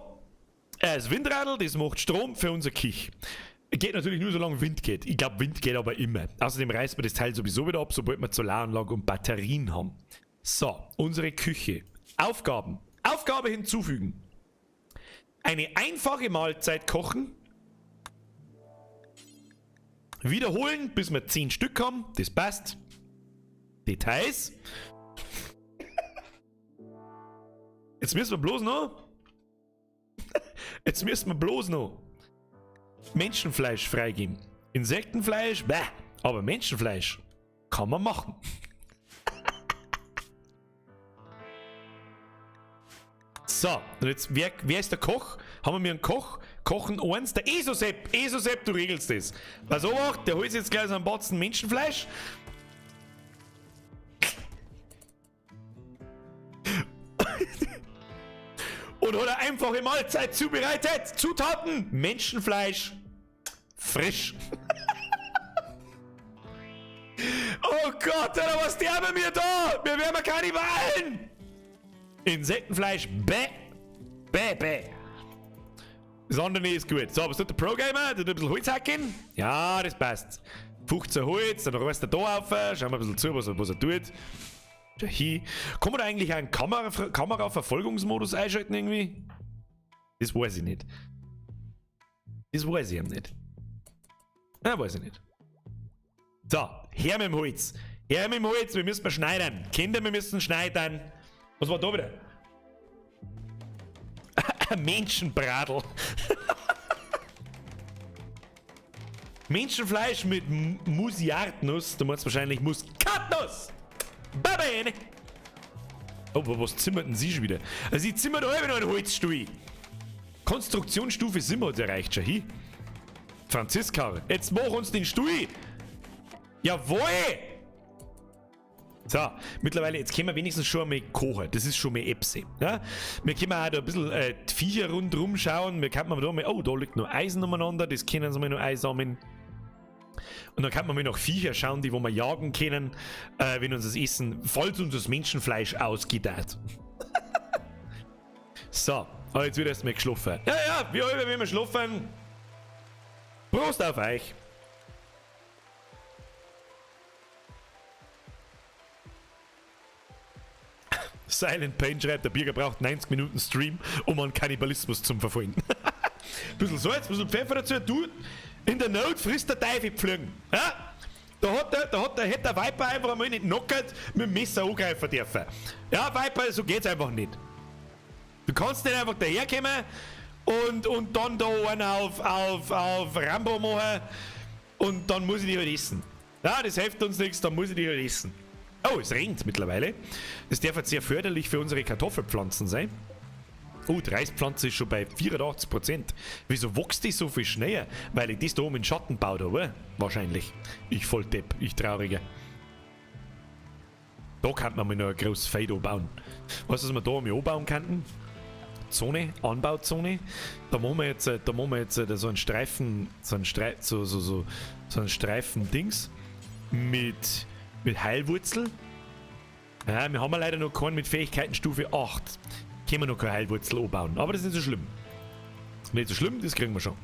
das Windradl, das macht Strom für unser Kich. Geht natürlich nur, solange Wind geht. Ich glaube, Wind geht aber immer. Außerdem reißt man das Teil sowieso wieder ab, sobald wir Solaranlage und Batterien haben. So, unsere Küche. Aufgaben. Aufgabe hinzufügen. Eine einfache Mahlzeit kochen. Wiederholen, bis wir 10 Stück haben. Das passt. Details. Jetzt müssen wir bloß noch Menschenfleisch freigeben. Insektenfleisch, bäh. Aber Menschenfleisch kann man machen. So, und jetzt, wer ist der Koch? Haben wir einen Koch? Kochen eins, der Esosepp. Esosepp, du regelst das. Pass auf, der holt jetzt gleich so einen Batzen Menschenfleisch. Und hat eine einfache Mahlzeit zubereitet. Zutaten: Menschenfleisch. Frisch. Oh Gott, Alter, was sterben wir da? Wir werden Kannibalen. Insektenfleisch. Bäh. Bäh, bäh. Das andere ist gut. So, was tut der Pro-Gamer? Tut ein bisschen Holz hacken? Ja, das passt. 15 Holz, dann reißt er da auf. Schauen wir ein bisschen zu, was er tut. Hier. Kann man da eigentlich einen Kamera-Verfolgungsmodus einschalten irgendwie? Das weiß ich nicht. Das weiß ich eben nicht. Ja, weiß ich nicht. So, her mit dem Holz. Her mit dem Holz, wir müssen schneiden. Kinder, wir müssen schneiden. Was war da wieder? Menschenbradl. Menschenfleisch mit Musiardnuss. Du meinst wahrscheinlich Muskatnuss. Babene. Oh, was zimmert denn sie schon wieder? Also sie zimmert auch wieder einen Holzstuhl. Konstruktionsstufe 7 hat erreicht schon. Hier. Franziska, jetzt mach uns den Stuhl. Jawohl. So, mittlerweile, jetzt können wir wenigstens schon einmal kochen. Das ist schon mal Epse. Ja? Wir können auch da ein bisschen die Viecher rundherum schauen. Wir können da mal, oh, da liegt noch Eisen umeinander. Das können sie mal noch einsammeln. Und dann kann man mal nach Viecher schauen, die wo wir jagen können, wenn uns das Essen, falls uns das Menschenfleisch ausgeht. So, aber jetzt wird erstmal geschlafen. Ja, wie alle, wenn wir schlafen. Prost auf euch. Silent Pain schreibt, der Birger braucht 90 Minuten Stream, um an Kannibalismus zu verfolgen. Bisschen Salz, bisschen Pfeffer dazu. Du, in der Not frisst der Teufel pflügen. Ja? Hätte der Viper einfach einmal nicht knockert, mit dem Messer angreifen dürfen. Ja, Viper, so geht's einfach nicht. Du kannst nicht einfach daherkommen und dann da einen auf Rambo machen und dann muss ich die halt essen. Ja, das hilft uns nichts, dann muss ich die halt essen. Oh, es regnet mittlerweile. Das darf jetzt sehr förderlich für unsere Kartoffelpflanzen sein. Oh, die Reispflanze ist schon bei 84%. Wieso wächst die so viel schneller? Weil ich das da oben in Schatten baut habe? Wahrscheinlich. Ich voll Depp, ich Trauriger. Da könnte man mal noch ein großes Feld bauen. Weißt du, was wir da mal anbauen könnten? Zone, Anbauzone. Da machen wir jetzt so einen Streifen, so einen Streifen Dings mit Heilwurzel. Ja, wir haben leider noch keinen mit Fähigkeitenstufe 8. Können wir noch keine Heilwurzel anbauen. Aber das ist nicht so schlimm. Nicht so schlimm, das kriegen wir schon.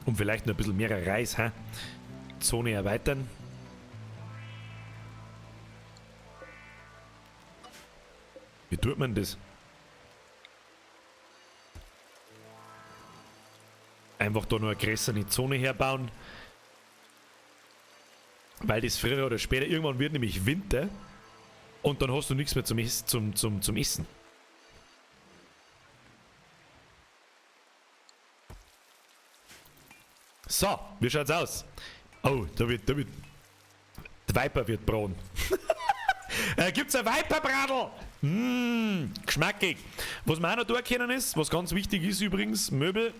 Und vielleicht noch ein bisschen mehr Reis, hä? Zone erweitern. Wie tut man das? Einfach da nur eine größere Zone herbauen. Weil das früher oder später, irgendwann wird nämlich Winter. Und dann hast du nichts mehr zum Essen. So, wie schaut's aus? Oh, da wird. Der Viper wird braun. Gibt's ein Viperbradl? Geschmackig. Was man auch noch tun können ist, was ganz wichtig ist übrigens, Möbel,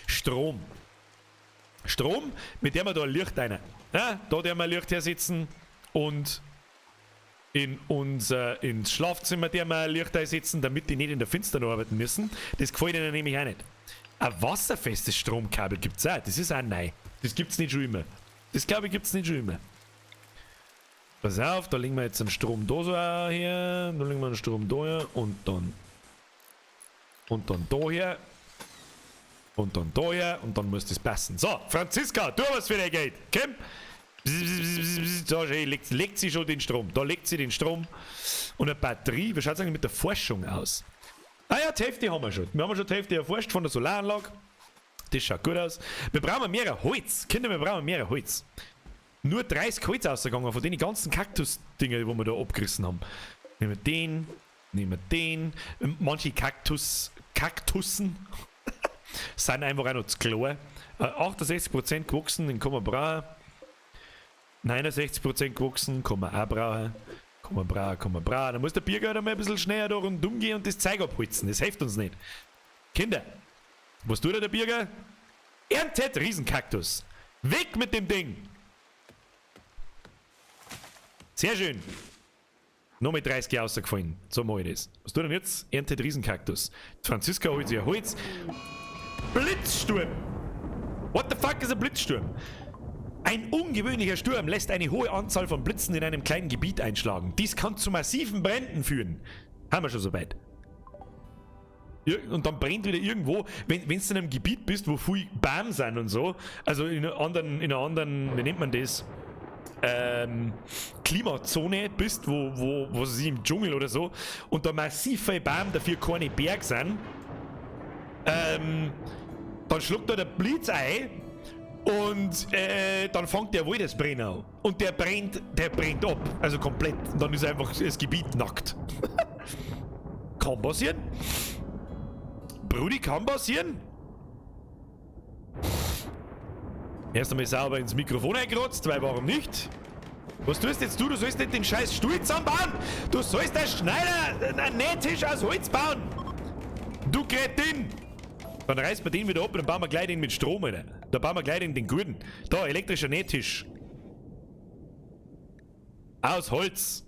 Strom. Strom, mit dem wir da Licht rein. Ja, da der wir Licht hersetzen und ins Schlafzimmer der wir Licht einsetzen, damit die nicht in der Finsternis arbeiten müssen. Das gefällt ihnen nämlich auch nicht. Ein wasserfestes Stromkabel gibt's auch, das ist auch neu. Das gibt's nicht schon immer. Das glaube ich gibt's nicht schon immer. Pass auf, da legen wir jetzt einen Strom da so her, da legen wir einen Strom da her und dann da her und dann da her und dann muss das passen. So, Franziska, tu was für dein Geld. Komm. Da legt sie schon den Strom. Da legt sie den Strom. Und eine Batterie, wie schaut es eigentlich mit der Forschung aus? Ah ja, die Hälfte haben wir schon. Wir haben schon die Hälfte erforscht von der Solaranlage. Das schaut gut aus. Wir brauchen mehr Holz. Kinder, wir brauchen mehr Holz. Nur 30 Holz ausgegangen von den ganzen Kaktus-Dinger, die wir da abgerissen haben. Nehmen wir den. Manche Kaktussen sind einfach auch noch zu klar. 68% gewachsen, den kann man brauchen. 69% gewachsen, kann man auch brauchen. Kann man brauchen. Dann muss der Bierger halt einmal ein bisschen schneller da rundum gehen und das Zeug abholzen. Das hilft uns nicht. Kinder, was tut der Bierger? Erntet Riesenkaktus. Weg mit dem Ding. Sehr schön. Noch mit 30 rausgefallen. So mache ich das. Was tut denn jetzt? Erntet Riesenkaktus. Franziska holt sich ein Holz. Blitzsturm. What the fuck ist ein Blitzsturm? Ein ungewöhnlicher Sturm lässt eine hohe Anzahl von Blitzen in einem kleinen Gebiet einschlagen. Dies kann zu massiven Bränden führen. Haben wir schon soweit. Und dann brennt wieder irgendwo, wenn du in einem Gebiet bist, wo viel Bäume sind und so, also in einer anderen, wie nennt man das? Klimazone bist, wo sie im Dschungel oder so, und da massiv viele Bäume, dafür keine Berge sind, dann schluckt da der Blitz ein und dann fängt der Wald das Brennen an. Und der brennt ab, also komplett. Und dann ist einfach das Gebiet nackt. Kann passieren. Brudi, kann passieren. Erst einmal sauber ins Mikrofon eingerotzt, weil warum nicht? Was tust jetzt du? Du sollst nicht den scheiß Stuhl zusammenbauen! Du sollst als Schneider einen Nähtisch aus Holz bauen! Du Kretin! Dann reißt man den wieder ab und dann bauen wir gleich den mit Strom, Alter. Da bauen wir gleich den guten. Da, elektrischer Nähtisch. Aus Holz.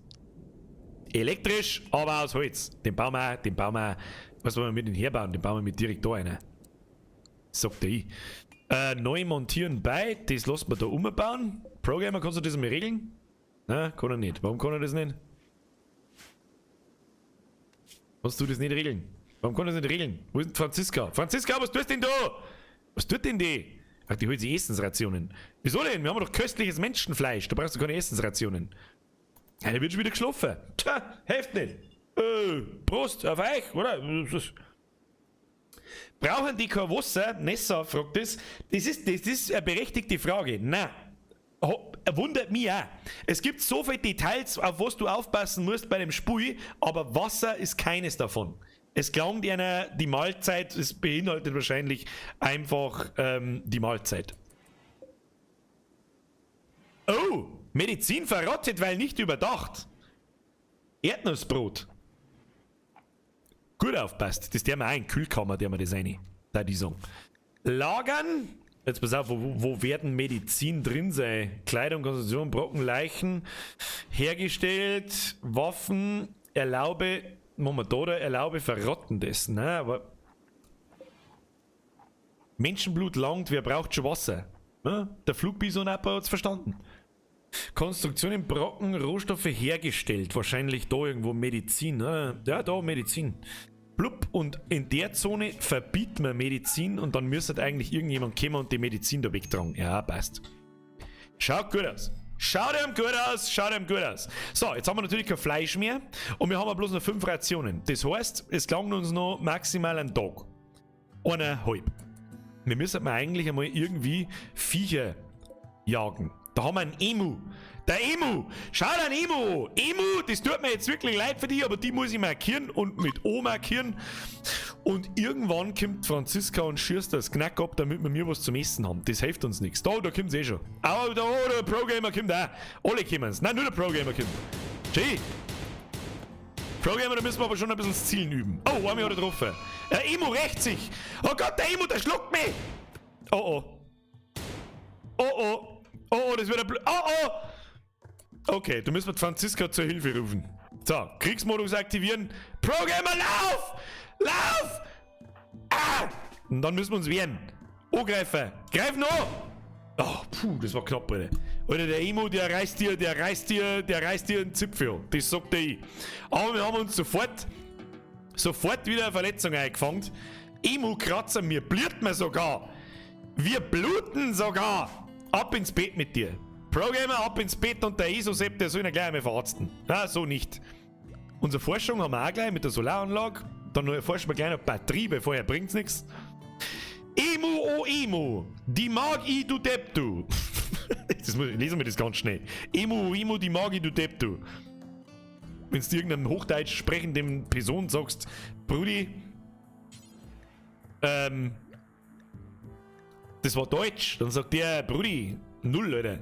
Elektrisch, aber aus Holz. Den bauen wir, was wollen wir mit den herbauen? Den bauen wir mit direkt da rein. Sagt ich. Neu montieren bei, das lassen wir da umbauen. Programmer, kannst du das mal regeln? Nein, kann er nicht. Warum kann er das nicht? Kannst du das nicht regeln? Warum kann er das nicht regeln? Wo ist denn Franziska? Franziska, was tust denn da? Was tut denn die? Ach, die holt sich Essensrationen. Wieso denn? Wir haben doch köstliches Menschenfleisch. Da brauchst du keine Essensrationen. Ja, da wird schon wieder geschlafen. Tja, hilft nicht. Prost auf euch, oder? Brauchen die kein Wasser? Nessa fragt das. Das ist eine berechtigte Frage. Nein. Wundert mich auch. Es gibt so viele Details, auf was du aufpassen musst bei dem Spiel, aber Wasser ist keines davon. Es klang einer die Mahlzeit, es beinhaltet wahrscheinlich einfach die Mahlzeit. Oh, Medizin verrottet, weil nicht überdacht. Erdnussbrot. Gut aufpasst. Das der wir auch in Kühlkammer, der wir das rein. Da die sagen. Lagern. Jetzt pass auf, wo werden Medizin drin sein? Kleidung, Konstruktion, Brocken, Leichen. Hergestellt. Waffen. Erlaube. Erlaube Verrottendes. Nein, aber. Menschenblut langt, wer braucht schon Wasser? Ja, der Flugbison-Apper hat's verstanden. Konstruktion in Brocken, Rohstoffe hergestellt. Wahrscheinlich da irgendwo Medizin. Ja, da Medizin. blub, und in der Zone verbieten wir Medizin und dann müsste eigentlich irgendjemand kommen und die Medizin da wegtragen. Ja, passt. Schaut gut aus. Schaut ihm gut aus, schaut ihm gut aus. So, jetzt haben wir natürlich kein Fleisch mehr und wir haben bloß noch 5 Rationen. Das heißt, es gelangt uns noch maximal einen Tag. 1,5. Wir müssen eigentlich einmal irgendwie Viecher jagen. Da haben wir einen Emu. Der Emu! Schau dir einen Emu! Emu, das tut mir jetzt wirklich leid für dich, aber die muss ich markieren und mit O markieren. Und irgendwann kommt Franziska und schießt das Knack ab, damit wir mir was zum Essen haben. Das hilft uns nichts. Da kommt's eh schon. Aber da, der Pro-Gamer kommt auch. Alle kommen's. Nein, nur der Pro-Gamer kommt. Gee. Pro-Gamer, da müssen wir aber schon ein bisschen das Zielen üben. Oh, einmal hat er getroffen. Der Emu rächt sich. Oh Gott, der Emu, der schluckt mich. Oh oh. Oh oh. Oh oh, das wird ein Oh oh. Okay, du müssen wir Franziska zur Hilfe rufen. So, Kriegsmodus aktivieren. Pro-Gamer, lauf! Lauf! Ah! Und dann müssen wir uns wehren. Angreifen. Greif noch! Oh, puh, das war knapp, Alter. Alter, der Emo, der reißt dir einen Zipfel. Das sagt er. Aber wir haben uns sofort wieder eine Verletzung eingefangen. Emo kratzer, mir blüht mir sogar. Wir bluten sogar. Ab ins Bett mit dir. Pro-Gamer, ab ins Bett und der ESO-Sepp, der soll ihn gleich einmal verarzten. Na, so nicht. Unsere Forschung haben wir auch gleich mit der Solaranlage. Dann erforschen wir gleich noch Batterie, weil vorher bringt's nichts. Emu, oh Emu, die mag ich, du Depp, du. Lesen wir das ganz schnell. Emu, oh Emu, die mag ich, du Depp, du. Wenn du irgendeinem Hochdeutsch sprechenden Person sagst, Brudi, das war Deutsch, dann sagt der, Brudi, 0, Leute.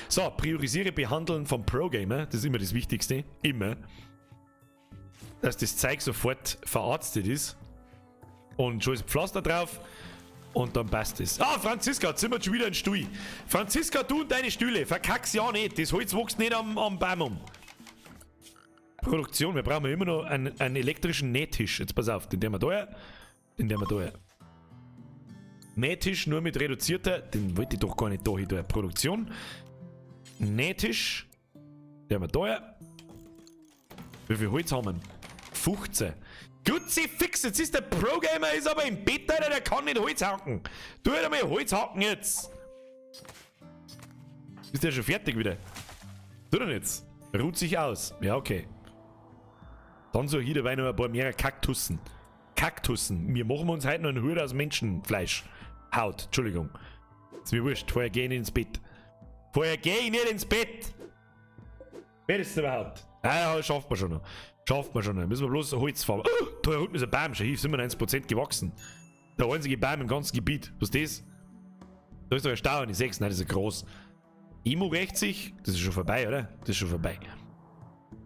So, priorisiere Behandeln vom Pro-Gamer, das ist immer das Wichtigste, immer. Dass das Zeug sofort verarztet ist. Und schon ist Pflaster drauf. Und dann passt es. Ah, Franziska, jetzt sind wir schon wieder in Stuhl. Franziska, du und deine Stühle, verkack's ja nicht. Das Holz wächst nicht am Baum um. Produktion, wir brauchen immer noch einen elektrischen Nähtisch. Jetzt pass auf, den wir da. Nähtisch nur mit reduzierter, den wollte ich doch gar nicht da hin. Produktion. Nähtisch. Den wir da. Wie viel Holz haben wir? 15. Gutzi fix, jetzt ist der Pro-Gamer ist aber im Bett, Alter, der kann nicht Holz hacken. Tu halt einmal Holz hacken jetzt. Ist der schon fertig wieder? Tu doch jetzt. Ruht sich aus. Ja, okay. Dann so hier dabei noch ein paar mehr Kaktussen. Wir machen uns heute noch einen Hut aus Menschenfleisch. Haut, Entschuldigung. Ist mir wurscht, vorher geh ich nicht ins Bett. Vorher geh ich nicht ins Bett. Wer ist das überhaupt? Ah, ja, schafft man schon noch. Müssen wir bloß Holz fahren. Oh, da unten ist ein Baum, schon hier 97% gewachsen. Der einzige Baum im ganzen Gebiet. Was ist das? Da ist doch ein Stau und ich seh's, nein, das ist groß. Emo rächt sich. Das ist schon vorbei, oder? Das ist schon vorbei.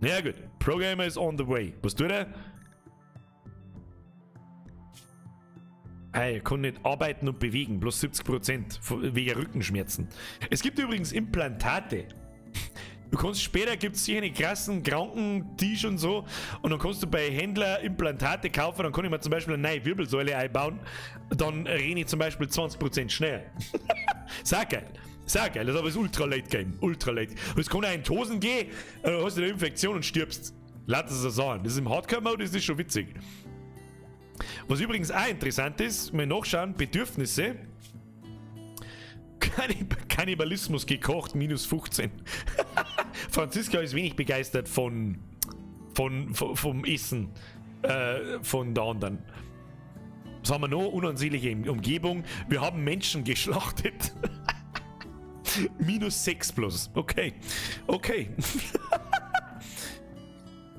Na ja, gut. Pro-Gamer is on the way. Was tut er? Hey, er kann nicht arbeiten und bewegen. Bloß 70% wegen Rückenschmerzen. Es gibt übrigens Implantate. Du kannst später, gibt es hier eine krassen Krankentisch und so, und dann kannst du bei Händler Implantate kaufen, dann kann ich mir zum Beispiel eine neue Wirbelsäule einbauen, dann renne ich zum Beispiel 20% schneller. Sag geil, das aber ist ultra late game, ultra late. Und es kann auch in die Hosen gehen, dann hast du eine Infektion und stirbst. Lass es so sagen. Das ist im Hardcore-Mode, das ist schon witzig. Was übrigens auch interessant ist, mal nachschauen, Bedürfnisse. Kannibalismus gekocht, minus 15. Franziska ist wenig begeistert vom Essen von der anderen. Was haben wir noch? Unansehnliche Umgebung. Wir haben Menschen geschlachtet. minus 6 plus. Okay.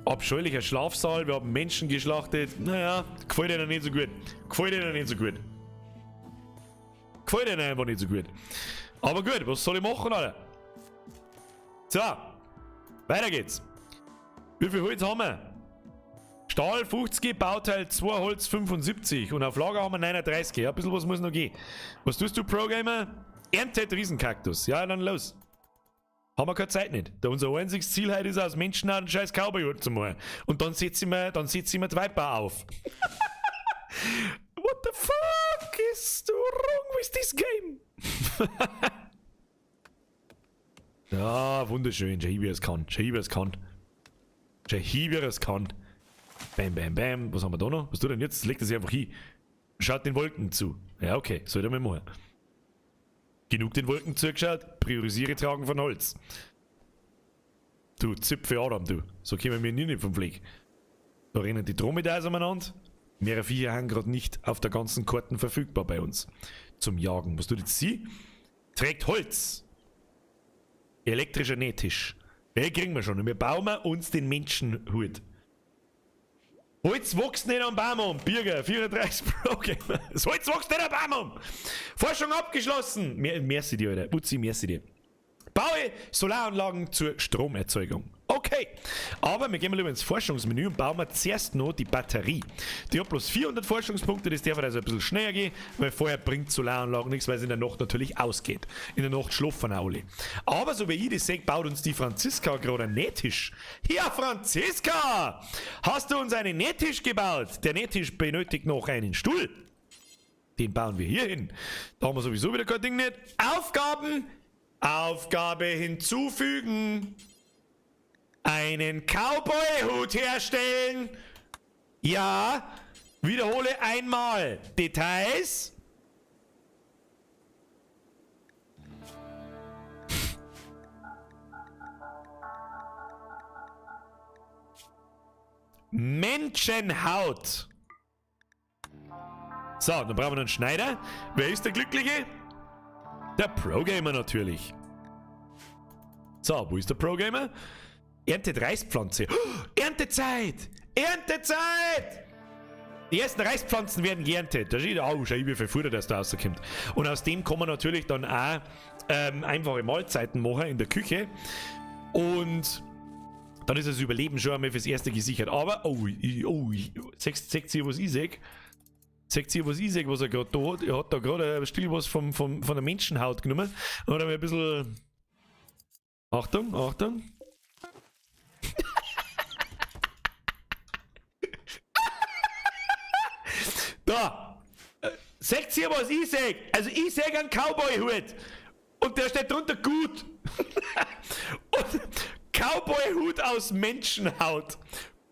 Abscheulicher Schlafsaal. Wir haben Menschen geschlachtet. Naja, gefällt dir noch nicht so gut. Gefällt dir einfach nicht so gut. Aber gut, was soll ich machen, Alter? So, weiter geht's. Wie viel Holz haben wir? Stahl 50, Bauteil 2, Holz 75 und auf Lager haben wir 39. Ja, ein bisschen was muss noch gehen. Was tust du, Pro-Gamer? Erntet Riesenkaktus. Ja, dann los. Haben wir keine Zeit nicht. Da unser einziges Ziel heute ist, aus Menschen einen scheiß Cowboy zu machen. Und dann setze ich mir die Viper auf. What the fuck is wrong with this game? Ja, wunderschön. Shahibi es kann. Bam, bam, bam. Was haben wir da noch? Was tut denn jetzt? Legt er sich einfach hin. Schaut den Wolken zu. Ja, okay, soll er mal machen. Genug den Wolken zugeschaut, priorisiere Tragen von Holz. Du Zipfe Adam, du. So kommen wir nie nicht vom Fleck. Da rennen die Dromedaes umeinander. Mehrere Viecher haben gerade nicht auf der ganzen Karten verfügbar bei uns. Zum Jagen. Was tut jetzt sie? Trägt Holz. Elektrischer Nähtisch. Den kriegen wir schon. Und wir bauen uns den Menschenhut. Holz wächst nicht am Baum um. Bürger, 34 Pro-Gamer. Das Holz wächst nicht am Baum um. Forschung abgeschlossen. Merci dir, Alter. Butzi, merci dir. Baue Solaranlagen zur Stromerzeugung. Okay, aber wir gehen mal über ins Forschungsmenü und bauen wir zuerst noch die Batterie. Die hat bloß 400 Forschungspunkte, das darf also ein bisschen schneller gehen, weil vorher bringt Solaranlagen nichts, weil es in der Nacht natürlich ausgeht. In der Nacht schlafen alle. Aber so wie ich das sehe, baut uns die Franziska gerade einen Nähtisch. Ja, Franziska! Hast du uns einen Nähtisch gebaut? Der Nähtisch benötigt noch einen Stuhl. Den bauen wir hier hin. Da haben wir sowieso wieder kein Ding nicht. Aufgaben! Aufgabe hinzufügen. Einen Cowboy-Hut herstellen. Ja. Wiederhole einmal. Details. Menschenhaut. So, dann brauchen wir noch einen Schneider. Wer ist der Glückliche? Der Pro-Gamer natürlich. So, wo ist der Pro-Gamer? Erntet Reispflanze. Oh, Erntezeit! Erntezeit! Die ersten Reispflanzen werden geerntet. Da steht, oh, schau, wie viel Futter das da rauskommt. Und aus dem kann man natürlich dann auch einfache Mahlzeiten machen in der Küche. Und dann ist das Überleben schon einmal fürs Erste gesichert. Aber, seht ihr, was ich sehe? Seht ihr, was ich sehe, was er gerade da hat? Er hat da gerade ein Stil was von der Menschenhaut genommen. Und hat ein bisschen... Achtung, Achtung. Da! Seht ihr, was ich sehe? Also ich sehe einen Cowboy-Hut. Und der steht drunter gut. Und Cowboy-Hut aus Menschenhaut.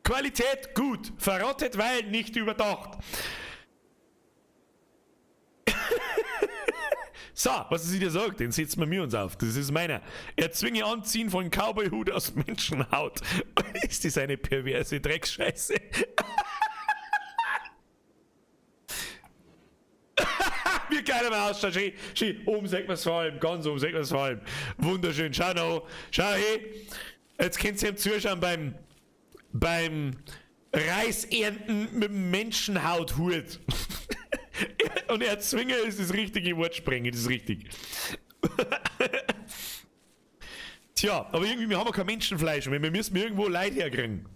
Qualität gut. Verrottet, weil nicht überdacht. So, was sie dir sagt, den setzen wir mir uns auf. Das ist meiner. Erzwinge Anziehen von Cowboy-Hut aus Menschenhaut. Ist das eine perverse Dreckscheiße? Wie geil er ausschaut. Schön. Oben sieht man es vor allem. Ganz oben sieht man es vor allem. Wunderschön. Schau noch. Schau, hey. Jetzt könnt ihr ihm zuschauen beim Reisernten mit dem Menschenhauthut. Und erzwingen ist das richtige Wort sprengen, das ist richtig. Tja, aber irgendwie, wir haben ja kein Menschenfleisch mehr. Wir müssen irgendwo Leid herkriegen.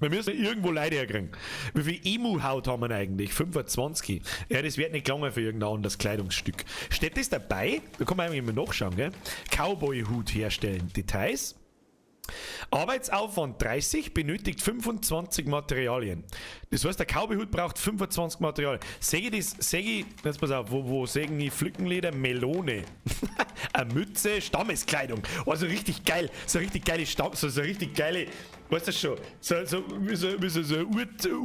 Wie viel Emu-Haut haben wir eigentlich? 25. Ja, das wird nicht lange für irgendein anderes Kleidungsstück. Steht das dabei? Da kann man eigentlich immer nachschauen, gell? Cowboy-Hut herstellen. Details. Arbeitsaufwand 30, benötigt 25 Materialien. Das heißt, der Cowboy-Hut braucht 25 Materialien. Jetzt pass auf, wo sägen die Flückenleder? Melone. Eine Mütze, Stammeskleidung. Oh, so richtig geil. So richtig geile so richtig geile, weißt du schon, so ein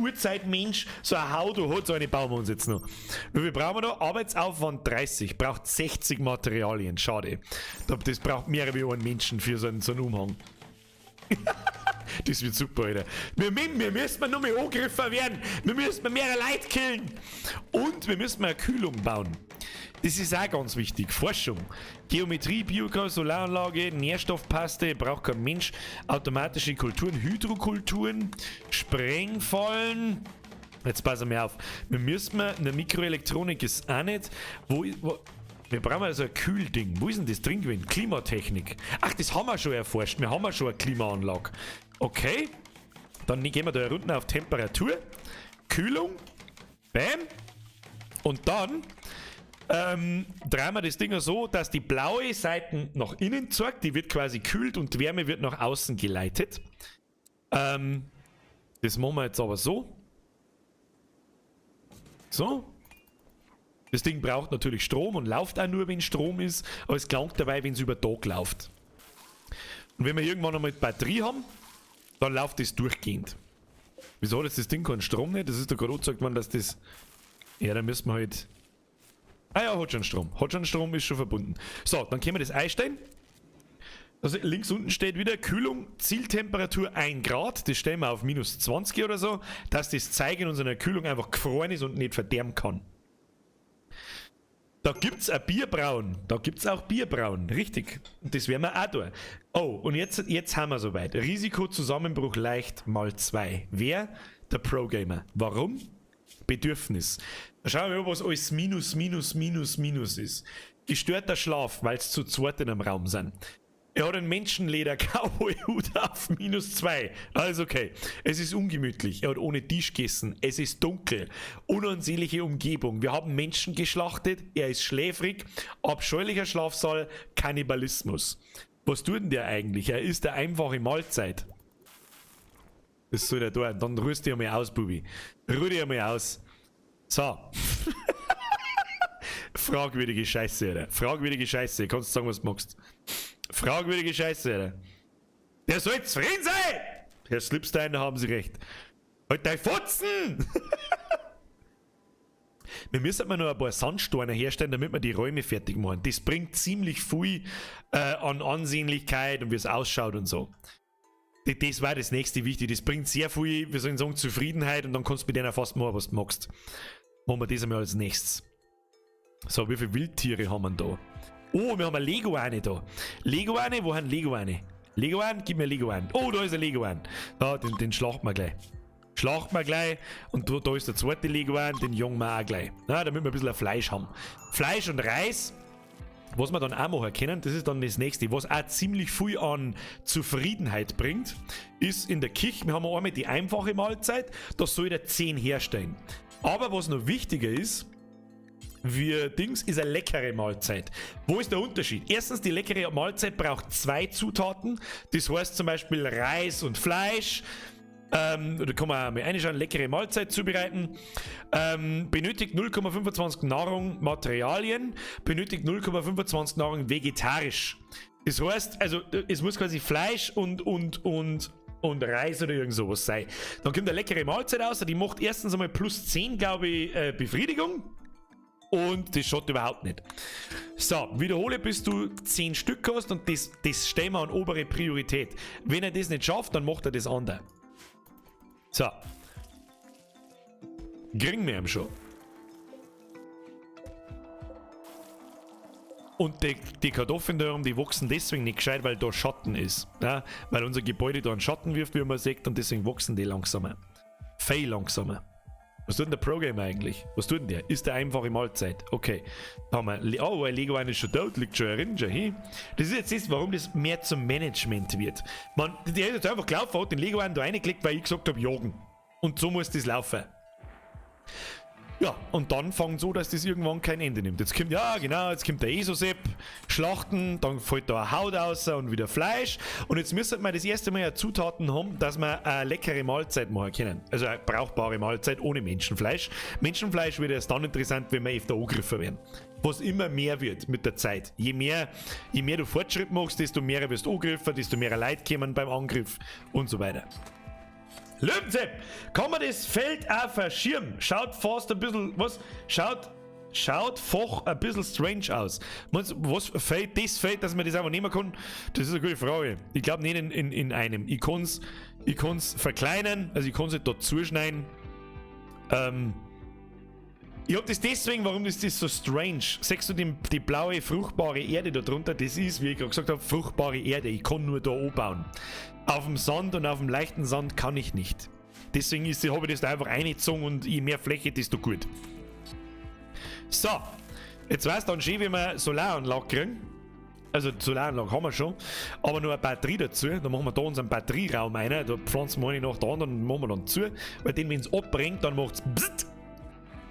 Urzeitmensch, so eine Haut, hat so eine bauen wir uns jetzt noch. Wie viel brauchen wir da? Arbeitsaufwand 30, braucht 60 Materialien. Schade. Das braucht mehr wie einen Menschen für so einen Umhang. Das wird super, Alter. Wir müssen nur mehr angegriffen werden. Wir müssen mehr Leute killen. Und wir müssen eine Kühlung bauen. Das ist auch ganz wichtig. Forschung. Geometrie, Biogas, Solaranlage, Nährstoffpaste, braucht kein Mensch. Automatische Kulturen, Hydrokulturen, Sprengfallen. Jetzt passen wir auf. Wir müssen eine Mikroelektronik ist auch nicht. Wir brauchen also ein Kühlding. Wo ist denn das drin gewesen? Klimatechnik. Ach, das haben wir schon erforscht. Wir haben ja schon eine Klimaanlage. Okay. Dann gehen wir da runter auf Temperatur. Kühlung. Bam. Und dann drehen wir das Ding so, dass die blaue Seite nach innen zeigt. Die wird quasi kühlt und die Wärme wird nach außen geleitet. Das machen wir jetzt aber so. So. Das Ding braucht natürlich Strom und läuft auch nur, wenn Strom ist, aber es klangt dabei, wenn es über Tag läuft. Und wenn wir irgendwann einmal die Batterie haben, dann läuft es durchgehend. Wieso hat jetzt das Ding keinen Strom nicht? Das ist doch gerade angezeigt worden, dass das... Ja, dann müssen wir halt... Ah ja, hat schon Strom. Hat schon Strom, ist schon verbunden. So, dann können wir das einstellen. Also links unten steht wieder Kühlung, Zieltemperatur 1 Grad. Das stellen wir auf minus 20 oder so, dass das Zeug in unserer Kühlung einfach gefroren ist und nicht verderben kann. Da gibt's ein Bierbrauen. Da gibt's auch Bierbrauen. Richtig. Und das werden wir auch tun. Oh, und jetzt haben wir soweit. Risikozusammenbruch leicht mal 2. Wer? Der Pro-Gamer. Warum? Bedürfnis. Schauen wir mal, was alles Minus ist. Gestörter Schlaf, weil es zu zweit in einem Raum sind. Er hat einen Menschenleder-Cowboy-Hut auf minus 2. Also okay. Es ist ungemütlich. Er hat ohne Tisch gegessen. Es ist dunkel. Unansehnliche Umgebung. Wir haben Menschen geschlachtet. Er ist schläfrig. Abscheulicher Schlafsaal. Kannibalismus. Was tut denn der eigentlich? Er isst eine einfache Mahlzeit. Das soll er tun. Dann rührst du einmal aus, Bubi. Ruh dich einmal aus. So. Fragwürdige Scheiße, Alter. Fragwürdige Scheiße. Kannst du sagen, was du magst. Fragwürdige Scheiße, Alter. Der soll zufrieden sein! Herr Slipstein, da haben Sie recht. Halt dein Fotzen! Wir müssen mal noch ein paar Sandsteine herstellen, damit wir die Räume fertig machen. Das bringt ziemlich viel an Ansehnlichkeit und wie es ausschaut und so. Das war das nächste wichtig. Das bringt sehr viel, wir sollen sagen, Zufriedenheit und dann kannst du mit denen fast machen, was du magst. Machen wir das einmal als nächstes. So, wie viele Wildtiere haben wir da? Oh, wir haben eine Leguane da. Leguane? Wo haben Leguane? Leguan? Gib mir Leguan. Oh, da ist ein Leguan. Da, den schlachten wir gleich. Schlachten wir gleich. Und da ist der zweite Leguan, den jagen wir auch gleich. Na, damit wir ein bisschen Fleisch haben. Fleisch und Reis. Was wir dann auch machen können, das ist dann das nächste, was auch ziemlich viel an Zufriedenheit bringt, ist in der Küche, wir haben einmal die einfache Mahlzeit, da soll der 10 herstellen. Aber was noch wichtiger ist, ist eine leckere Mahlzeit. Wo ist der Unterschied? Erstens, die leckere Mahlzeit braucht 2 Zutaten. Das heißt zum Beispiel Reis und Fleisch. Da kann man mal eine leckere Mahlzeit zubereiten. Benötigt 0,25 Nahrung Materialien. Benötigt 0,25 Nahrung vegetarisch. Das heißt, also es muss quasi Fleisch und Reis oder irgend sowas sein. Dann kommt eine leckere Mahlzeit raus. Die macht erstens einmal plus 10, glaube ich, Befriedigung. Und das schaut überhaupt nicht. So, wiederhole, bis du 10 Stück hast und das stellen wir an obere Priorität. Wenn er das nicht schafft, dann macht er das andere. So. Kriegen wir ihn schon. Und die Kartoffeln da oben, die wachsen deswegen nicht gescheit, weil da Schatten ist. Ja? Weil unser Gebäude da einen Schatten wirft, wie man sieht, und deswegen wachsen die langsamer. Viel langsamer. Was tut denn der Pro-Gamer eigentlich? Was tut denn der? Ist der einfache Mahlzeit? Okay. Haben wir. Oh, ein Lego ist schon tot, liegt schon ein Rinder hin. Das ist jetzt das, warum das mehr zum Management wird. Man, der ist jetzt einfach gelaufen, hat den Lego da reingeklickt, weil ich gesagt habe, jagen. Und so muss das laufen. Ja, und dann fängt so, dass das irgendwann kein Ende nimmt. Jetzt kommt, ja genau, jetzt kommt der Esosep, Schlachten, dann fällt da eine Haut raus und wieder Fleisch. Und jetzt müssen wir das erste Mal ja Zutaten haben, dass wir eine leckere Mahlzeit machen können. Also eine brauchbare Mahlzeit ohne Menschenfleisch. Menschenfleisch wird erst dann interessant, wenn wir öfter angegriffen werden. Was immer mehr wird mit der Zeit. Je mehr du Fortschritt machst, desto mehr wirst du angegriffen, desto mehr Leute kommen beim Angriff und so weiter. Löwensepp, kann man das Feld auch verschirmen? Schaut fast ein bisschen, was? Schaut fach ein bisschen strange aus. Was fehlt das Feld, dass man das einfach nehmen kann? Das ist eine gute Frage. Ich glaube nicht in einem. Ich kann's verkleinern, also ich kann es nicht dort zuschneiden. Ich hab das deswegen, warum ist das so strange? Siehst du die blaue, fruchtbare Erde da drunter? Das ist, wie ich gerade gesagt habe, fruchtbare Erde. Ich kann nur da anbauen. Auf dem Sand und auf dem leichten Sand kann ich nicht. Deswegen habe ich das da einfach eingezogen und je mehr Fläche, desto gut. So, jetzt weißt du dann schön, wie wir Solaranlage kriegen. Also Solaranlage haben wir schon, aber nur eine Batterie dazu. Dann machen wir da unseren Batterieraum rein. Da pflanzen wir eine nach der anderen und machen wir dann zu. Weil den, wenn es abbringt, dann macht es bzzzt.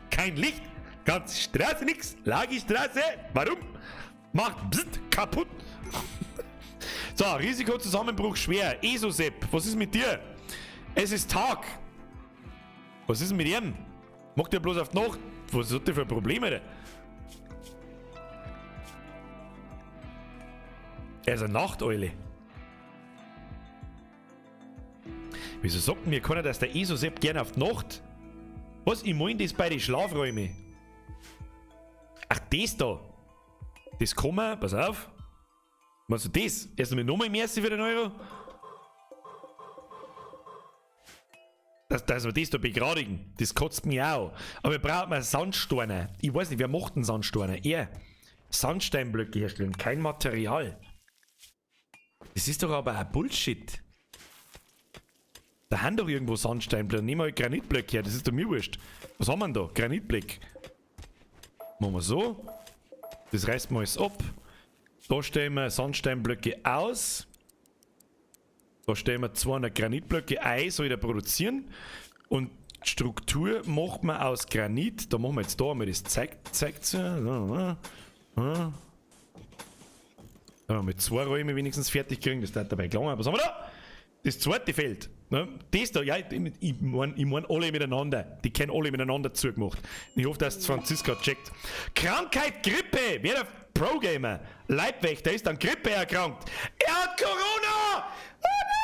Kein Licht, ganze Straße nix, Lagestraße, warum? Macht bzzzt, kaputt. So, Risikozusammenbruch schwer. Esosep, was ist mit dir? Es ist Tag. Was ist mit ihm? Macht der bloß auf die Nacht? Was hat der für Probleme? Da? Er ist eine Nachteule. Wieso sagt mir keiner, dass der Isosepp gerne auf die Nacht? Was? Ich mein das bei den Schlafräumen. Ach, das da. Das kann man, pass auf. Machst du das? Erst einmal nochmal Merci für den Euro. Dass wir das da begradigen, das kotzt mich auch. Aber wir brauchen Sandsteine. Ich weiß nicht, wer macht denn Sandsteine? Er. Sandsteinblöcke herstellen, kein Material. Das ist doch aber ein Bullshit. Da haben doch irgendwo Sandsteinblöcke. Nehmen wir halt Granitblöcke her, das ist doch mir wurscht. Was haben wir denn da? Granitblöcke. Machen wir so. Das reißt wir alles ab. Da stellen wir Sandsteinblöcke aus. Da stellen wir 200 Granitblöcke ein, soll ich da produzieren. Und Struktur macht man aus Granit. Da machen wir jetzt da einmal das zeigt so. Ja, mit 2 Räumen wenigstens fertig kriegen, das dauert dabei lang. Was haben wir da? Das zweite Feld. Ne? Das da, ja, ich mein alle miteinander. Die kennen alle miteinander zugemacht. Ich hoffe, dass Franziska checkt. Krankheit, Grippe. Wer der Pro-Gamer? Leibwächter ist an Grippe erkrankt. Er hat Corona! Oh nein!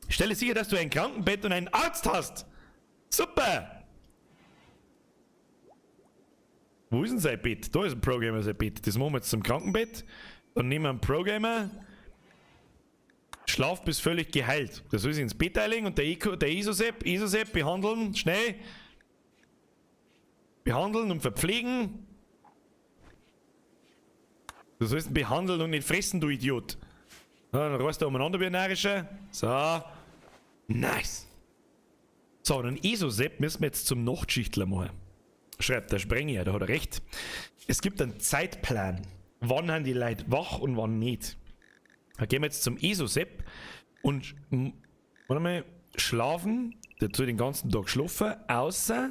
Stelle sicher, dass du ein Krankenbett und einen Arzt hast. Super! Wo ist denn sein Bett? Da ist ein Pro-Gamer sein Bett. Das machen wir jetzt zum Krankenbett. Dann nehmen wir einen Pro-Gamer. Schlaf bis völlig geheilt. Der soll sich ins Bett einlegen und der Isosepp behandeln, schnell. Behandeln und verpflegen. Du sollst ihn behandeln und nicht fressen, du Idiot. Ja, dann reißt er umeinander wie ein Narischer. So. Nice. So, und einen Isosepp müssen wir jetzt zum Nachtschichtler machen. Schreibt der Sprenger, da hat er recht. Es gibt einen Zeitplan. Wann haben die Leute wach und wann nicht. Da gehen wir jetzt zum Isosepp und warte mal, schlafen. Der soll den ganzen Tag schlafen, außer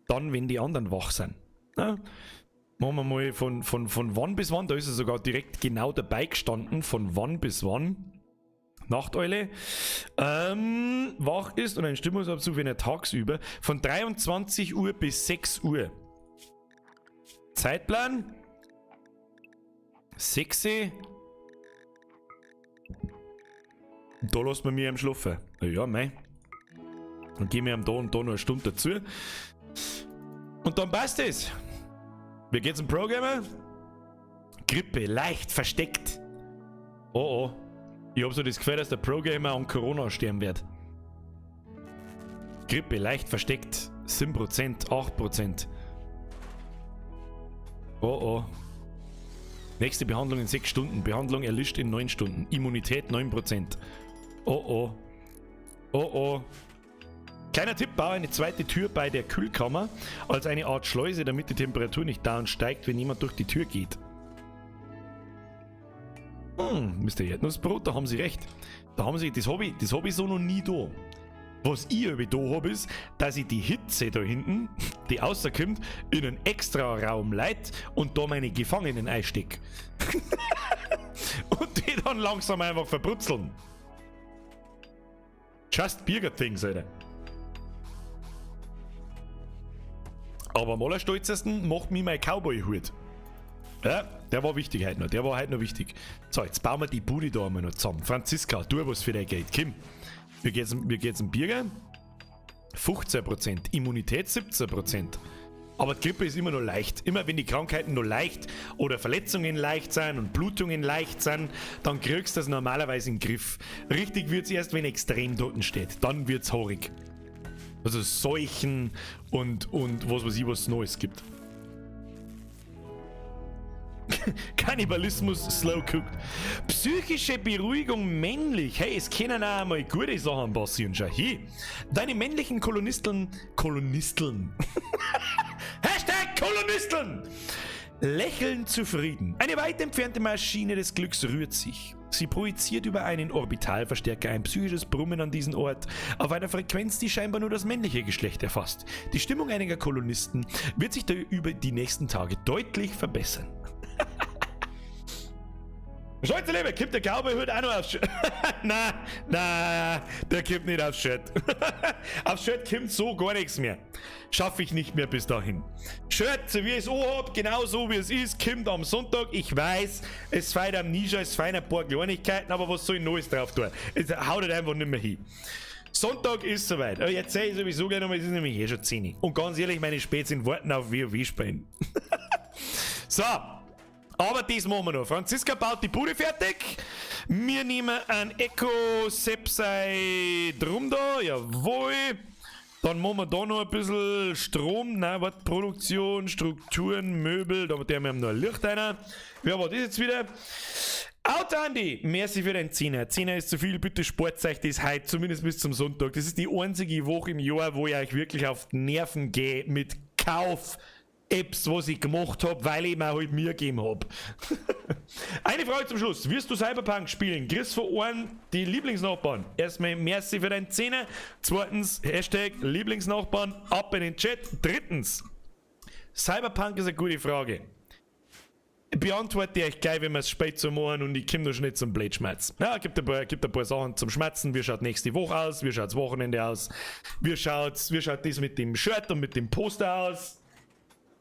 dann, wenn die anderen wach sind. Ja? Machen wir mal von wann bis wann, da ist er sogar direkt genau dabei gestanden, von wann bis wann Nachteule wach ist und ein Stimmungsabzug, wenn er tagsüber von 23 Uhr bis 6 Uhr. Zeitplan 6. Da lässt man mich am Schlafen. Ja, mei. Dann gehen wir am da und da noch eine Stunde dazu. Und dann passt es. Wie geht's im Programmer? Grippe, leicht, versteckt. Oh oh. Ich hab so das Gefühl, dass der Pro-Gamer an Corona sterben wird. Grippe, leicht versteckt. 7%, 8%. Oh oh. Nächste Behandlung in 6 Stunden. Behandlung erlischt in 9 Stunden. Immunität 9%. Oh oh. Oh oh. Kleiner Tipp, baue eine zweite Tür bei der Kühlkammer als eine Art Schleuse, damit die Temperatur nicht dauernd steigt, wenn jemand durch die Tür geht. Mr. Erdnussbrot, da haben Sie recht. Da haben Sie, das hab ich so noch nie da. Was ich aber da habe, ist, dass ich die Hitze da hinten, die rauskommt, in einen extra Raum leite und da meine Gefangenen einstecke. Und die dann langsam einfach verbrutzeln. Just Burger Things, Alter. Aber am allerstolzesten macht mich mein Cowboy-Hut. Ja, der war wichtig heute noch. Der war heute noch wichtig. So, jetzt bauen wir die Bude da einmal noch zusammen. Franziska, tu was für dein Geld. Kim, wie geht's im Bierger? 15%. Immunität 17%. Aber die Grippe ist immer noch leicht. Immer wenn die Krankheiten noch leicht oder Verletzungen leicht sind und Blutungen leicht sind, dann kriegst du das normalerweise in den Griff. Richtig wird's erst, wenn extrem dort steht. Dann wird's haarig. Also Seuchen und was weiß ich, was es Neues gibt. Kannibalismus slow cooked. Psychische Beruhigung männlich. Hey, es können auch mal gute Sachen passieren. Schau hier. Deine männlichen Kolonisteln. Hashtag Kolonisteln. Lächeln zufrieden. Eine weit entfernte Maschine des Glücks rührt sich. Sie projiziert über einen Orbitalverstärker ein psychisches Brummen an diesen Ort auf einer Frequenz, die scheinbar nur das männliche Geschlecht erfasst. Die Stimmung einiger Kolonisten wird sich da über die nächsten Tage deutlich verbessern. Scheiße, Leben, kippt der Cowboy heute auch noch aufs Shirt? na, der kippt nicht aufs Shirt. Aufs Shirt kommt so gar nichts mehr. Schaffe ich nicht mehr bis dahin. Shirt, so wie ich es auch hab, genau so wie es ist, kommt am Sonntag. Ich weiß, es feiert am Nisha, es feiern ein paar Kleinigkeiten, aber was soll ich Neues drauf tun? Es haut halt einfach nicht mehr hin. Sonntag ist soweit. Aber jetzt sehe ich sowieso gleich nochmal, es ist nämlich schon 10. Und ganz ehrlich, meine Spätzchen warten auf WoW spielen. So. Aber das machen wir noch. Franziska baut die Bude fertig. Wir nehmen ein Echo Sepsei drum da. Jawohl. Dann machen wir da noch ein bisschen Strom. Nein, warte, Produktion, Strukturen, Möbel. Da haben wir noch ein Licht rein. Wer war das jetzt wieder? Auto Andi, merci für deinen 10er. 10er ist zu viel, bitte spart euch das heute, zumindest bis zum Sonntag. Das ist die einzige Woche im Jahr, wo ich euch wirklich auf die Nerven gehe mit Kauf. Apps, was ich gemacht habe, weil ich mir halt mir gegeben habe. Eine Frage zum Schluss. Wirst du Cyberpunk spielen? Chris von Ohren, die Lieblingsnachbarn. Erstmal merci für deinen Zehner. Zweitens, Hashtag Lieblingsnachbarn, ab in den Chat. Drittens, Cyberpunk ist eine gute Frage. Beantworte ich gleich, wenn wir es spät zum machen und ich komme noch schnell zum Blätschmerz. Ja, gibt ein paar Sachen zum Schmerzen. Wie schaut nächste Woche aus? Wie schaut das Wochenende aus? Wie schaut das mit dem Shirt und mit dem Poster aus?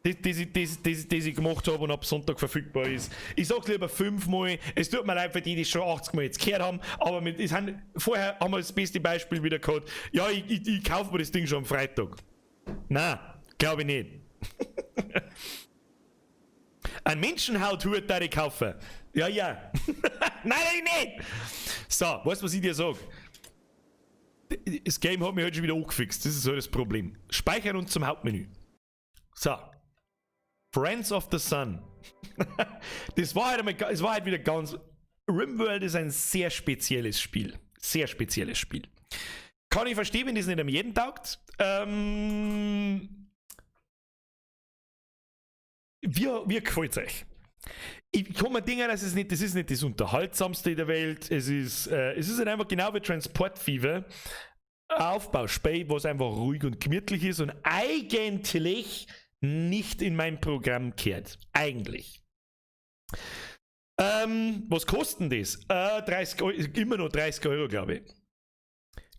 Das ich gemacht habe und ab Sonntag verfügbar ist. Ich sag's lieber 5-mal. Es tut mir leid für die, die schon 80-mal jetzt gehört haben, aber vorher haben wir das beste Beispiel wieder gehabt. Ja, ich kaufe mir das Ding schon am Freitag. Nein, glaube ich nicht. Ein Menschenhauthut da ich kaufen. Ja. Nein, nicht. So, weißt du, was ich dir sag? Das Game hat mich heute schon wieder angefixt. Das ist so das Problem. Speichern uns zum Hauptmenü. So. Friends of the Sun. Es war halt wieder ganz. RimWorld ist ein sehr spezielles Spiel. Sehr spezielles Spiel. Kann ich verstehen, wenn das nicht am jeden taugt. Wie gefällt es euch? Ich kann mir denken, das ist nicht das Unterhaltsamste der Welt. Es ist halt einfach genau wie Transport Fever. Aufbauspiel, was einfach ruhig und gemütlich ist und eigentlich nicht in mein Programm kehrt. Eigentlich. Was kostet das? 30 Euro, immer noch 30 Euro, glaube ich.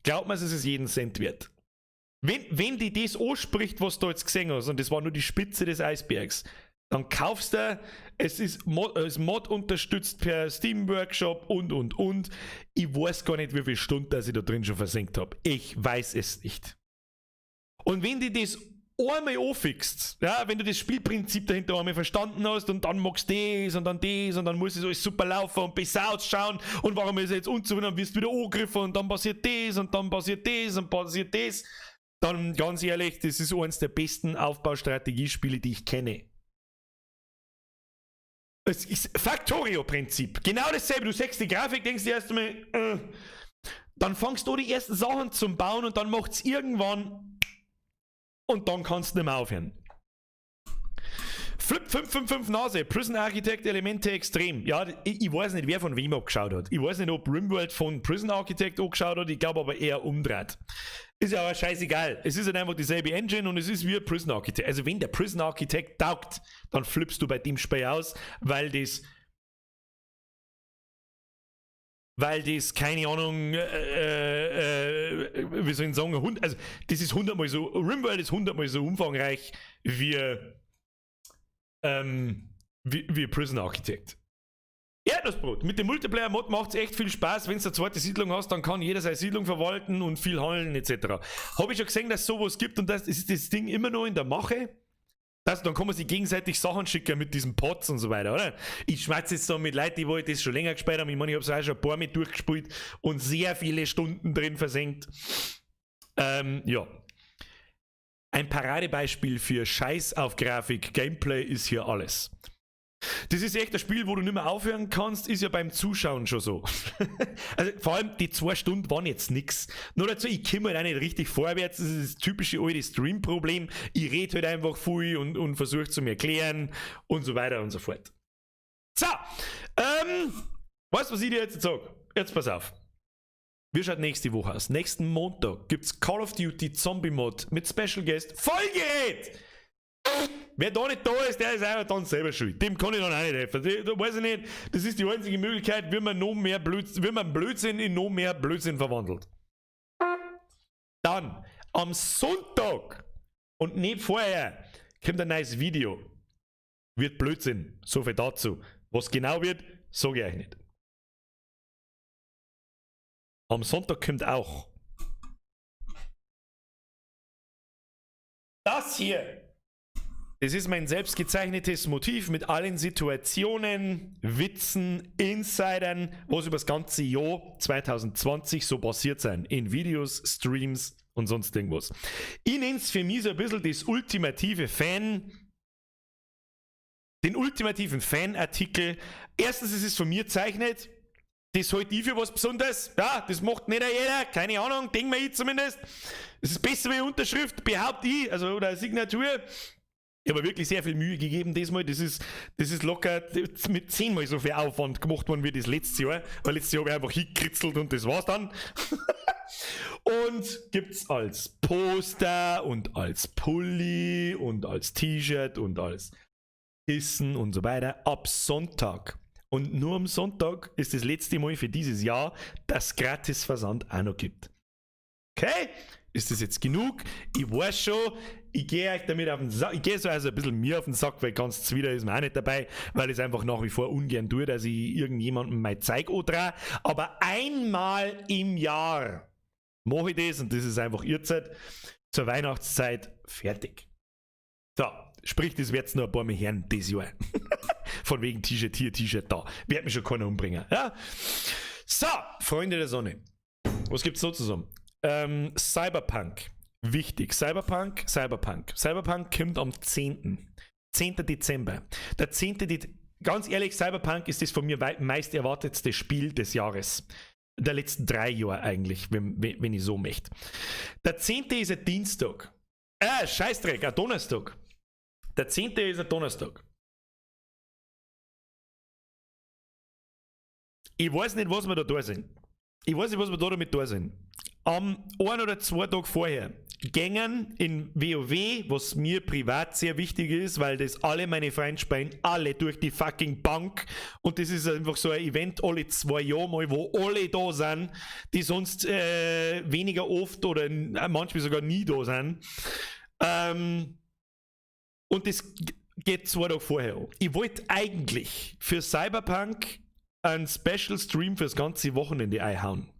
Glaubt man, es ist jeden Cent wert. Wenn die das anspricht, was du jetzt gesehen hast, und das war nur die Spitze des Eisbergs, dann kaufst du, es ist Mod unterstützt per Steam Workshop und. Ich weiß gar nicht, wie viele Stunden dass ich da drin schon versenkt habe. Ich weiß es nicht. Und wenn die das einmal anfixt, ja, wenn du das Spielprinzip dahinter einmal verstanden hast und dann magst du das und dann muss es alles super laufen und besser ausschauen und warum ist es jetzt unzufrieden, dann wirst du wieder angegriffen und dann passiert das und dann passiert das und passiert das, dann ganz ehrlich, das ist eines der besten Aufbaustrategiespiele, die ich kenne. Es ist Factorio-Prinzip. Genau dasselbe. Du siehst die Grafik, denkst dir erst einmal, dann fangst du die ersten Sachen zum Bauen und dann macht es irgendwann und dann kannst du nicht mehr aufhören. Flip 555 Nase, Prison Architect Elemente extrem. Ja, ich weiß nicht, wer von wem abgeschaut hat. Ich weiß nicht, ob RimWorld von Prison Architect angeschaut hat, ich glaube aber eher umdreht. Ist ja aber scheißegal. Es ist halt einfach dieselbe Engine und es ist wie ein Prison Architect. Also wenn der Prison Architect taugt, dann flippst du bei dem Spiel aus, weil das keine Ahnung, wie soll ich sagen, also das ist 100-mal so, RimWorld ist 100-mal so umfangreich wie Prison Architect. Erdnussbrot. Mit dem Multiplayer-Mod macht es echt viel Spaß. Wenn du eine zweite Siedlung hast, dann kann jeder seine Siedlung verwalten und viel handeln etc. Habe ich schon gesehen, dass es sowas gibt und das ist das Ding immer noch in der Mache. Dann kann man sich gegenseitig Sachen schicken mit diesen Pots und so weiter, oder? Ich schmerze jetzt so mit Leuten, die das schon länger gespielt haben. Ich meine, ich habe es auch schon ein paar mit durchgespielt und sehr viele Stunden drin versenkt. Ja. Ein Paradebeispiel für Scheiß auf Grafik. Gameplay ist hier alles. Das ist echt ein Spiel, wo du nicht mehr aufhören kannst, ist ja beim Zuschauen schon so. Also vor allem die 2 Stunden waren jetzt nix. Nur dazu, ich komme halt auch nicht richtig vorwärts, das ist das typische alte Stream-Problem. Ich rede halt einfach viel und versuche zu mir erklären und so weiter und so fort. So, weißt du, was ich dir jetzt sage? Jetzt pass auf. Wie schaut nächste Woche aus? Nächsten Montag gibt's Call of Duty Zombie Mod mit Special Guest Vollgerät! Wer da nicht da ist, der ist einfach dann selber schuld. Dem kann ich dann auch nicht helfen. Da weiß ich nicht, das ist die einzige Möglichkeit, wie man Blödsinn in noch mehr Blödsinn verwandelt. Dann, am Sonntag und nicht vorher, kommt ein neues Video. Wird Blödsinn. So viel dazu. Was genau wird, sage ich euch nicht. Am Sonntag kommt auch das hier. Das ist mein selbstgezeichnetes Motiv mit allen Situationen, Witzen, Insidern, was über das ganze Jahr 2020 so passiert sein. In Videos, Streams und sonst irgendwas. Ich nenne es für mich so ein bisschen das ultimative den ultimativen Fanartikel. Erstens, es ist von mir gezeichnet. Das halte ich für was Besonderes. Ja, das macht nicht jeder. Keine Ahnung, denke mir ich zumindest. Es ist besser wie Unterschrift, behaupte ich. Also, oder eine Signatur. Ich habe wirklich sehr viel Mühe gegeben diesmal. Das ist locker mit 10-mal so viel Aufwand gemacht worden wie das letzte Jahr. Weil letztes Jahr habe ich einfach hingekritzelt und das war's dann. Und gibt's als Poster und als Pulli und als T-Shirt und als Kissen und so weiter ab Sonntag. Und nur am Sonntag ist das letzte Mal für dieses Jahr, dass Gratis-Versand auch noch gibt. Okay? Ist das jetzt genug? Ich weiß schon, ich gehe euch damit auf den Sack. Ich gehe so also ein bisschen mir auf den Sack, weil ganz zuwider ist mir auch nicht dabei, weil ich es einfach nach wie vor ungern tue, dass ich irgendjemandem mein Zeug andrehe. Aber einmal im Jahr mache ich das und das ist einfach Ihrzeit zur Weihnachtszeit fertig. So, sprich, das wird's noch ein paar Mal hören dieses Jahr. Von wegen T-Shirt hier, T-Shirt da. Wird mich schon keiner umbringen. Ja? So, Freunde der Sonne. Was gibt's so zusammen? Cyberpunk. Wichtig. Cyberpunk. Cyberpunk kommt am 10. Dezember. Der 10. Ganz ehrlich, Cyberpunk ist das von mir meist erwartetste Spiel des Jahres. Der letzten 3 Jahre eigentlich, wenn ich so möchte. Der 10. ist ein Dienstag. Scheißdreck, ein Donnerstag. Der 10. ist ein Donnerstag. Ich weiß nicht, was wir da sind. Ich weiß nicht, was wir da damit da sind. Am 1 oder 2 Tage vorher gängen in WoW, was mir privat sehr wichtig ist, weil das alle meine Freunde spielen, alle durch die fucking Bank. Und das ist einfach so ein Event alle 2 Jahre mal, wo alle da sind, die sonst weniger oft oder manchmal sogar nie da sind. Und das geht 2 Tage vorher an. Ich wollte eigentlich für Cyberpunk einen Special Stream fürs ganze Wochenende einhauen.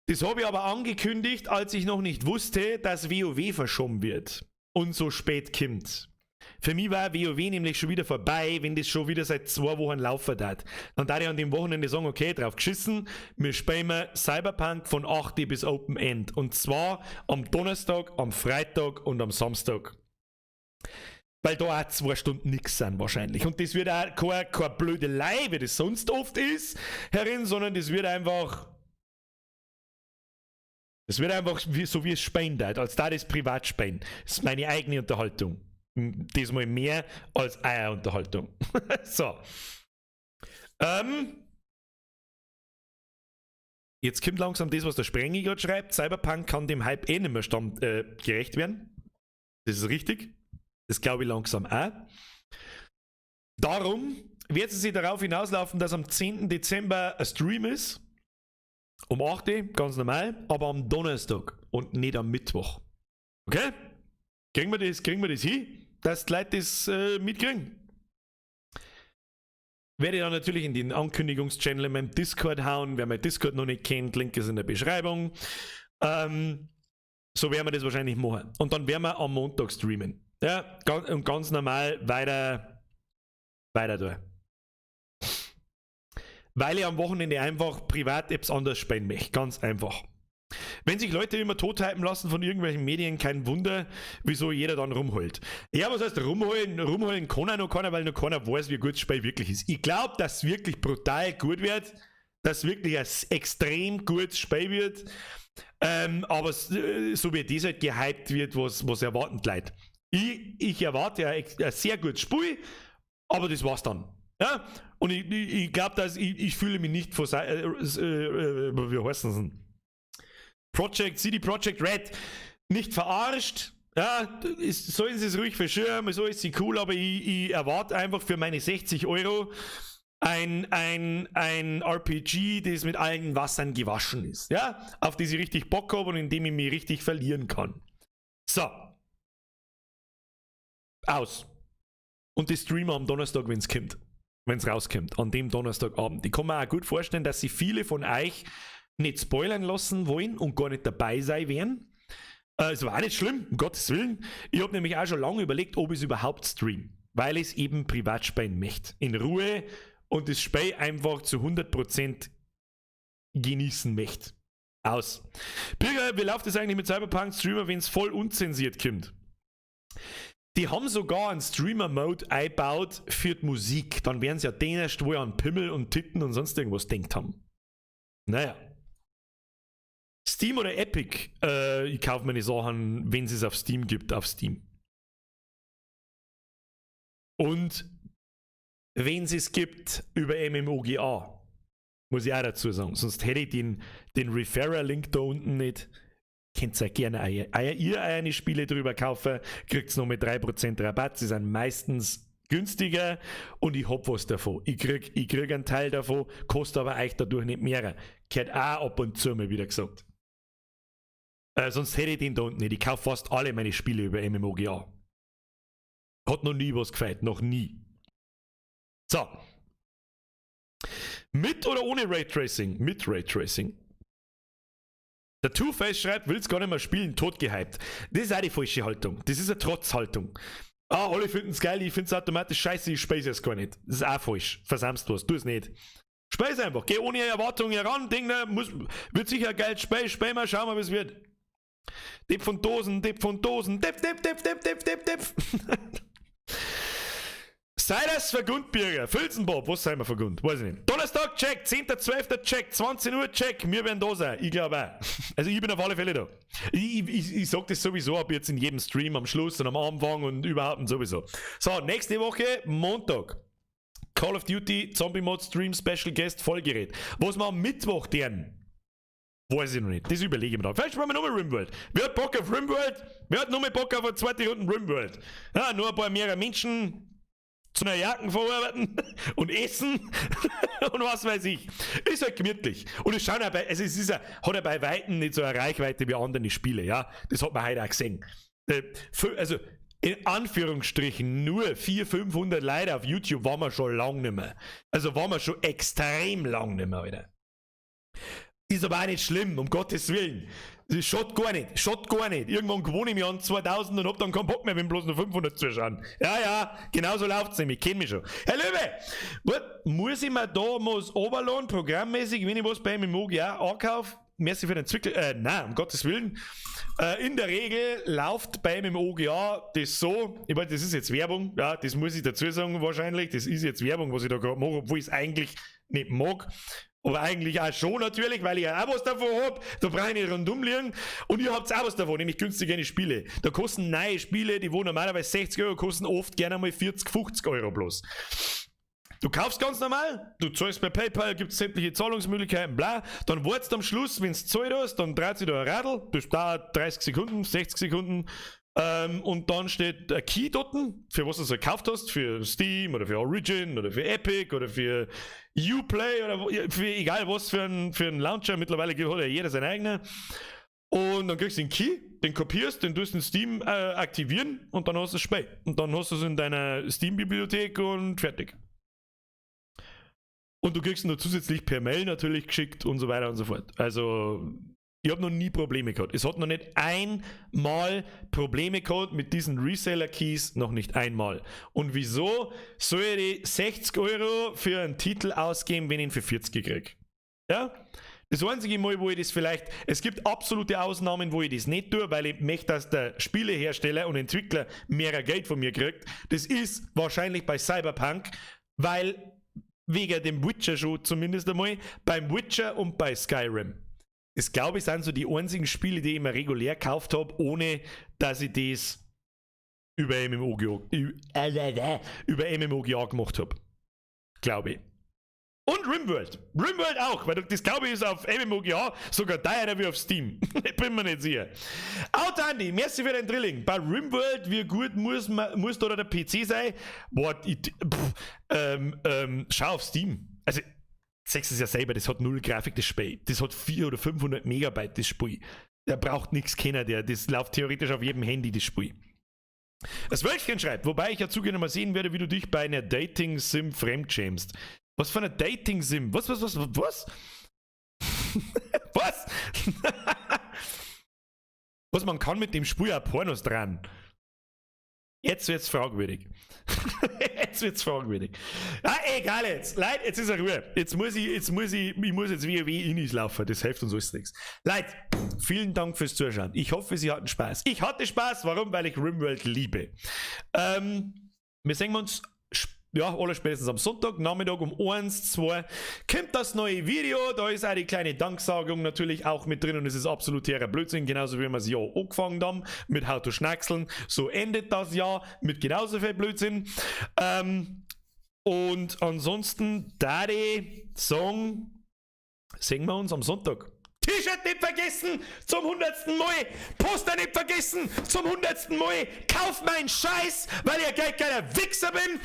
Das habe ich aber angekündigt, als ich noch nicht wusste, dass WoW verschoben wird und so spät kommt. Für mich war WoW nämlich schon wieder vorbei, wenn das schon wieder seit 2 Wochen laufen hat. Dann darf ich an dem Wochenende sagen, okay, drauf geschissen, wir spielen Cyberpunk von 8 bis Open End. Und zwar am Donnerstag, am Freitag und am Samstag. Weil da auch 2 Stunden nichts sind wahrscheinlich. Und das wird auch keine Blödelei, wie das sonst oft ist, herin, sondern das wird einfach so wie es Spain hat, als da das Privatspain. Das ist meine eigene Unterhaltung. Diesmal mehr als eine Unterhaltung. So. Jetzt kommt langsam das, was der Sprengi gerade schreibt. Cyberpunk kann dem Hype nicht mehr gerecht werden. Das ist richtig. Das glaube ich langsam auch. Darum wird es sich darauf hinauslaufen, dass am 10. Dezember ein Stream ist. Um 8 Uhr, ganz normal, aber am Donnerstag und nicht am Mittwoch. Okay? Kriegen wir das hin, dass die Leute das mitkriegen? Werde ich dann natürlich in den Ankündigungschannel in meinem Discord hauen. Wer mein Discord noch nicht kennt, Link ist in der Beschreibung. So werden wir das wahrscheinlich machen. Und dann werden wir am Montag streamen. Ja, ganz normal weiter da. Weil ich am Wochenende einfach privat etwas anderes spielen möchte. Ganz einfach. Wenn sich Leute immer tothypen lassen von irgendwelchen Medien, kein Wunder, wieso jeder dann rumholt. Ja, was heißt rumholen? Rumholen kann auch noch keiner, weil noch keiner weiß, wie gut das Spiel wirklich ist. Ich glaube, dass es wirklich brutal gut wird, dass es wirklich ein extrem gutes Spiel wird, aber so wie das halt gehypt wird, was erwarten die Leute. Ich erwarte ein sehr gutes Spiel, aber das war's dann. Ja? Und ich glaube, dass ich fühle mich nicht wie heißt das denn? CD Projekt Red nicht verarscht. Ja, sollen sie es ruhig verschirmen, so ist sie cool, aber ich erwarte einfach für meine 60 Euro ein RPG, das mit allen Wassern gewaschen ist, ja, auf das ich richtig Bock habe und in dem ich mich richtig verlieren kann. So. Aus. Und die Streamer am Donnerstag, wenn es rauskommt, an dem Donnerstagabend. Ich kann mir auch gut vorstellen, dass sich viele von euch nicht spoilern lassen wollen und gar nicht dabei sein werden. Es war auch nicht schlimm, um Gottes Willen. Ich habe nämlich auch schon lange überlegt, ob ich es überhaupt stream, weil ich es eben privat spielen möchte. In Ruhe und das Spiel einfach zu 100% genießen möchte. Aus. Birger, wie läuft das eigentlich mit Cyberpunk Streamer, wenn es voll unzensiert kommt? Die haben sogar einen Streamer-Mode eingebaut für die Musik. Dann werden sie ja denen, wo an Pimmel und Titten und sonst irgendwas denkt haben. Naja. Steam oder Epic? Ich kaufe meine Sachen, wenn es auf Steam gibt, auf Steam. Und wenn es gibt, über MMOGA. Muss ich auch dazu sagen. Sonst hätte ich den Referrer-Link da unten nicht. Könnt ihr gerne ihr eine Spiele drüber kaufen, kriegt noch mit 3% Rabatt. Sie sind meistens günstiger und ich hab was davon. Ich krieg einen Teil davon, kostet aber euch dadurch nicht mehr. Gehört auch ab und zu mal wieder gesagt. Sonst hätte ich den da unten nicht. Ich kaufe fast alle meine Spiele über MMOGA. Hat noch nie was gefällt, noch nie. So. Mit oder ohne Raytracing? Mit Raytracing. Der Two-Face schreibt, will's gar nicht mehr spielen, tot gehypt. Das ist auch die falsche Haltung. Das ist eine Trotzhaltung. Alle finden es geil, ich finde es automatisch scheiße, ich spiele es gar nicht. Das ist auch falsch. Versammst du was, tu es nicht. Spiel es einfach, geh ohne Erwartungen heran, Ding, wird sicher ein geiles Spiel, spiel mal, schauen wir, wie es wird. Tipp von Dosen, Tipp. Sei das Vergundbürger, Filzenbob, was sei wir vergund? Weiß ich nicht. Donnerstag, check, 10.12. check, 20 Uhr, check, wir werden da sein, ich glaube auch. Also ich bin auf alle Fälle da. Ich sag das sowieso ab jetzt in jedem Stream am Schluss und am Anfang und überhaupt und sowieso. So, nächste Woche, Montag. Call of Duty, Zombie Mod Stream, Special Guest, Vollgerät. Was wir am Mittwoch deren? Weiß ich noch nicht. Das überlege ich mir dann. Vielleicht spielen wir nochmal Rimworld. Wer hat Bock auf Rimworld? Wer hat nochmal Bock auf eine zweite Runde Rimworld? Ja, nur ein paar mehr Menschen zu einer Jacken verarbeiten und essen und was weiß ich. Ist halt gemütlich. Und es schauen aber, also hat ja bei Weitem nicht so eine Reichweite wie andere Spiele, ja. Das hat man heute auch gesehen. Also, in Anführungsstrichen nur 400-500 Leute auf YouTube waren wir schon lang nicht mehr. Also waren wir schon extrem lang nicht mehr, Alter. Ist aber auch nicht schlimm, um Gottes Willen. Das schaut gar nicht. Irgendwann gewohne ich mich an 2000 und hab dann keinen Bock mehr, wenn bloß nur 500 zuschauen. Ja, genau so läuft's nämlich. Kenn mich schon. Herr Löwe, muss ich mir da was runterladen, programmmäßig, wenn ich was bei MMOGA ankaufe? Merci für den Zwickel. Nein, um Gottes Willen. In der Regel läuft bei MMOGA das so, ich meine, das ist jetzt Werbung, ja, das muss ich dazu sagen wahrscheinlich, das ist jetzt Werbung, was ich da gerade mache, obwohl ich es eigentlich nicht mag. Aber eigentlich auch schon natürlich, weil ich ja auch was davon habe. Da brauche ich nicht rundum liegen. Und ihr habt auch was davon, nämlich günstigere Spiele. Da kosten neue Spiele, die wo normalerweise 60 Euro kosten, oft gerne mal 40, 50 Euro bloß. Du kaufst ganz normal, du zahlst bei PayPal, gibt es sämtliche Zahlungsmöglichkeiten, bla. Dann wartest du am Schluss, wenn du zahlt hast, dann dreht sich da ein Radl. Das dauert 30 Sekunden, 60 Sekunden. Und dann steht ein Key dort, für was du so gekauft hast, für Steam oder für Origin oder für Epic oder für Uplay oder für egal was für einen Launcher. Mittlerweile hat ja jeder seinen eigenen. Und dann kriegst du den Key, den kopierst, den tust du in Steam aktivieren und dann hast du das Spiel. Und dann hast du es in deiner Steam-Bibliothek und fertig. Und du kriegst ihn nur zusätzlich per Mail natürlich geschickt und so weiter und so fort. Also, ich habe noch nie Probleme gehabt. Es hat noch nicht einmal Probleme gehabt mit diesen Reseller-Keys, noch nicht einmal. Und wieso soll ich die 60 Euro für einen Titel ausgeben, wenn ich ihn für 40 kriege? Ja? Das einzige Mal, wo ich das vielleicht, es gibt absolute Ausnahmen, wo ich das nicht tue, weil ich möchte, dass der Spielehersteller und Entwickler mehr Geld von mir kriegt. Das ist wahrscheinlich bei Cyberpunk, weil wegen dem Witcher schon zumindest einmal, beim Witcher und bei Skyrim. Das glaube ich sind so die einzigen Spiele, die ich immer regulär gekauft habe, ohne dass ich das über MMOGA gemacht habe. Glaube ich. Und Rimworld. Rimworld auch, weil das glaube ich ist auf MMOGA sogar teurer wie auf Steam. Ich bin mir nicht sicher. Autandy, merci für dein Drilling. Bei Rimworld, wie gut muss da der PC sein? Boah, schau auf Steam. Also, sagst es ja selber, das hat null Grafik, das Spiel. Das hat 400 oder 500 Megabyte, das Spiel. Der braucht nichts kennen, das läuft theoretisch auf jedem Handy, das Spiel. Das Wölkchen schreibt, wobei ich ja zugehend mal sehen werde, wie du dich bei einer Dating-Sim fremdschämst. Was für eine Dating-Sim? Was? Was? Was, man kann mit dem Spiel auch Pornos dran. Jetzt wird's fragwürdig. Ah, egal jetzt. Leute, jetzt ist er Ruhe. Ich muss jetzt WoW Inis laufen. Das hilft uns alles nichts. Leute, vielen Dank fürs Zuschauen. Ich hoffe, Sie hatten Spaß. Ich hatte Spaß. Warum? Weil ich Rimworld liebe. Wir sehen uns aller spätestens am Sonntag, Nachmittag um 1, 2 kommt das neue Video, da ist auch die kleine Danksagung natürlich auch mit drin und es ist absoluter Blödsinn, genauso wie wir das Jahr angefangen haben mit How to Schnackseln, so endet das Jahr mit genauso viel Blödsinn. Und ansonsten, Daddy, Song, singen wir uns am Sonntag. T-Shirt nicht vergessen zum 100. Mal. Poster nicht vergessen zum 100. Mal. Kauf meinen Scheiß, weil ich gleich keiner Wichser bin.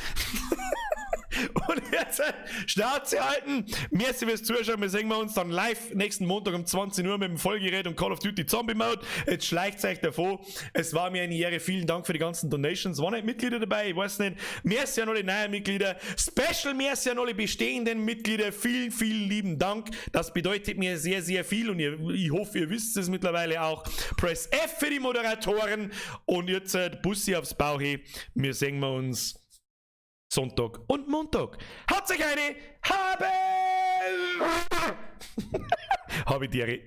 Und jetzt Schnauze halten. Merci fürs Zuschauen. Wir sehen uns dann live nächsten Montag um 20 Uhr mit dem Vollgerät und Call of Duty Zombie Mode. Jetzt schleicht euch davor. Es war mir eine Ehre. Vielen Dank für die ganzen Donations. Waren nicht Mitglieder dabei? Ich weiß nicht. Merci an alle neuen Mitglieder. Special merci an alle bestehenden Mitglieder. Vielen, vielen lieben Dank. Das bedeutet mir sehr, sehr viel und ich hoffe, ihr wisst es mittlerweile auch. Press F für die Moderatoren und jetzt Bussi aufs Bauchi. Wir sehen uns Sonntag und Montag. Hat sich eine habe ich dir.